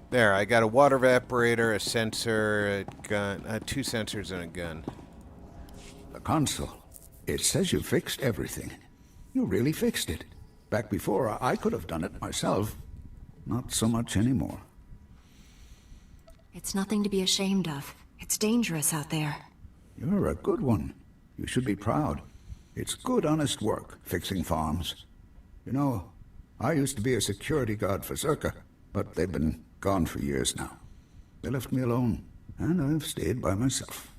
There, I got a water evaporator, a sensor, a gun, 2 sensors and a gun. The console. It says you fixed everything. You really fixed it. Back before, I could have done it myself. Not so much anymore. It's nothing to be ashamed of. It's dangerous out there. You're a good one. You should be proud. It's good, honest work, fixing farms. You know, I used to be a security guard for Zerka, but they've been gone for years now. They left me alone, and I've stayed by myself.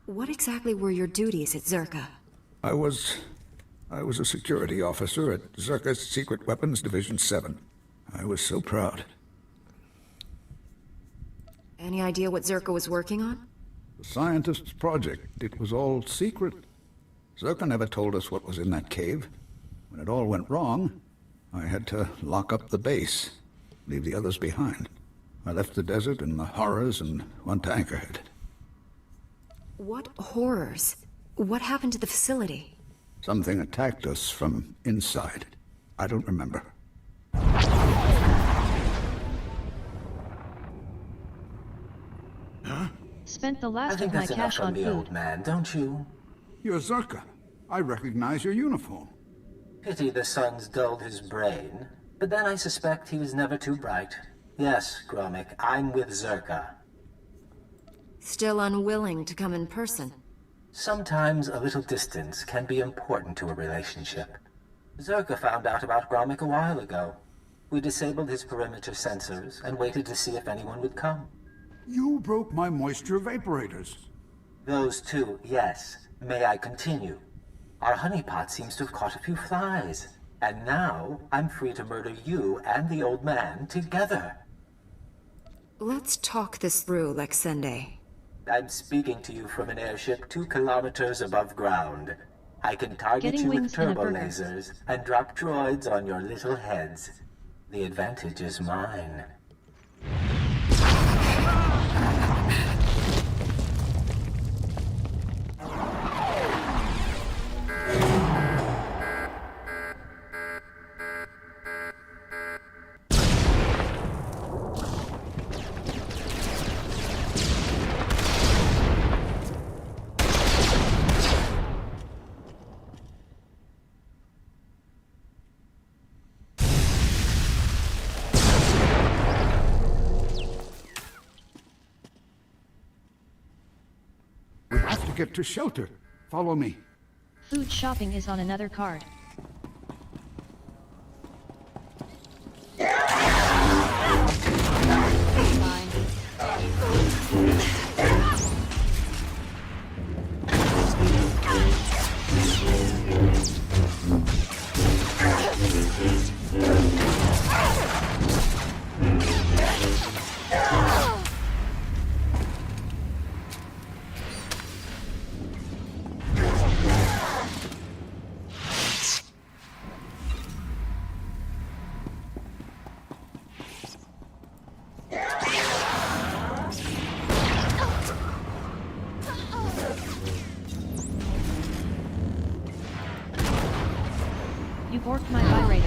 What exactly were your duties at Zerka? I was a security officer at Zerka's Secret Weapons Division 7. I was so proud. Any idea what Zerka was working on? The scientist's project. It was all secret. Zerka never told us what was in that cave. When it all went wrong, I had to lock up the base, leave the others behind. I left the desert and the horrors and went to Anchorhead. What horrors? What happened to the facility? Something attacked us from inside. I don't remember. Huh? Spent the I last think of my that's enough cash from on the food. old man, don't you? You're Zerka. I recognize your uniform. Pity the sun's dulled his brain. But then I suspect he was never too bright. Yes, Gromit, I'm with Zerka. Still unwilling to come in person? Sometimes a little distance can be important to a relationship. Zerka found out about Gromit a while ago. We disabled his perimeter sensors and waited to see if anyone would come. You broke my moisture evaporators. Those two, yes. May I continue? Our honeypot seems to have caught a few flies. And now, I'm free to murder you and the old man together. Let's talk this through, Lexende. I'm speaking to you from an airship 2 kilometers above ground. I can target Getting you with wings and a turbo burger. lasers and drop droids on your little heads. The advantage is mine. We have to get to shelter. Follow me. Food shopping is on another card. Fork my vibrator.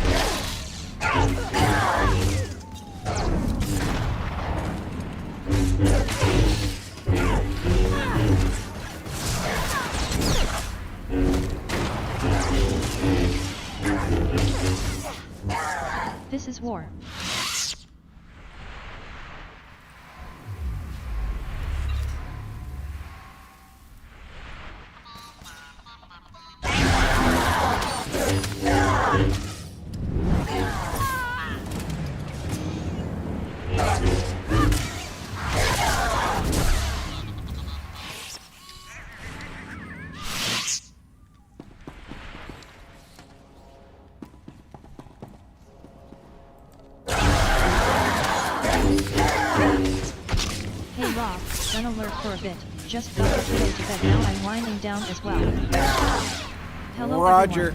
This is war. Hey Rob, gun alert for a bit. Just got to go to bed, now I'm winding down as well. Hello Roger.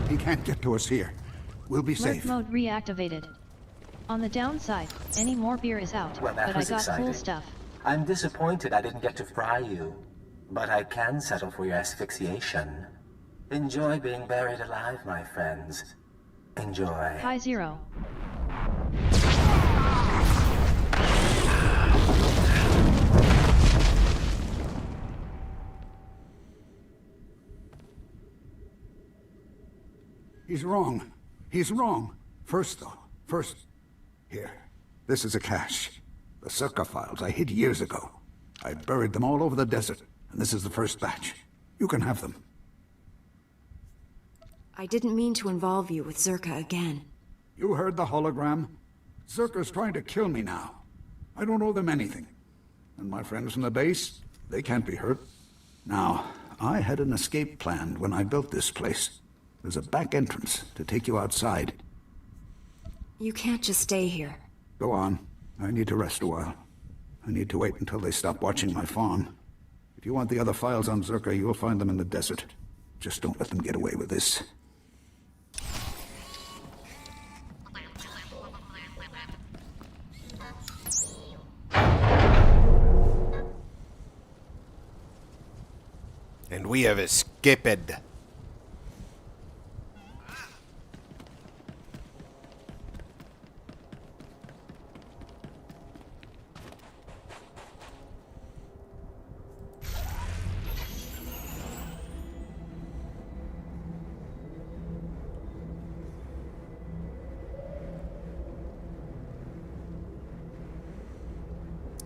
He can't get to us here. We'll be Lurk safe. mode reactivated. On the downside, any more beer is out, Well, that but I was got exciting. cool stuff. I'm disappointed I didn't get to fry you. But I can settle for your asphyxiation. Enjoy being buried alive, my friends. Enjoy. Hi Zero. He's wrong. He's wrong. First, though. First. Here. This is a cache. The Circa files I hid years ago. I buried them all over the desert, and this is the first batch. You can have them. I didn't mean to involve you with Zerka again. You heard the hologram? Zerka's trying to kill me now. I don't owe them anything. And my friends from the base, they can't be hurt. Now, I had an escape planned when I built this place. There's a back entrance to take you outside. You can't just stay here. Go on. I need to rest a while. I need to wait until they stop watching my farm. If you want the other files on Zerka, you'll find them in the desert. Just don't let them get away with this. And we have escaped.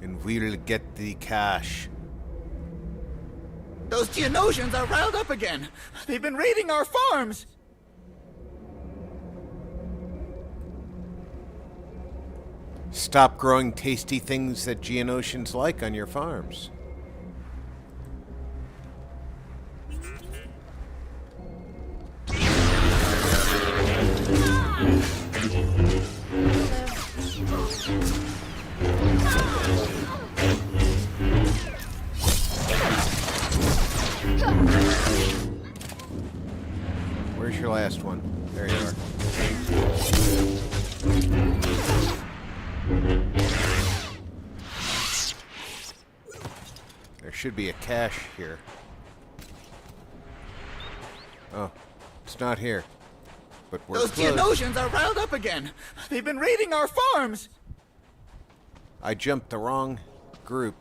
And we'll get the cash. Those Geonosians are riled up again. They've been raiding our farms. Stop growing tasty things that Geonosians like on your farms. Where's your last one? There you are. There should be a cache here. Oh, it's not here. But we're Those close. Geonosians are riled up again. They've been raiding our farms. I jumped the wrong group.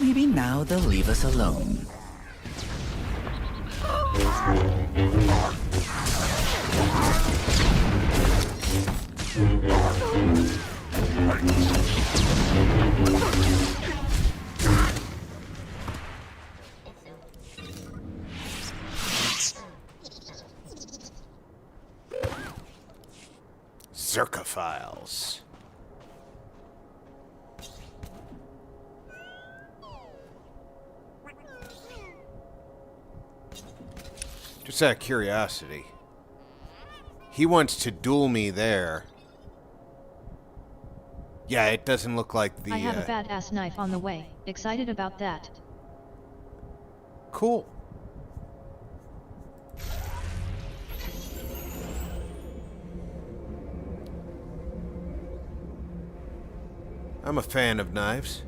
Maybe now they'll leave us alone. Zerka files. Just out of curiosity, He wants to duel me there. Yeah, it doesn't look like the... I have a badass knife on the way. Excited about that. Cool. I'm a fan of knives.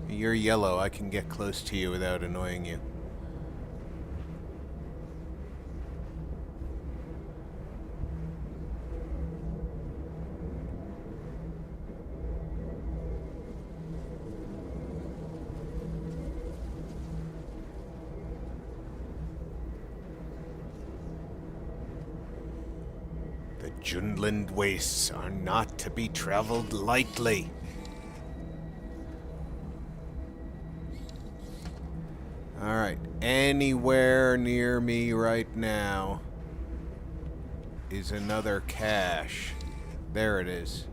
You're yellow. I can get close to you without annoying you. The Jundland wastes are not to be traveled lightly. Alright, anywhere near me right now is another cache. There it is.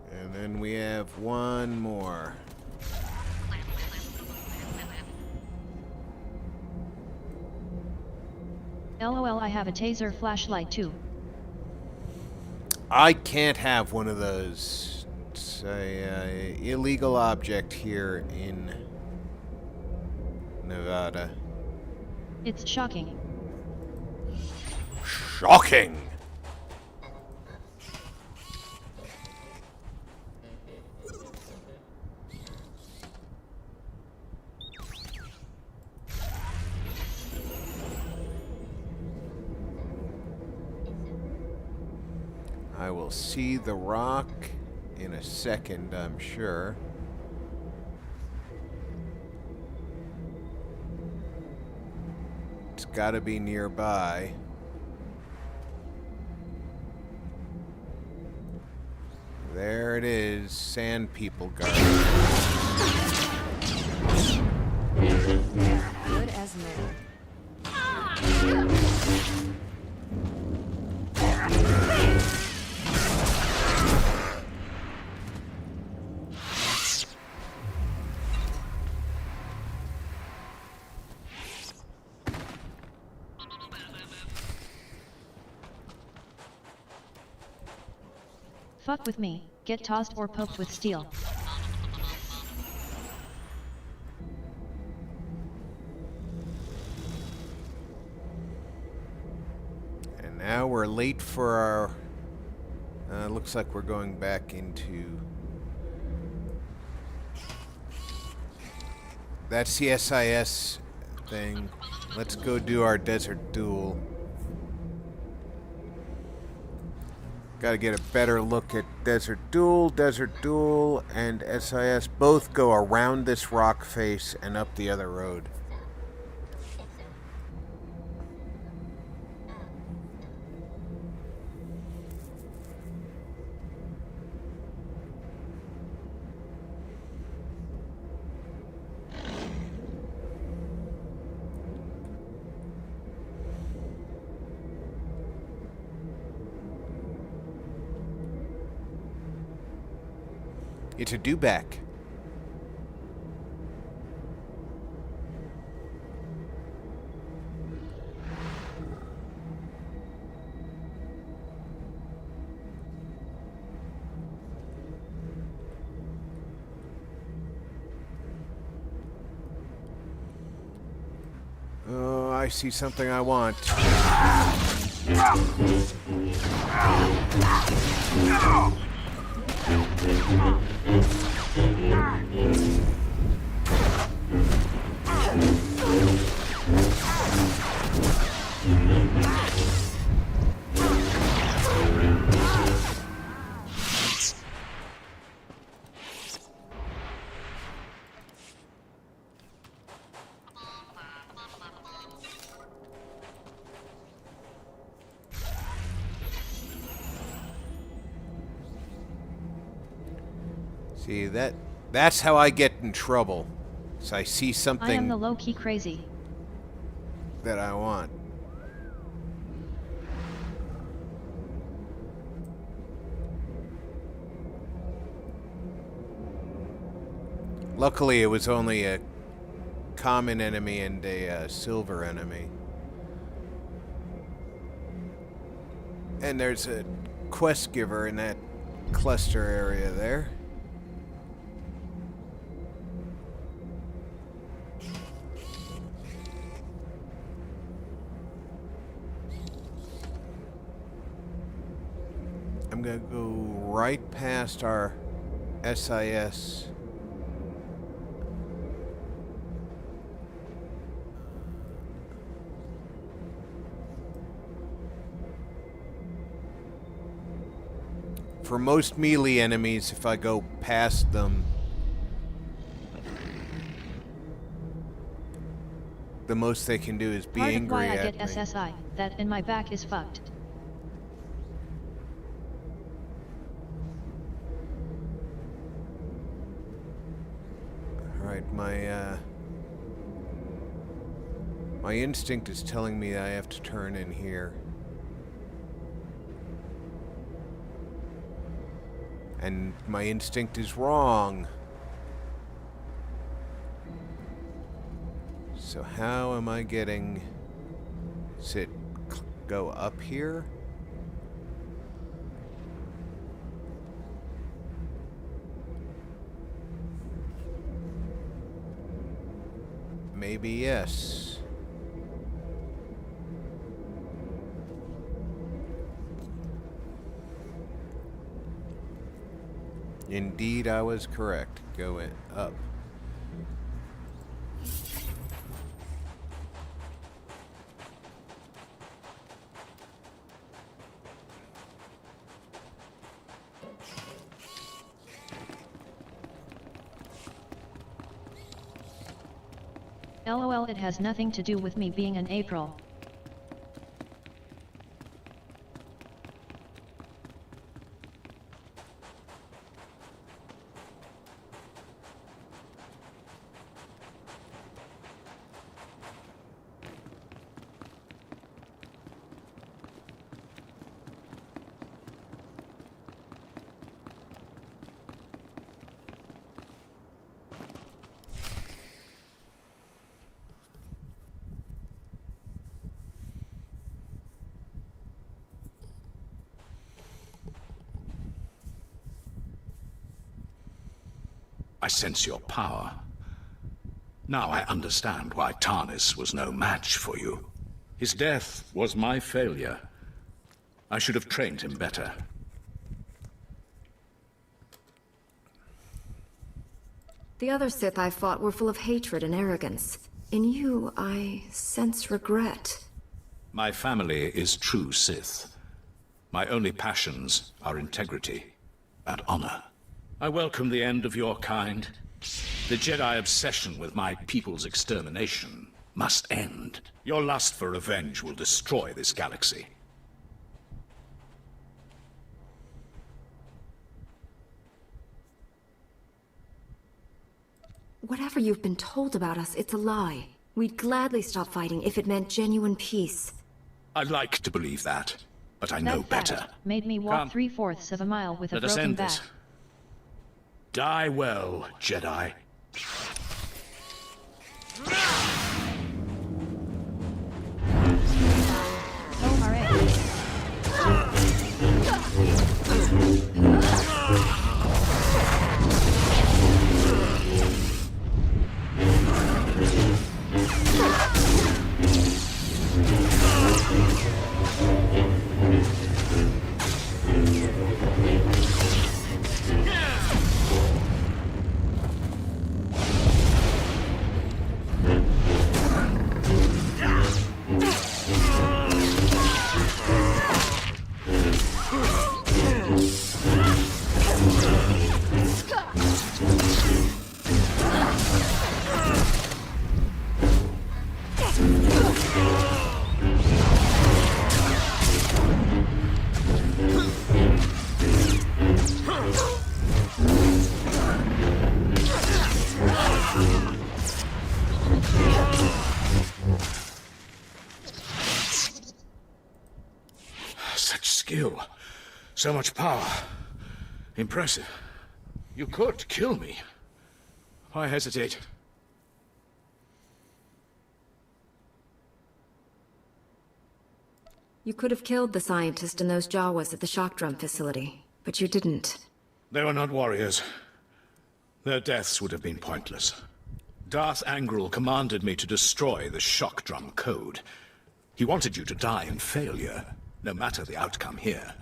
And then we have one more. LOL, I have a taser flashlight too. I can't have one of those. It's a illegal object here in Nevada. It's shocking. Shocking! I will see the rock in a second, I'm sure. It's gotta be nearby. There it is, Sand People Garden. Good as new. Fuck with me, get tossed or poked with steel. And now we're late for our... looks like we're going back into... That's the SIS thing. Let's go do our desert duel. Gotta get a better look at Desert Duel, and SIS. Both go around this rock face and up the other road. It's a do-back. Oh, I see something I want. See, that's how I get in trouble. So I see I am something the low-key crazy. that I want. Luckily, it was only a common enemy and a silver enemy. And there's a quest giver in that cluster area there. I'm gonna go right past our SIS. For most melee enemies, if I go past them, the most they can do is be Part of angry why I at get me. SSI, that in my back is fucked. Alright, my instinct is telling me I have to turn in here. And my instinct is wrong. So how am I getting... Does it go up here? Maybe yes. Indeed, I was correct. Go up. LOL, it has nothing to do with me being an April. I sense your power. Now I understand why Tarnis was no match for you. His death was my failure. I should have trained him better. The other Sith I fought were full of hatred and arrogance. In you, I sense regret. My family is true Sith. My only passions are integrity and honor. I welcome the end of your kind. The Jedi obsession with my people's extermination must end. Your lust for revenge will destroy this galaxy. Whatever you've been told about us, it's a lie. We'd gladly stop fighting if it meant genuine peace. I'd like to believe that, but I That know fact better. made me walk Come. 3/4 of a mile with a Let us broken end back. this. Die well, Jedi. Oh, hooray. So much power. Impressive. You could kill me. Why hesitate? You could have killed the scientist and those Jawas at the shock drum facility, but you didn't. They were not warriors. Their deaths would have been pointless. Darth Angral commanded me to destroy the shock drum code. He wanted you to die in failure, no matter the outcome here.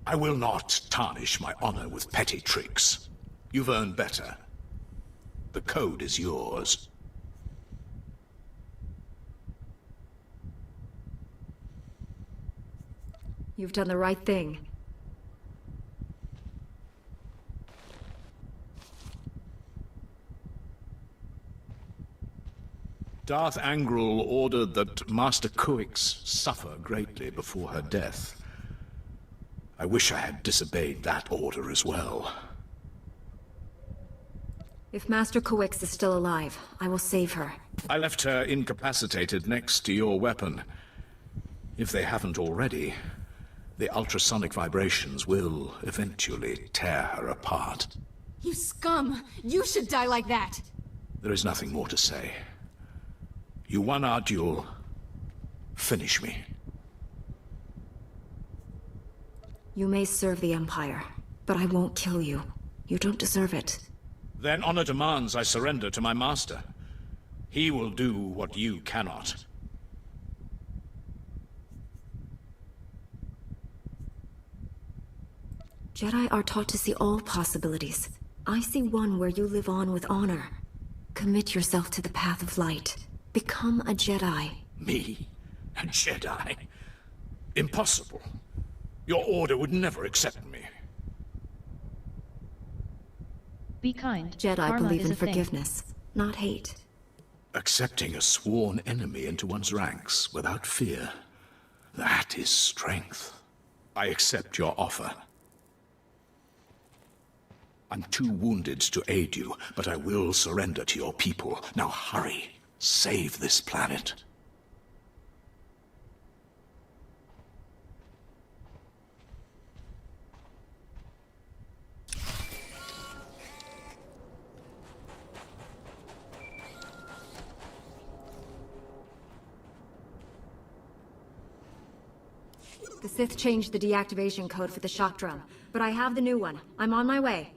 I will not tarnish my honor with petty tricks. You've earned better. The code is yours. You've done the right thing. Darth Angral ordered that Master Kuix suffer greatly before her death. I wish I had disobeyed that order as well. If Master Kuix is still alive, I will save her. I left her incapacitated next to your weapon. If they haven't already, the ultrasonic vibrations will eventually tear her apart. You scum! You should die like that! There is nothing more to say. You won our duel. Finish me. You may serve the Empire, but I won't kill you. You don't deserve it. Then honor demands I surrender to my master. He will do what you cannot. Jedi are taught to see all possibilities. I see one where you live on with honor. Commit yourself to the path of light. Become a Jedi. Me? A Jedi? Impossible. Your order would never accept me. Be kind. Jedi Karma believe is in a thing. forgiveness, not hate. Accepting a sworn enemy into one's ranks without fear. That is strength. I accept your offer. I'm too wounded to aid you, but I will surrender to your people. Now hurry. Save this planet. The Sith changed the deactivation code for the shock drum, but I have the new one. I'm on my way.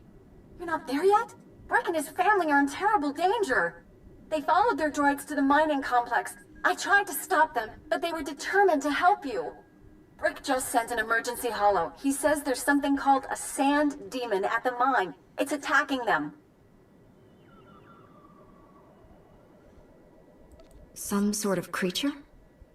You're not there yet? Brick and his family are in terrible danger. They followed their droids to the mining complex. I tried to stop them, but they were determined to help you. Brick just sent an emergency holo. He says there's something called a sand demon at the mine. It's attacking them. Some sort of creature?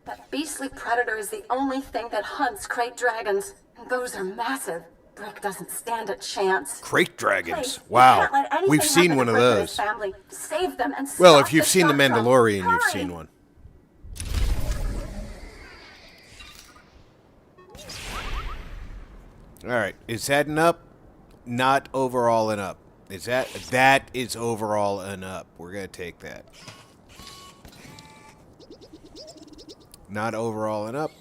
That beastly predator is the only thing that hunts crate dragons. And those are massive. Brick doesn't stand a chance. Crate dragons. Please, Wow. you can't let anything We've seen happen one to of Brick and his those. family. Save them and Well, stop if you've seen The shock drum. Mandalorian, you've Hurry! seen one. Alright, is that an up? Not overall an up. Is that is overall an up. We're gonna take that. Not overall an up.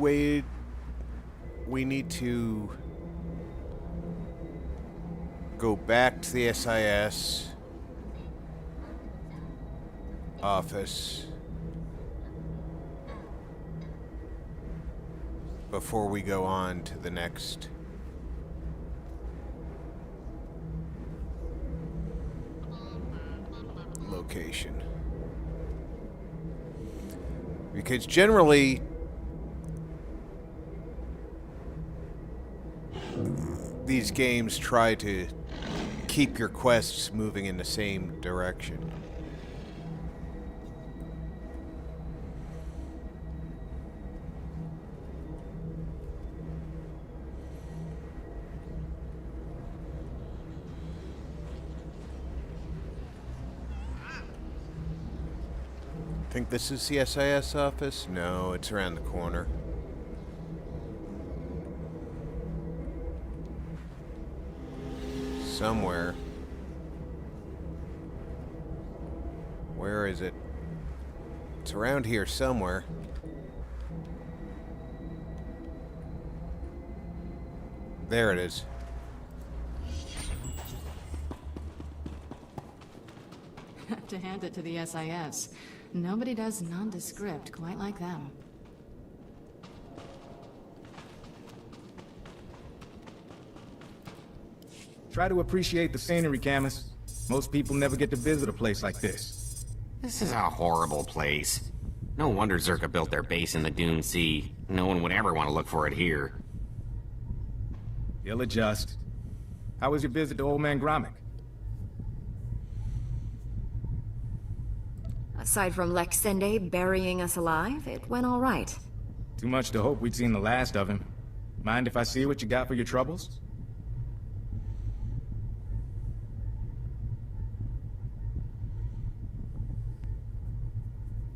Wait, we need to go back to the SIS office. before we go on to the next location. Because generally, these games try to keep your quests moving in the same direction. Think this is the SIS office? No, it's around the corner. Somewhere. Where is it? It's around here somewhere. There it is. Have to hand it to the SIS. Nobody does nondescript quite like them. Try to appreciate the scenery, Camus. Most people never get to visit a place like this. This is a horrible place. No wonder Zerka built their base in the Dune Sea. No one would ever want to look for it here. You'll adjust. How was your visit to Old Man Gromit? Aside from Lex Sende burying us alive, it went all right. Too much to hope we'd seen the last of him. Mind if I see what you got for your troubles?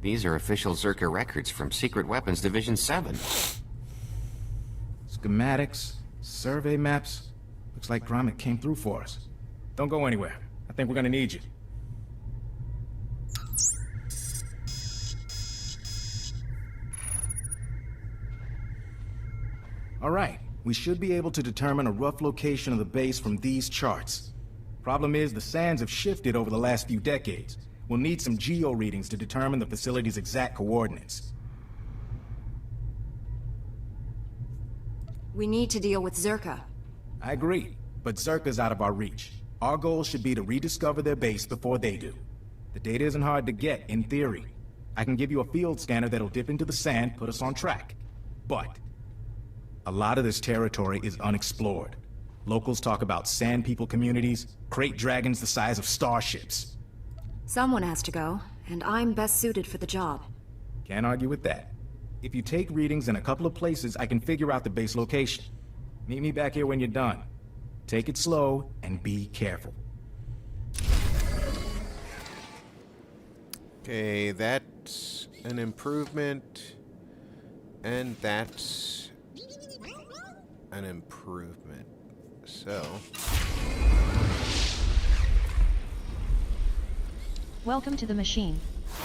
These are official Zerka records from Secret Weapons Division 7. Schematics, survey maps. Looks like Gromit came through for us. Don't go anywhere. I think we're gonna need you. All right, we should be able to determine a rough location of the base from these charts. Problem is, the sands have shifted over the last few decades. We'll need some geo readings to determine the facility's exact coordinates. We need to deal with Zerka. I agree, but Zerka's out of our reach. Our goal should be to rediscover their base before they do. The data isn't hard to get, in theory. I can give you a field scanner that'll dip into the sand, put us on track. But a lot of this territory is unexplored. Locals talk about sand people communities, crate dragons the size of starships. Someone has to go, and I'm best suited for the job. Can't argue with that. If you take readings in a couple of places, I can figure out the base location. Meet me back here when you're done. Take it slow and be careful. Okay, that's an improvement. And that's an improvement. So... Welcome to the machine.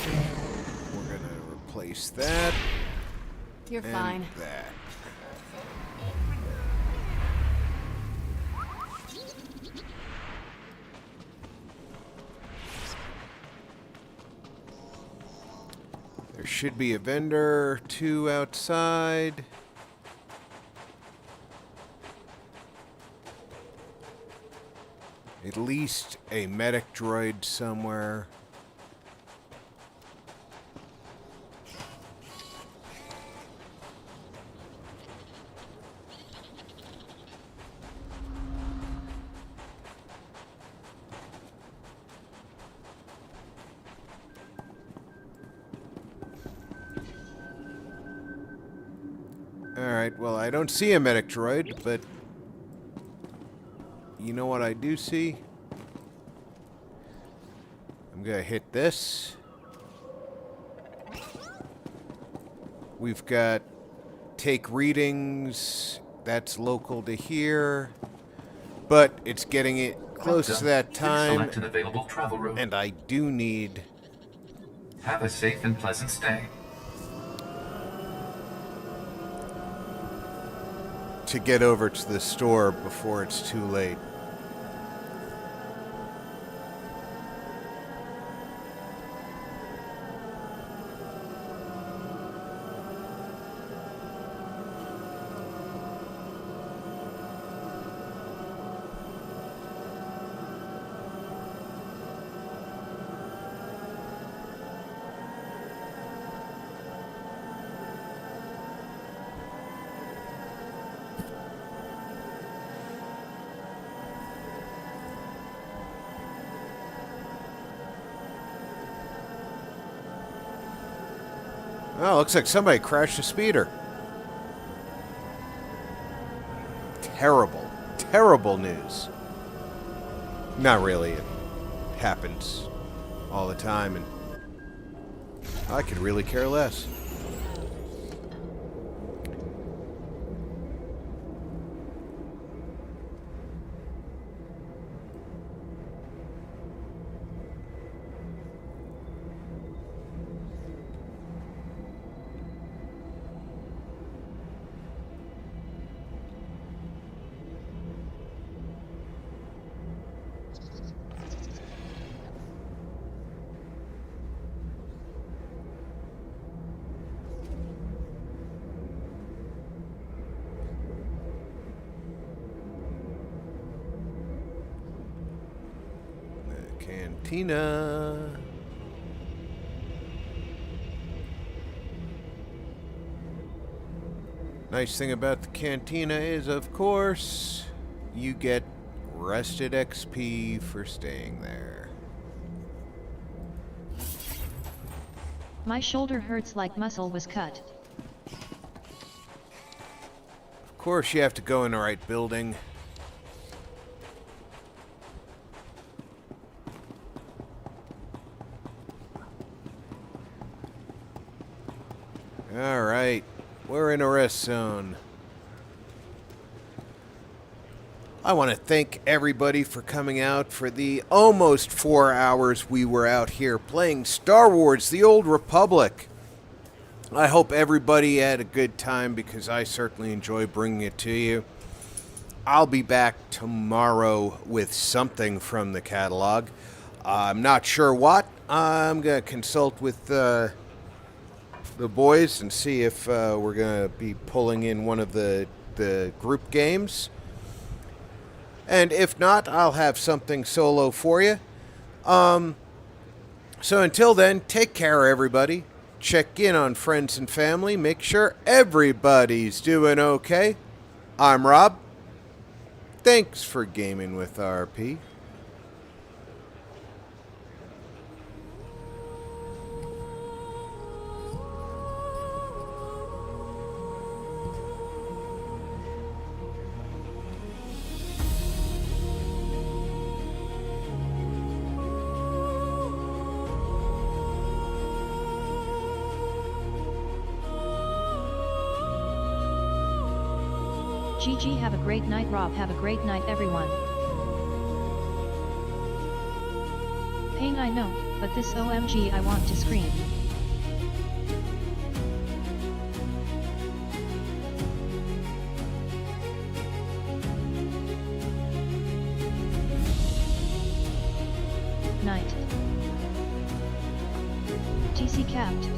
we're gonna replace that. You're and fine. That. There should be a vendor, 2 outside. At least a medic droid somewhere. Alright, well, I don't see a medic droid, but you know what I do see? I'm gonna hit this. We've got take readings. That's local to here. But it's getting it close to that time. Select an available travel route. And I do need... Have a safe and pleasant stay. to get over to the store before it's too late. Oh, looks like somebody crashed a speeder. Terrible, terrible news. Not really. It happens all the time, and I could really care less. Cantina. Nice thing about the cantina is, of course, you get rested XP for staying there. My shoulder hurts like muscle was cut. Of course, you have to go in the right building. Alright, we're in a rest zone. I want to thank everybody for coming out for the almost 4 hours we were out here playing Star Wars: The Old Republic. I hope everybody had a good time, because I certainly enjoy bringing it to you. I'll be back tomorrow with something from the catalog. I'm not sure what. I'm going to consult with the boys and see if we're going to be pulling in one of the group games. And if not, I'll have something solo for you. So until then, take care, everybody. Check in on friends and family. Make sure everybody's doing okay. I'm Rob. Thanks for gaming with RP. GG, have a great night. Rob, have a great night, everyone. Pain, I know, but this OMG, I want to scream. Night. TC capped.